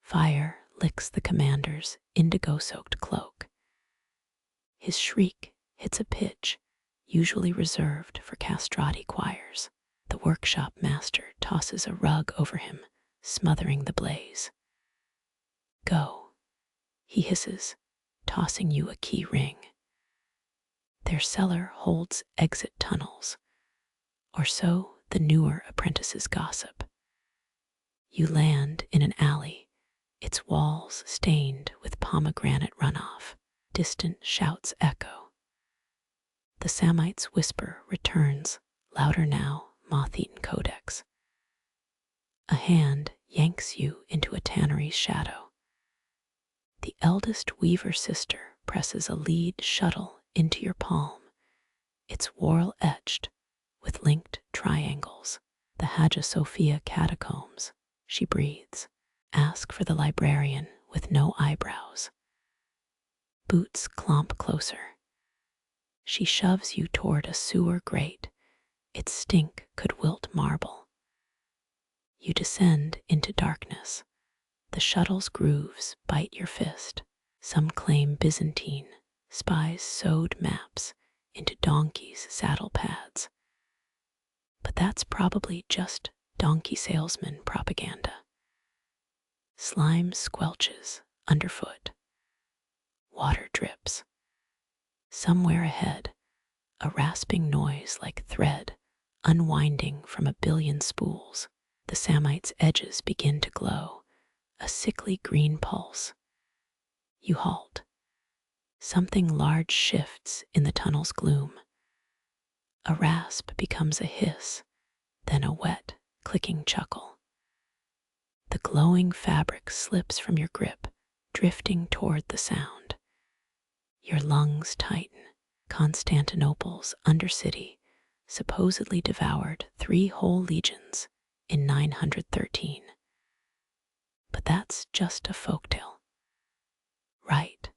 Fire licks the commander's indigo-soaked cloak. His shriek hits a pitch usually reserved for castrati choirs. The workshop master tosses a rug over him, smothering the blaze. "Go," he hisses, tossing you a key ring. Their cellar holds exit tunnels, or so the newer apprentices gossip. You land in an alley, its walls stained with pomegranate runoff. Distant shouts echo. The Samite's whisper returns, louder now, moth-eaten codex. A hand yanks you into a tannery's shadow. The eldest weaver sister presses a lead shuttle into your palm, its whorl etched with linked triangles. "The Hagia Sophia catacombs," she breathes. "Ask for the librarian with no eyebrows." Boots clomp closer. She shoves you toward a sewer grate. Its stink could wilt marble. You descend into darkness. The shuttle's grooves bite your fist. Some claim Byzantine. Spies sewed maps into donkeys' saddle pads. But that's probably just donkey salesman propaganda. Slime squelches underfoot. Water drips. Somewhere ahead, a rasping noise like thread unwinding from a billion spools. The Samite's edges begin to glow, a sickly green pulse. You halt. Something large shifts in the tunnel's gloom. A rasp becomes a hiss, then a wet, clicking chuckle. The glowing fabric slips from your grip, drifting toward the sound. Your lungs tighten. Constantinople's undercity supposedly devoured 3 whole legions in 913. But that's just a folktale. Right.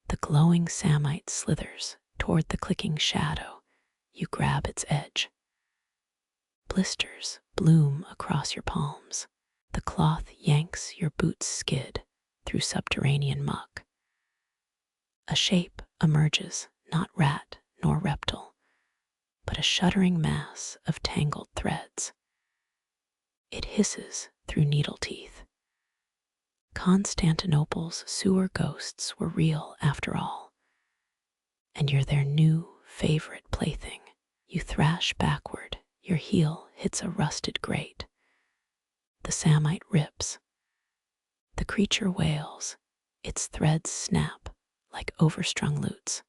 The glowing Samite slithers toward the clicking shadow. You grab its edge. Blisters bloom across your palms. The cloth yanks your boots skid through subterranean muck. A shape emerges, not rat nor reptile, but a shuddering mass of tangled threads. It hisses through needle teeth. Constantinople's sewer ghosts were real after all, and you're their new favorite plaything. You thrash backward, your heel hits a rusted grate. The Samite rips. The creature wails, its threads snap like overstrung lutes.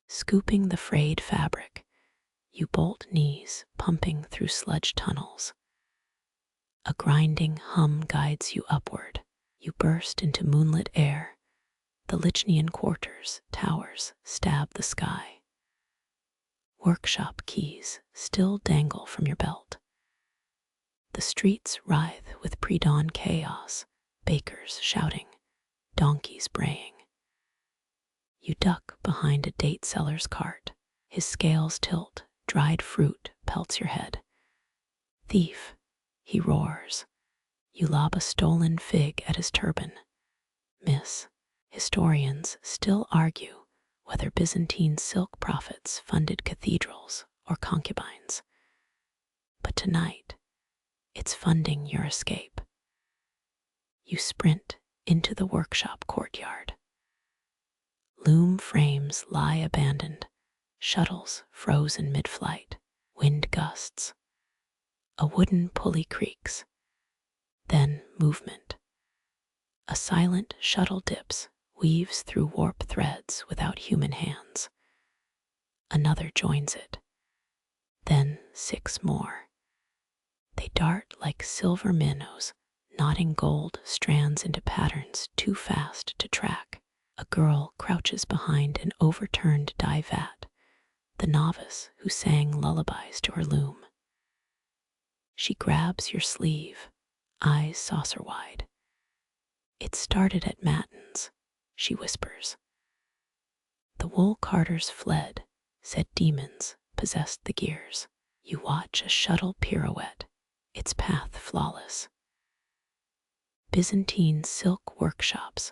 Scooping the frayed fabric, you bolt knees pumping through sludge tunnels. A grinding hum guides you upward. You burst into moonlit air. The lychian quarters, towers, stab the sky. Workshop keys still dangle from your belt. The streets writhe with pre-dawn chaos, bakers shouting, donkeys braying. You duck behind a date seller's cart. His scales tilt, dried fruit pelts your head. "Thief," he roars. You lob a stolen fig at his turban. Miss. Historians still argue whether Byzantine silk prophets funded cathedrals or concubines. But tonight, it's funding your escape. You sprint into the workshop courtyard. Loom frames lie abandoned, shuttles frozen mid-flight, wind gusts. A wooden pulley creaks. Then movement. A silent shuttle dips, weaves through warp threads without human hands. Another joins it. Then 6 more. They dart like silver minnows, knotting gold strands into patterns too fast to track. A girl crouches behind an overturned dye vat, the novice who sang lullabies to her loom. She grabs your sleeve, eyes saucer-wide. "It started at Matins," she whispers. "The wool carters fled, said demons possessed the gears." You watch a shuttle pirouette, its path flawless. Byzantine silk workshops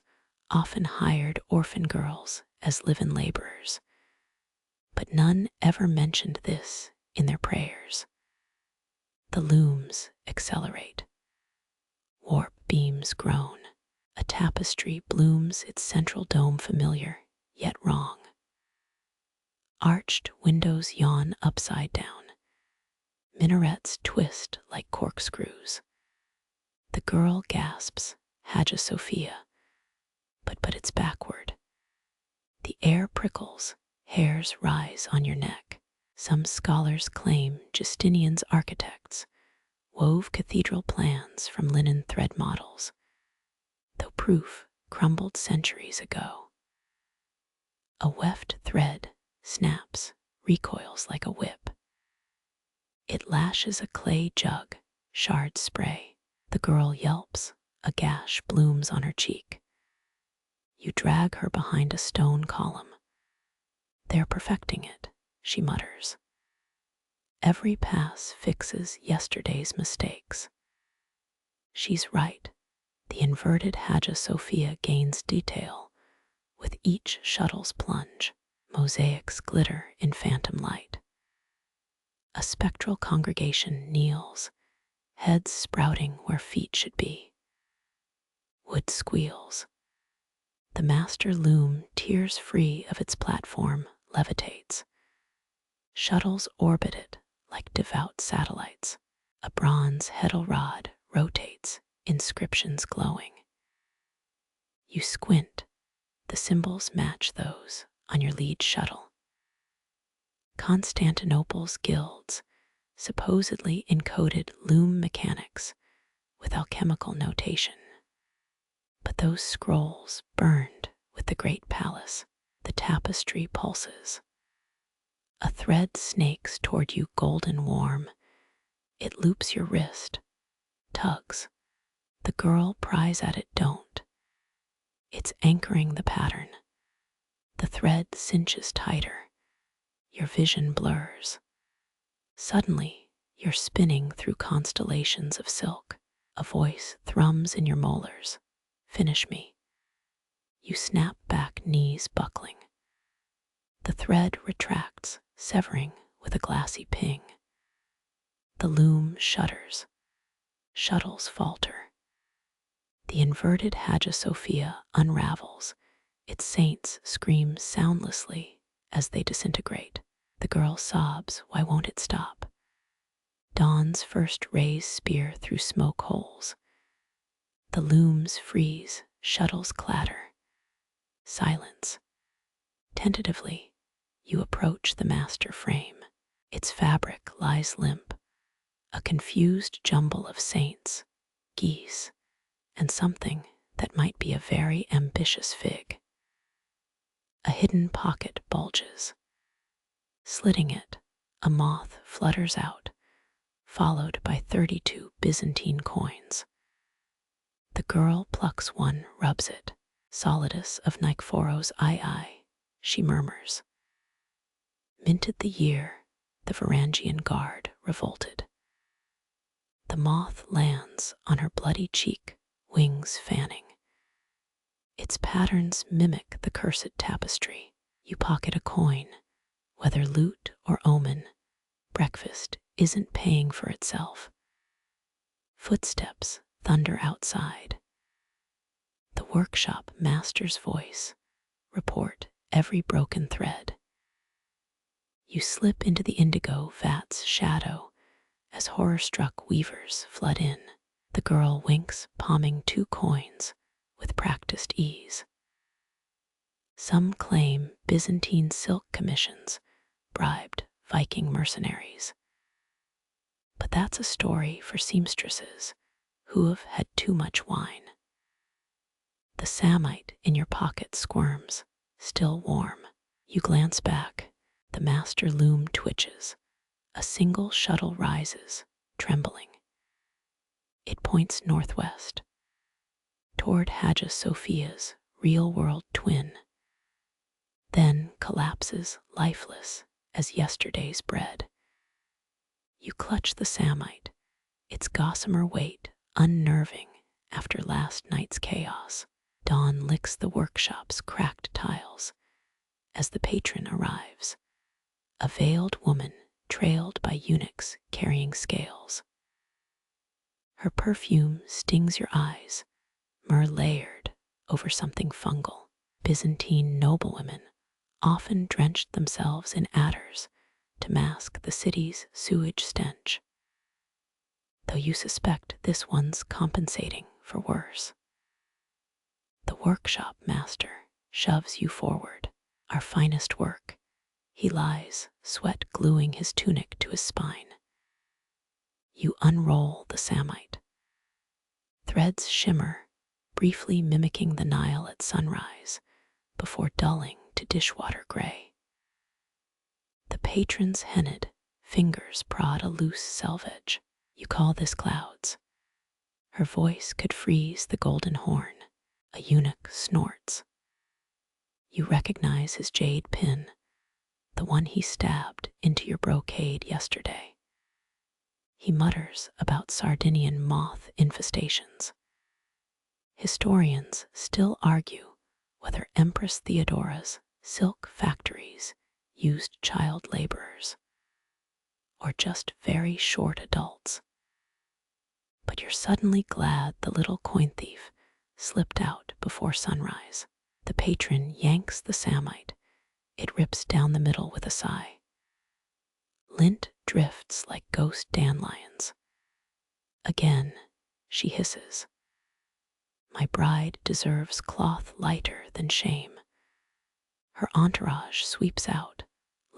often hired orphan girls as live-in laborers, but none ever mentioned this in their prayers. The looms accelerate. Warp beams groan. A tapestry blooms its central dome familiar, yet wrong. Arched windows yawn upside down. Minarets twist like corkscrews. The girl gasps, Hagia Sophia, but it's backward. The air prickles, hairs rise on your neck. Some scholars claim Justinian's architects wove cathedral plans from linen thread models, though proof crumbled centuries ago. A weft thread snaps, recoils like a whip. It lashes a clay jug, shards spray. The girl yelps, a gash blooms on her cheek. You drag her behind a stone column. "They're perfecting it," she mutters. Every pass fixes yesterday's mistakes. She's right. The inverted Hagia Sophia gains detail with each shuttle's plunge. Mosaics glitter in phantom light. A spectral congregation kneels, heads sprouting where feet should be. Wood squeals. The master loom tears free of its platform, levitates. Shuttles orbit it like devout satellites. A bronze heddle rod rotates, inscriptions glowing. You squint. The symbols match those on your lead shuttle. Constantinople's guilds supposedly encoded loom mechanics with alchemical notation. But those scrolls burned with the great palace. The tapestry pulses. A thread snakes toward you golden warm. It loops your wrist, tugs. The girl pries at it, don't. It's anchoring the pattern. The thread cinches tighter. Your vision blurs. Suddenly, you're spinning through constellations of silk. A voice thrums in your molars. "Finish me." You snap back, knees buckling. The thread retracts, severing with a glassy ping. The loom shudders. Shuttles falter. The inverted Hagia Sophia unravels. Its saints scream soundlessly as they disintegrate. The girl sobs, why won't it stop? Dawn's first rays spear through smoke holes. The looms freeze, shuttles clatter. Silence. Tentatively, you approach the master frame. Its fabric lies limp, a confused jumble of saints, geese, and something that might be a very ambitious fig. A hidden pocket bulges. Slitting it, a moth flutters out, followed by 32 Byzantine coins. The girl plucks one, rubs it. "Solidus of Nicephorus II," she murmurs. Minted the year the Varangian guard revolted. The moth lands on her bloody cheek, wings fanning. Its patterns mimic the cursed tapestry. You pocket a coin. Whether loot or omen, breakfast isn't paying for itself. Footsteps thunder outside. The workshop master's voice report every broken thread. You slip into the indigo vat's shadow as horror-struck weavers flood in. The girl winks, palming 2 coins with practiced ease. Some claim Byzantine silk commissions bribed Viking mercenaries. But that's a story for seamstresses who have had too much wine. The Samite in your pocket squirms, still warm. You glance back. The master loom twitches. A single shuttle rises, trembling. It points northwest, toward Hagia Sophia's real-world twin, then collapses lifeless as yesterday's bread. You clutch the Samite, its gossamer weight unnerving after last night's chaos. Dawn licks the workshop's cracked tiles as the patron arrives, a veiled woman trailed by eunuchs carrying scales. Her perfume stings your eyes, myrrh layered over something fungal. Byzantine noblewomen often drenched themselves in adders to mask the city's sewage stench, though you suspect this one's compensating for worse. The workshop master shoves you forward. Our finest work. He lies, sweat gluing his tunic to his spine. You unroll the Samite. Threads shimmer, briefly mimicking the Nile at sunrise, before dulling to dishwater gray. The patron's hennid fingers prod a loose selvage. You call this clouds. Her voice could freeze the golden horn. A eunuch snorts. You recognize his jade pin, the one he stabbed into your brocade yesterday. He mutters about Sardinian moth infestations. Historians still argue whether Empress Theodora's silk factories used child laborers, or just very short adults. But you're suddenly glad the little coin thief slipped out before sunrise. The patron yanks the Samite. It rips down the middle with a sigh. Lint drifts like ghost dandelions. Again, she hisses. My bride deserves cloth lighter than shame. Her entourage sweeps out,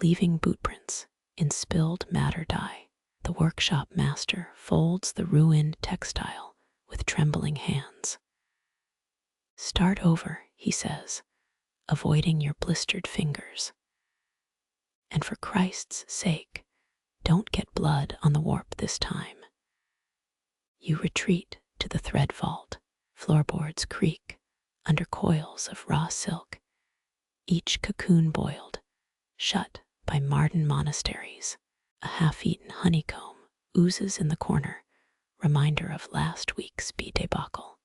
leaving bootprints in spilled madder dye. The workshop master folds the ruined textile with trembling hands. Start over, he says, avoiding your blistered fingers. And for Christ's sake, don't get blood on the warp this time. You retreat to the thread vault. Floorboards creak under coils of raw silk, each cocoon boiled, shut by Marden monasteries. A half-eaten honeycomb oozes in the corner, reminder of last week's bee debacle.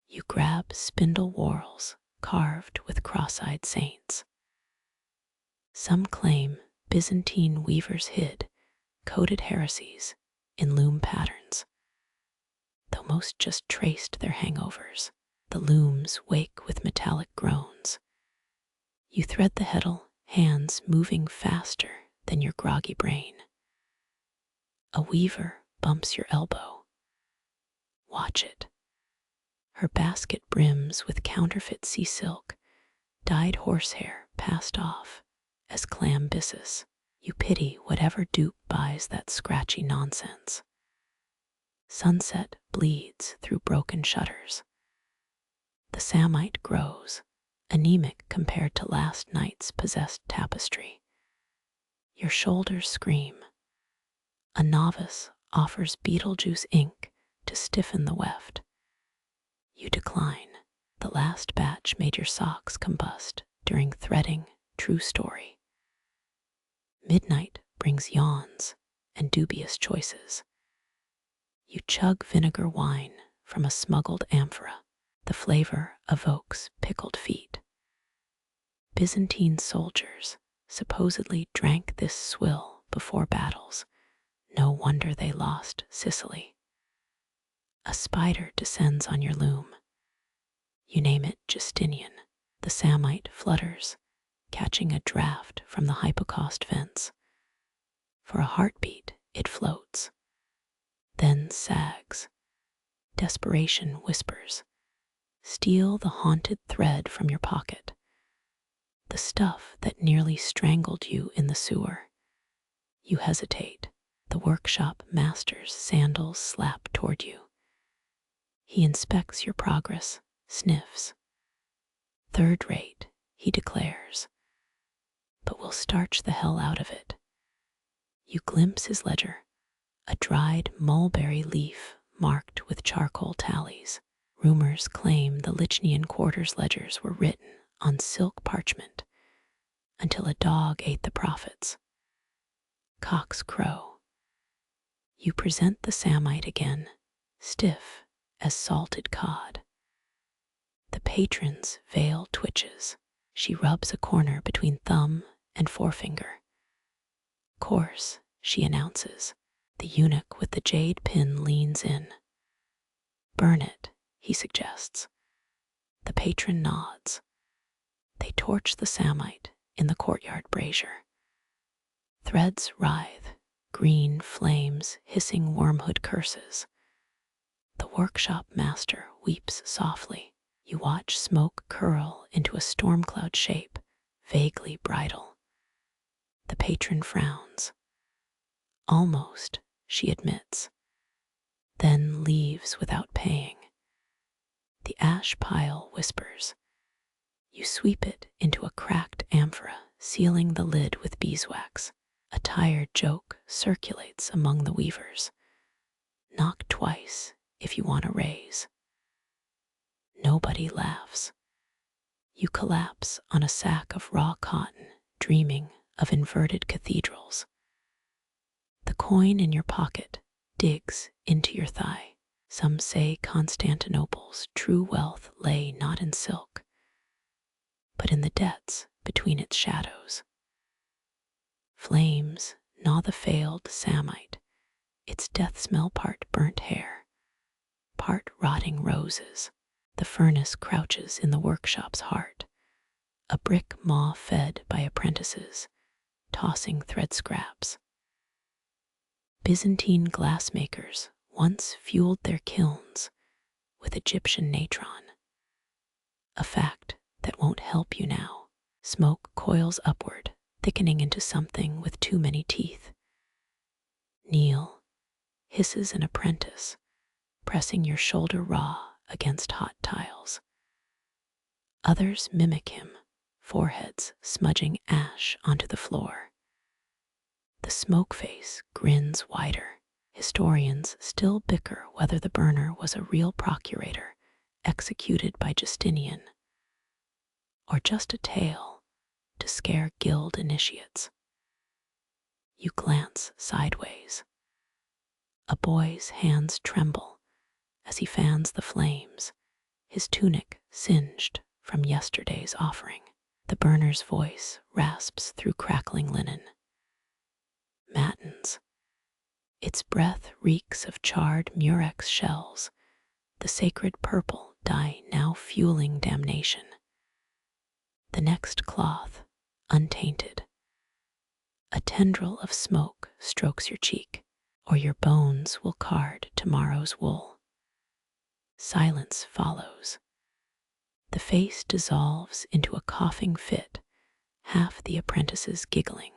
You grab spindle whorls carved with cross-eyed saints. Some claim Byzantine weavers hid coded heresies in loom patterns, though most just traced their hangovers. The looms wake with metallic groans. You thread the heddle, hands moving faster than your groggy brain. A weaver bumps your elbow. Watch it. Her basket brims with counterfeit sea silk, dyed horsehair passed off as clam byssus. You pity whatever dupe buys that scratchy nonsense. Sunset bleeds through broken shutters. The Samite grows, anemic compared to last night's possessed tapestry. Your shoulders scream. A novice offers Beetlejuice ink to stiffen the weft. You decline. The last batch made your socks combust during threading. True story. Midnight brings yawns and dubious choices. You chug vinegar wine from a smuggled amphora. The flavor evokes pickled feet. Byzantine soldiers supposedly drank this swill before battles. No wonder they lost Sicily. A spider descends on your loom. You name it Justinian. The Samite flutters, catching a draft from the hypocaust vents. For a heartbeat, it floats, then sags. Desperation whispers. Steal the haunted thread from your pocket. The stuff that nearly strangled you in the sewer. You hesitate. The workshop master's sandals slap toward you. He inspects your progress, sniffs. Third rate, he declares, but we'll starch the hell out of it. You glimpse his ledger, a dried mulberry leaf marked with charcoal tallies. Rumors claim the lychian quarters ledgers were written on silk parchment until a dog ate the profits. Cocks crow. You present the Samite again, stiff as salted cod. The patron's veil twitches. She rubs a corner between thumb and forefinger. Course, she announces. The eunuch with the jade pin leans in. Burn it, he suggests. The patron nods. They torch the Samite in the courtyard brazier. Threads writhe, green flames hissing wormhood curses. The workshop master weeps softly. You watch smoke curl into a storm cloud shape, vaguely bridal. The patron frowns. Almost, she admits, then leaves without paying. The ash pile whispers. You sweep it into a cracked amphora, sealing the lid with beeswax. A tired joke circulates among the weavers. Knock twice if you want a raise. Nobody laughs. You collapse on a sack of raw cotton, dreaming of inverted cathedrals. The coin in your pocket digs into your thigh. Some say Constantinople's true wealth lay not in silk, but in the debts between its shadows. Flames gnaw the failed Samite, its death smell part burnt hair, part rotting roses. The furnace crouches in the workshop's heart, a brick maw fed by apprentices, tossing thread scraps. Byzantine glassmakers once fueled their kilns with Egyptian natron, a fact that won't help you now. Smoke coils upward, thickening into something with too many teeth. Kneel, hisses an apprentice, pressing your shoulder raw against hot tiles. Others mimic him, foreheads smudging ash onto the floor. The smoke face grins wider. Historians still bicker whether the burner was a real procurator executed by Justinian, or just a tale to scare guild initiates. You glance sideways. A boy's hands tremble as he fans the flames, his tunic singed from yesterday's offering. The burner's voice rasps through crackling linen. Matins. Its breath reeks of charred murex shells, the sacred purple dye now fueling damnation. The next cloth, untainted. A tendril of smoke strokes your cheek, or your bones will card tomorrow's wool. Silence follows. The face dissolves into a coughing fit, half the apprentices giggling,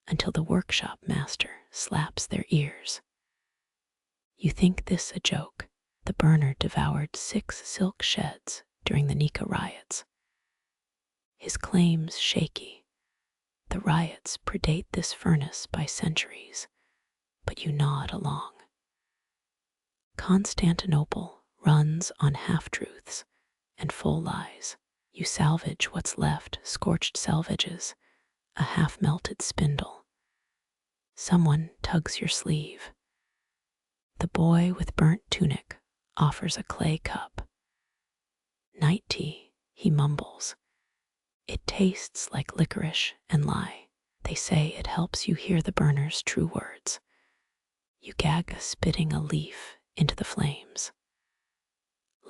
until the workshop master slaps their ears. You think this a joke. The burner devoured 6 silk sheds during the Nika riots. His claims shaky. The riots predate this furnace by centuries, but you nod along. Constantinople runs on half-truths and full lies. You salvage what's left, scorched selvages, a half-melted spindle. Someone tugs your sleeve. The boy with burnt tunic offers a clay cup. Night tea, he mumbles. It tastes like licorice and lye. They say it helps you hear the burner's true words. You gag, spitting a leaf into the flames.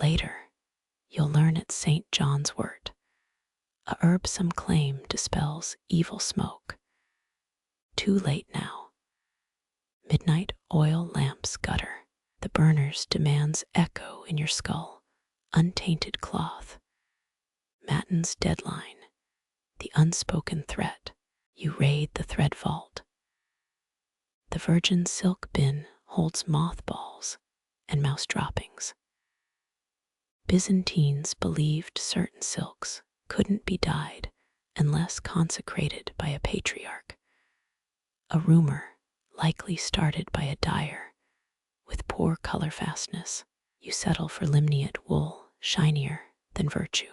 Later, you'll learn it's St. John's wort. A herb some claim dispels evil smoke. Too late now. Midnight oil lamps gutter. The burner's demands echo in your skull. Untainted cloth. Matin's deadline. The unspoken threat. You raid the thread vault. The virgin silk bin holds mothballs and mouse droppings. Byzantines believed certain silks couldn't be dyed unless consecrated by a patriarch. A rumor, likely started by a dyer with poor color fastness. You settle for limnate wool, shinier than virtue.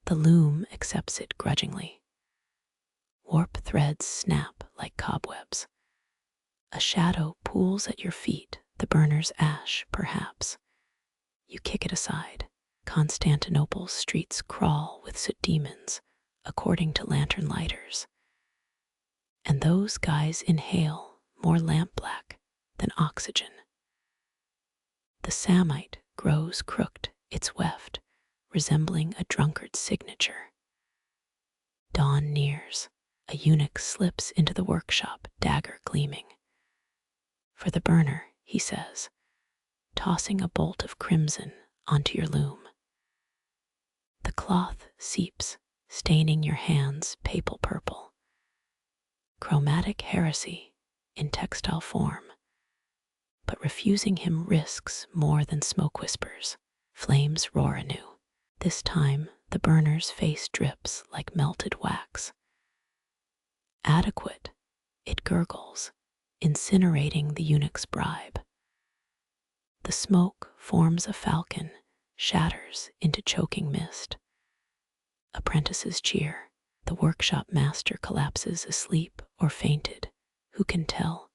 The loom accepts it grudgingly. Warp threads snap like cobwebs. A shadow pools at your feet, the burner's ash, perhaps. You kick it aside. Constantinople's streets crawl with soot demons, according to lantern lighters. And those guys inhale more lampblack than oxygen. The Samite grows crooked, its weft resembling a drunkard's signature. Dawn nears. A eunuch slips into the workshop, dagger gleaming. For the burner, he says, tossing a bolt of crimson onto your loom. The cloth seeps, staining your hands papal purple. Chromatic heresy in textile form, but refusing him risks more than smoke whispers. Flames roar anew. This time, the burner's face drips like melted wax. Adequate, it gurgles, incinerating the eunuch's bribe. The smoke forms a falcon, shatters into choking mist. Apprentices cheer. The workshop master collapses asleep or fainted. Who can tell?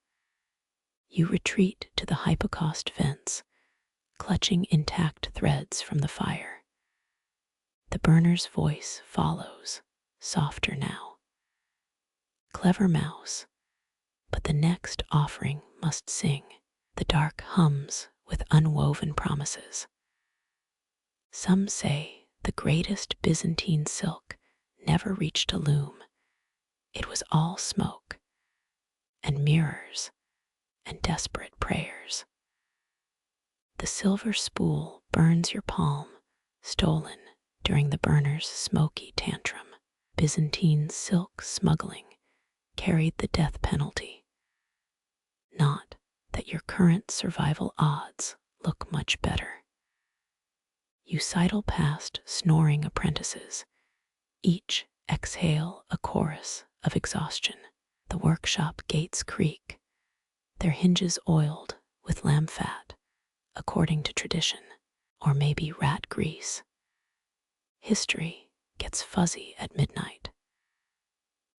You retreat to the hypocaust vents, clutching intact threads from the fire. The burner's voice follows, softer now. Clever mouse, but the next offering must sing. The dark hums with unwoven promises. Some say the greatest Byzantine silk never reached a loom. It was all smoke, and mirrors, and desperate prayers. The silver spool burns your palm, stolen during the burner's smoky tantrum. Byzantine silk smuggling carried the death penalty. Not that your current survival odds look much better. You sidle past snoring apprentices, each exhale a chorus of exhaustion. The workshop gates creak, their hinges oiled with lamb fat, according to tradition, or maybe rat grease. History gets fuzzy at midnight.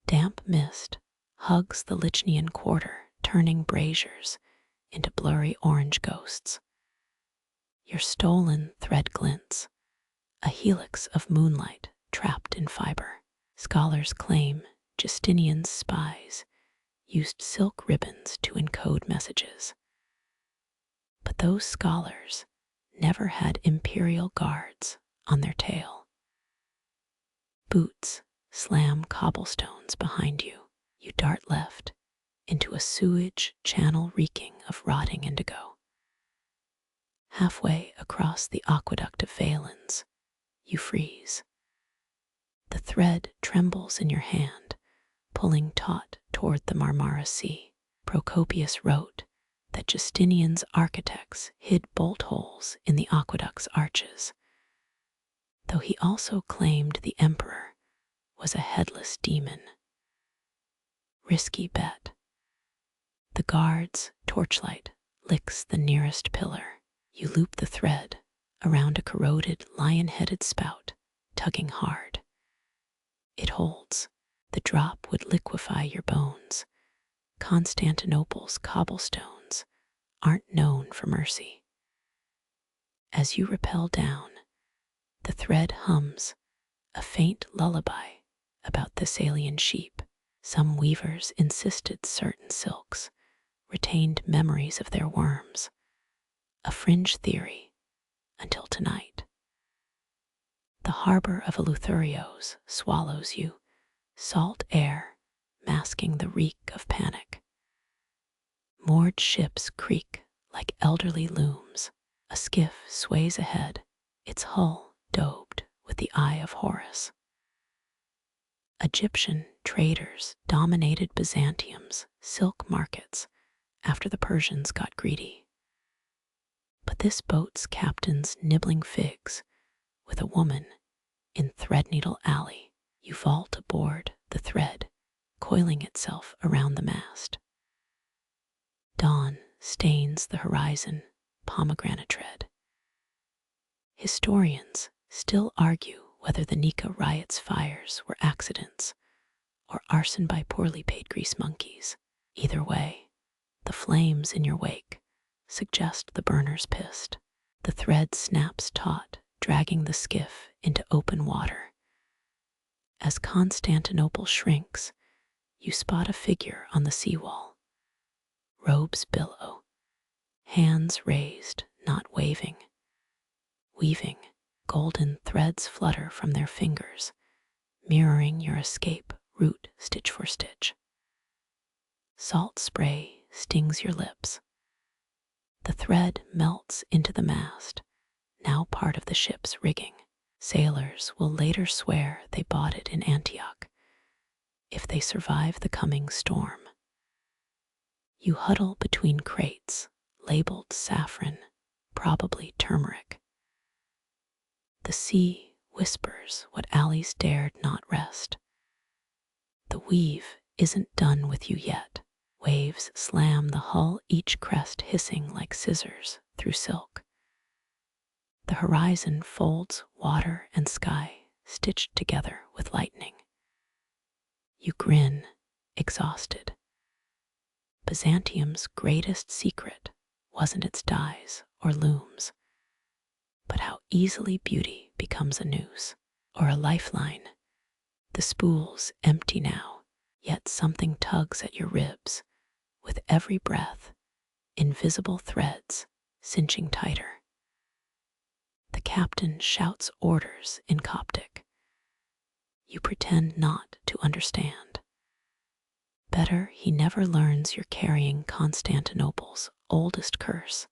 Damp mist hugs the lychian quarter, turning braziers into blurry orange ghosts. Your stolen thread glints, a helix of moonlight trapped in fiber. Scholars claim Justinian's spies used silk ribbons to encode messages. But those scholars never had imperial guards on their tail. Boots slam cobblestones behind you. You dart left into a sewage channel reeking of rotting indigo. Halfway across the aqueduct of Valens, you freeze. The thread trembles in your hand, pulling taut toward the Marmara Sea. Procopius wrote that Justinian's architects hid bolt holes in the aqueduct's arches, though he also claimed the emperor was a headless demon. Risky bet. The guard's torchlight licks the nearest pillar. You loop the thread around a corroded lion-headed spout, tugging hard. It holds. The drop would liquefy your bones. Constantinople's cobblestones aren't known for mercy. As you rappel down, the thread hums, a faint lullaby about Thessalian sheep. Some weavers insisted certain silks retained memories of their worms, a fringe theory until tonight. The harbor of Eleutherios swallows you, salt air masking the reek of panic. Moored ships creak like elderly looms. A skiff sways ahead, its hull daubed with the eye of Horus. Egyptian traders dominated Byzantium's silk markets after the Persians got greedy. But this boat's captain's nibbling figs with a woman in Threadneedle Alley. You vault aboard the thread, coiling itself around the mast. Dawn stains the horizon, pomegranate red. Historians still argue whether the Nika riots' fires were accidents or arson by poorly paid grease monkeys. Either way, the flames in your wake suggest the burner's pissed. The thread snaps taut, dragging the skiff into open water. As Constantinople shrinks, you spot a figure on the seawall. Robes billow, hands raised, not waving. Weaving, golden threads flutter from their fingers, mirroring your escape route stitch for stitch. Salt spray stings your lips. The thread melts into the mast, now part of the ship's rigging. Sailors will later swear they bought it in Antioch, if they survive the coming storm. You huddle between crates, labeled saffron, probably turmeric. The sea whispers what alleys dared not rest. The weave isn't done with you yet. Waves slam the hull, each crest hissing like scissors through silk. The horizon folds water and sky stitched together with lightning. You grin, exhausted. Byzantium's greatest secret wasn't its dyes or looms, but how easily beauty becomes a noose or a lifeline. The spool's empty now, yet something tugs at your ribs. With every breath, invisible threads cinching tighter. The captain shouts orders in Coptic. You pretend not to understand. Better he never learns you're carrying Constantinople's oldest curse,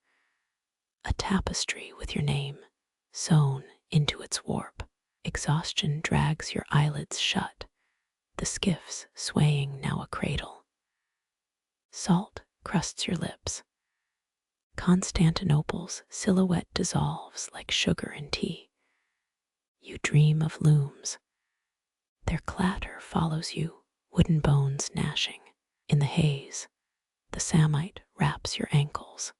a tapestry with your name sewn into its warp. Exhaustion drags your eyelids shut, the skiff's swaying now a cradle. Salt crusts your lips. Constantinople's silhouette dissolves like sugar in tea. You dream of looms. Their clatter follows you, wooden bones gnashing. In the haze, the Samite wraps your ankles.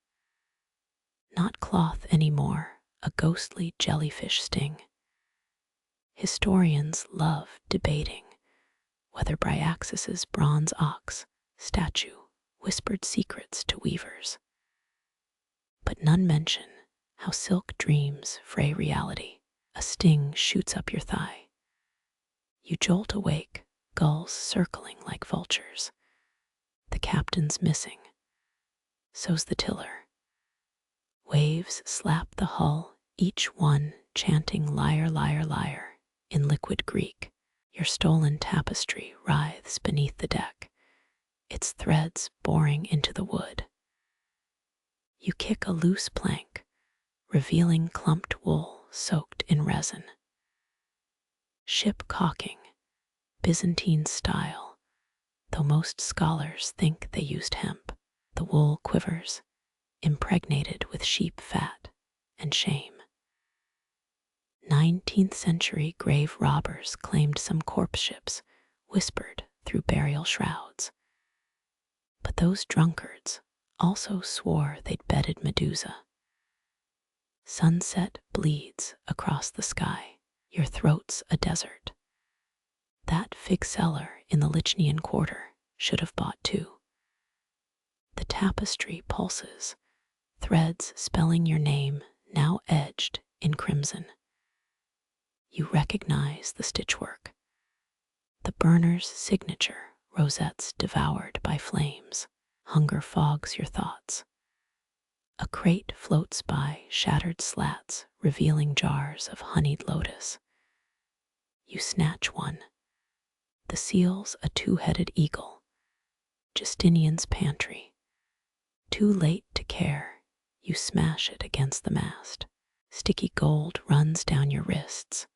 Not cloth anymore, a ghostly jellyfish sting. Historians love debating whether Bryaxis's bronze ox statue whispered secrets to weavers. But none mention how silk dreams fray reality. A sting shoots up your thigh. You jolt awake, gulls circling like vultures. The captain's missing. So's the tiller. Waves slap the hull, each one chanting lyre, lyre, lyre in liquid Greek. Your stolen tapestry writhes beneath the deck, its threads boring into the wood. You kick a loose plank, revealing clumped wool soaked in resin. Ship caulking, Byzantine style, though most scholars think they used hemp. The wool quivers, impregnated with sheep fat and shame. 19th century grave robbers claimed some corpse ships, whispered through burial shrouds. But those drunkards also swore they'd bedded Medusa. Sunset bleeds across the sky, your throat's a desert. That fig seller in the Lychian quarter should have bought two. The tapestry pulses, threads spelling your name now edged in crimson. You recognize the stitchwork. The burner's signature, rosettes devoured by flames. Hunger fogs your thoughts. A crate floats by, shattered slats, revealing jars of honeyed lotus. You snatch one. The seal's a two-headed eagle. Justinian's pantry. Too late to care, you smash it against the mast. Sticky gold runs down your wrists.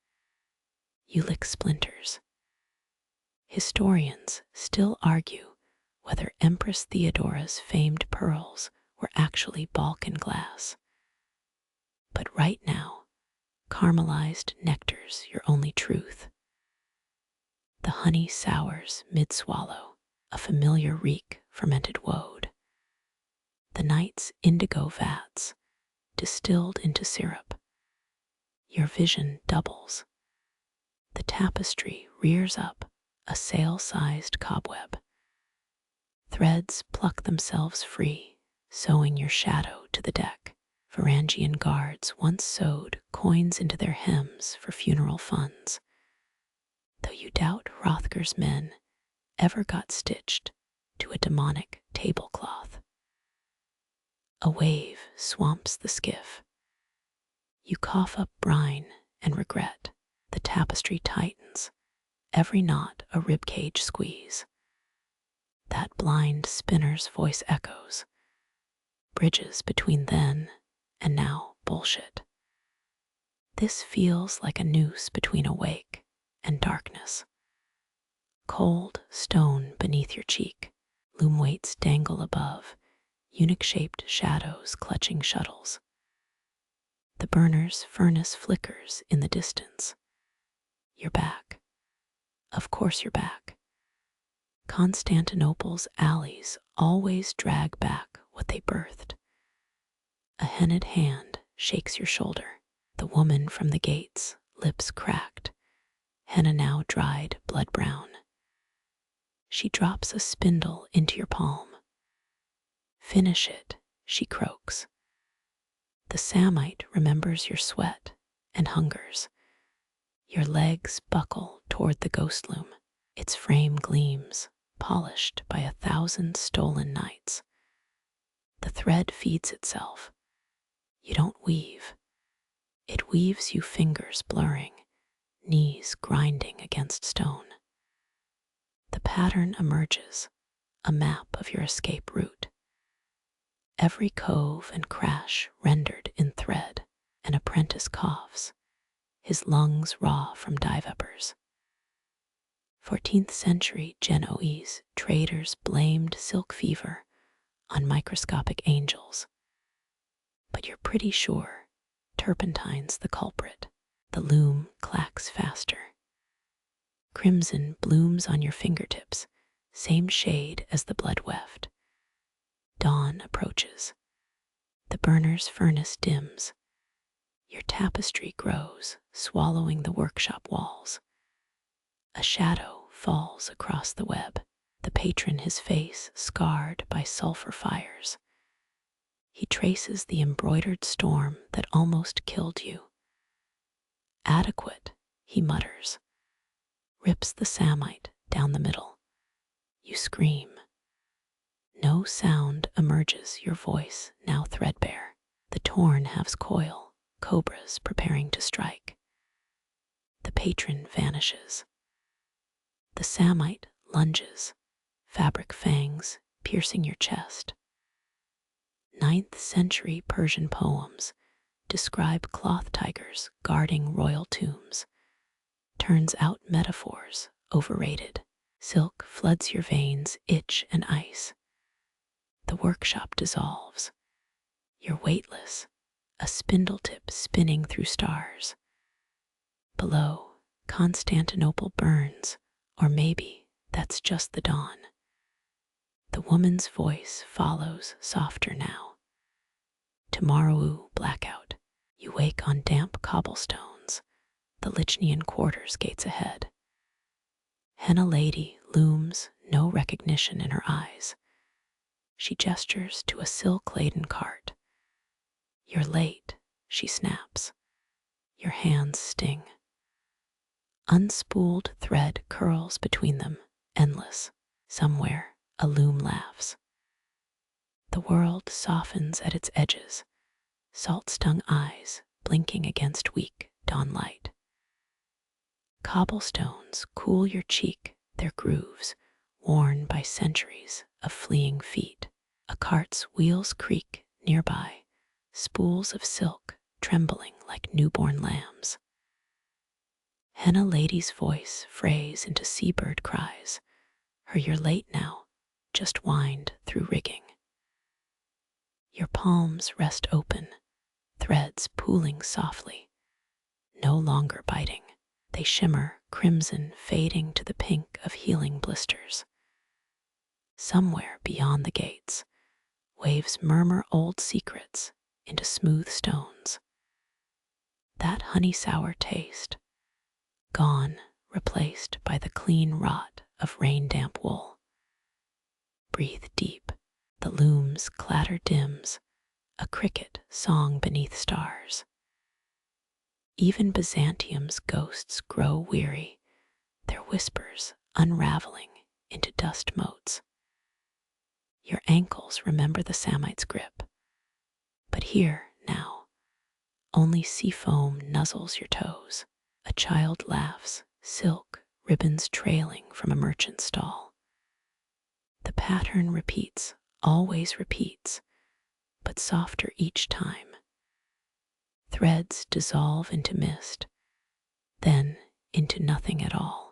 You lick splinters. Historians still argue whether Empress Theodora's famed pearls were actually Balkan glass. But right now, caramelized nectar's your only truth. The honey sours mid-swallow, a familiar reek fermented woad. The night's indigo vats distilled into syrup. Your vision doubles. The tapestry rears up, a sail-sized cobweb. Threads pluck themselves free, sewing your shadow to the deck. Varangian guards once sewed coins into their hems for funeral funds, though you doubt Hrothgar's men ever got stitched to a demonic tablecloth. A wave swamps the skiff. You cough up brine and regret. The tapestry tightens, every knot a ribcage squeeze. That blind spinner's voice echoes, bridges between then and now bullshit. This feels like a noose between awake and darkness. Cold stone beneath your cheek, loom weights dangle above, eunuch-shaped shadows clutching shuttles. The burner's furnace flickers in the distance. You're back. Of course you're back. Constantinople's alleys always drag back what they birthed. A henna'd hand shakes your shoulder. The woman from the gates, lips cracked, henna now dried blood brown. She drops a spindle into your palm. Finish it, she croaks. The Samite remembers your sweat and hungers. Your legs buckle toward the ghost-loom. Its frame gleams, polished by 1,000 stolen nights. The thread feeds itself. You don't weave. It weaves you, fingers blurring, knees grinding against stone. The pattern emerges, a map of your escape route. Every cove and crash rendered in thread. An apprentice coughs, his lungs raw from dive-uppers. 14th century Genoese traders blamed silk fever on microscopic angels. But you're pretty sure turpentine's the culprit. The loom clacks faster. Crimson blooms on your fingertips, same shade as the Blood-Weft. Dawn approaches. The burner's furnace dims. Your tapestry grows, swallowing the workshop walls. A shadow falls across the web. The patron, his face scarred by sulfur fires. He traces the embroidered storm that almost killed you. Adequate, he mutters. Rips the Samite down the middle. You scream. No sound emerges, your voice now threadbare. The torn halves coil, cobras preparing to strike. The patron vanishes. The Samite lunges, fabric fangs piercing your chest. 9th century Persian poems describe cloth tigers guarding royal tombs. Turns out metaphors overrated. Silk floods your veins, itch and ice. The workshop dissolves. You're weightless, a spindle tip spinning through stars. Below, Constantinople burns, or maybe that's just the dawn. The woman's voice follows softer now. Tomorrow blackout. You wake on damp cobblestones, the lychian quarters gates ahead. Henna lady looms, no recognition in her eyes. She gestures to a silk-laden cart. You're late, she snaps. Your hands sting. Unspooled thread curls between them, endless. Somewhere, a loom laughs. The world softens at its edges, salt-stung eyes blinking against weak dawn light. Cobblestones cool your cheek, their grooves worn by centuries of fleeing feet. A cart's wheels creak nearby, spools of silk trembling like newborn lambs. Henna lady's voice frays into seabird cries. Her "you're late now" just whined through rigging. Your palms rest open, threads pooling softly, no longer biting. They shimmer crimson, fading to the pink of healing blisters. Somewhere beyond the gates, Waves murmur old secrets into smooth stones. That honey sour taste, gone, replaced by the clean rot of rain-damp wool. Breathe deep. The loom's clatter dims, a cricket song beneath stars. Even Byzantium's ghosts grow weary, their whispers unraveling into dust motes. Your ankles remember the Samite's grip, but here, now, only sea foam nuzzles your toes. A child laughs, silk ribbons trailing from a merchant's stall. The pattern repeats, always repeats, but softer each time. Threads dissolve into mist, then into nothing at all.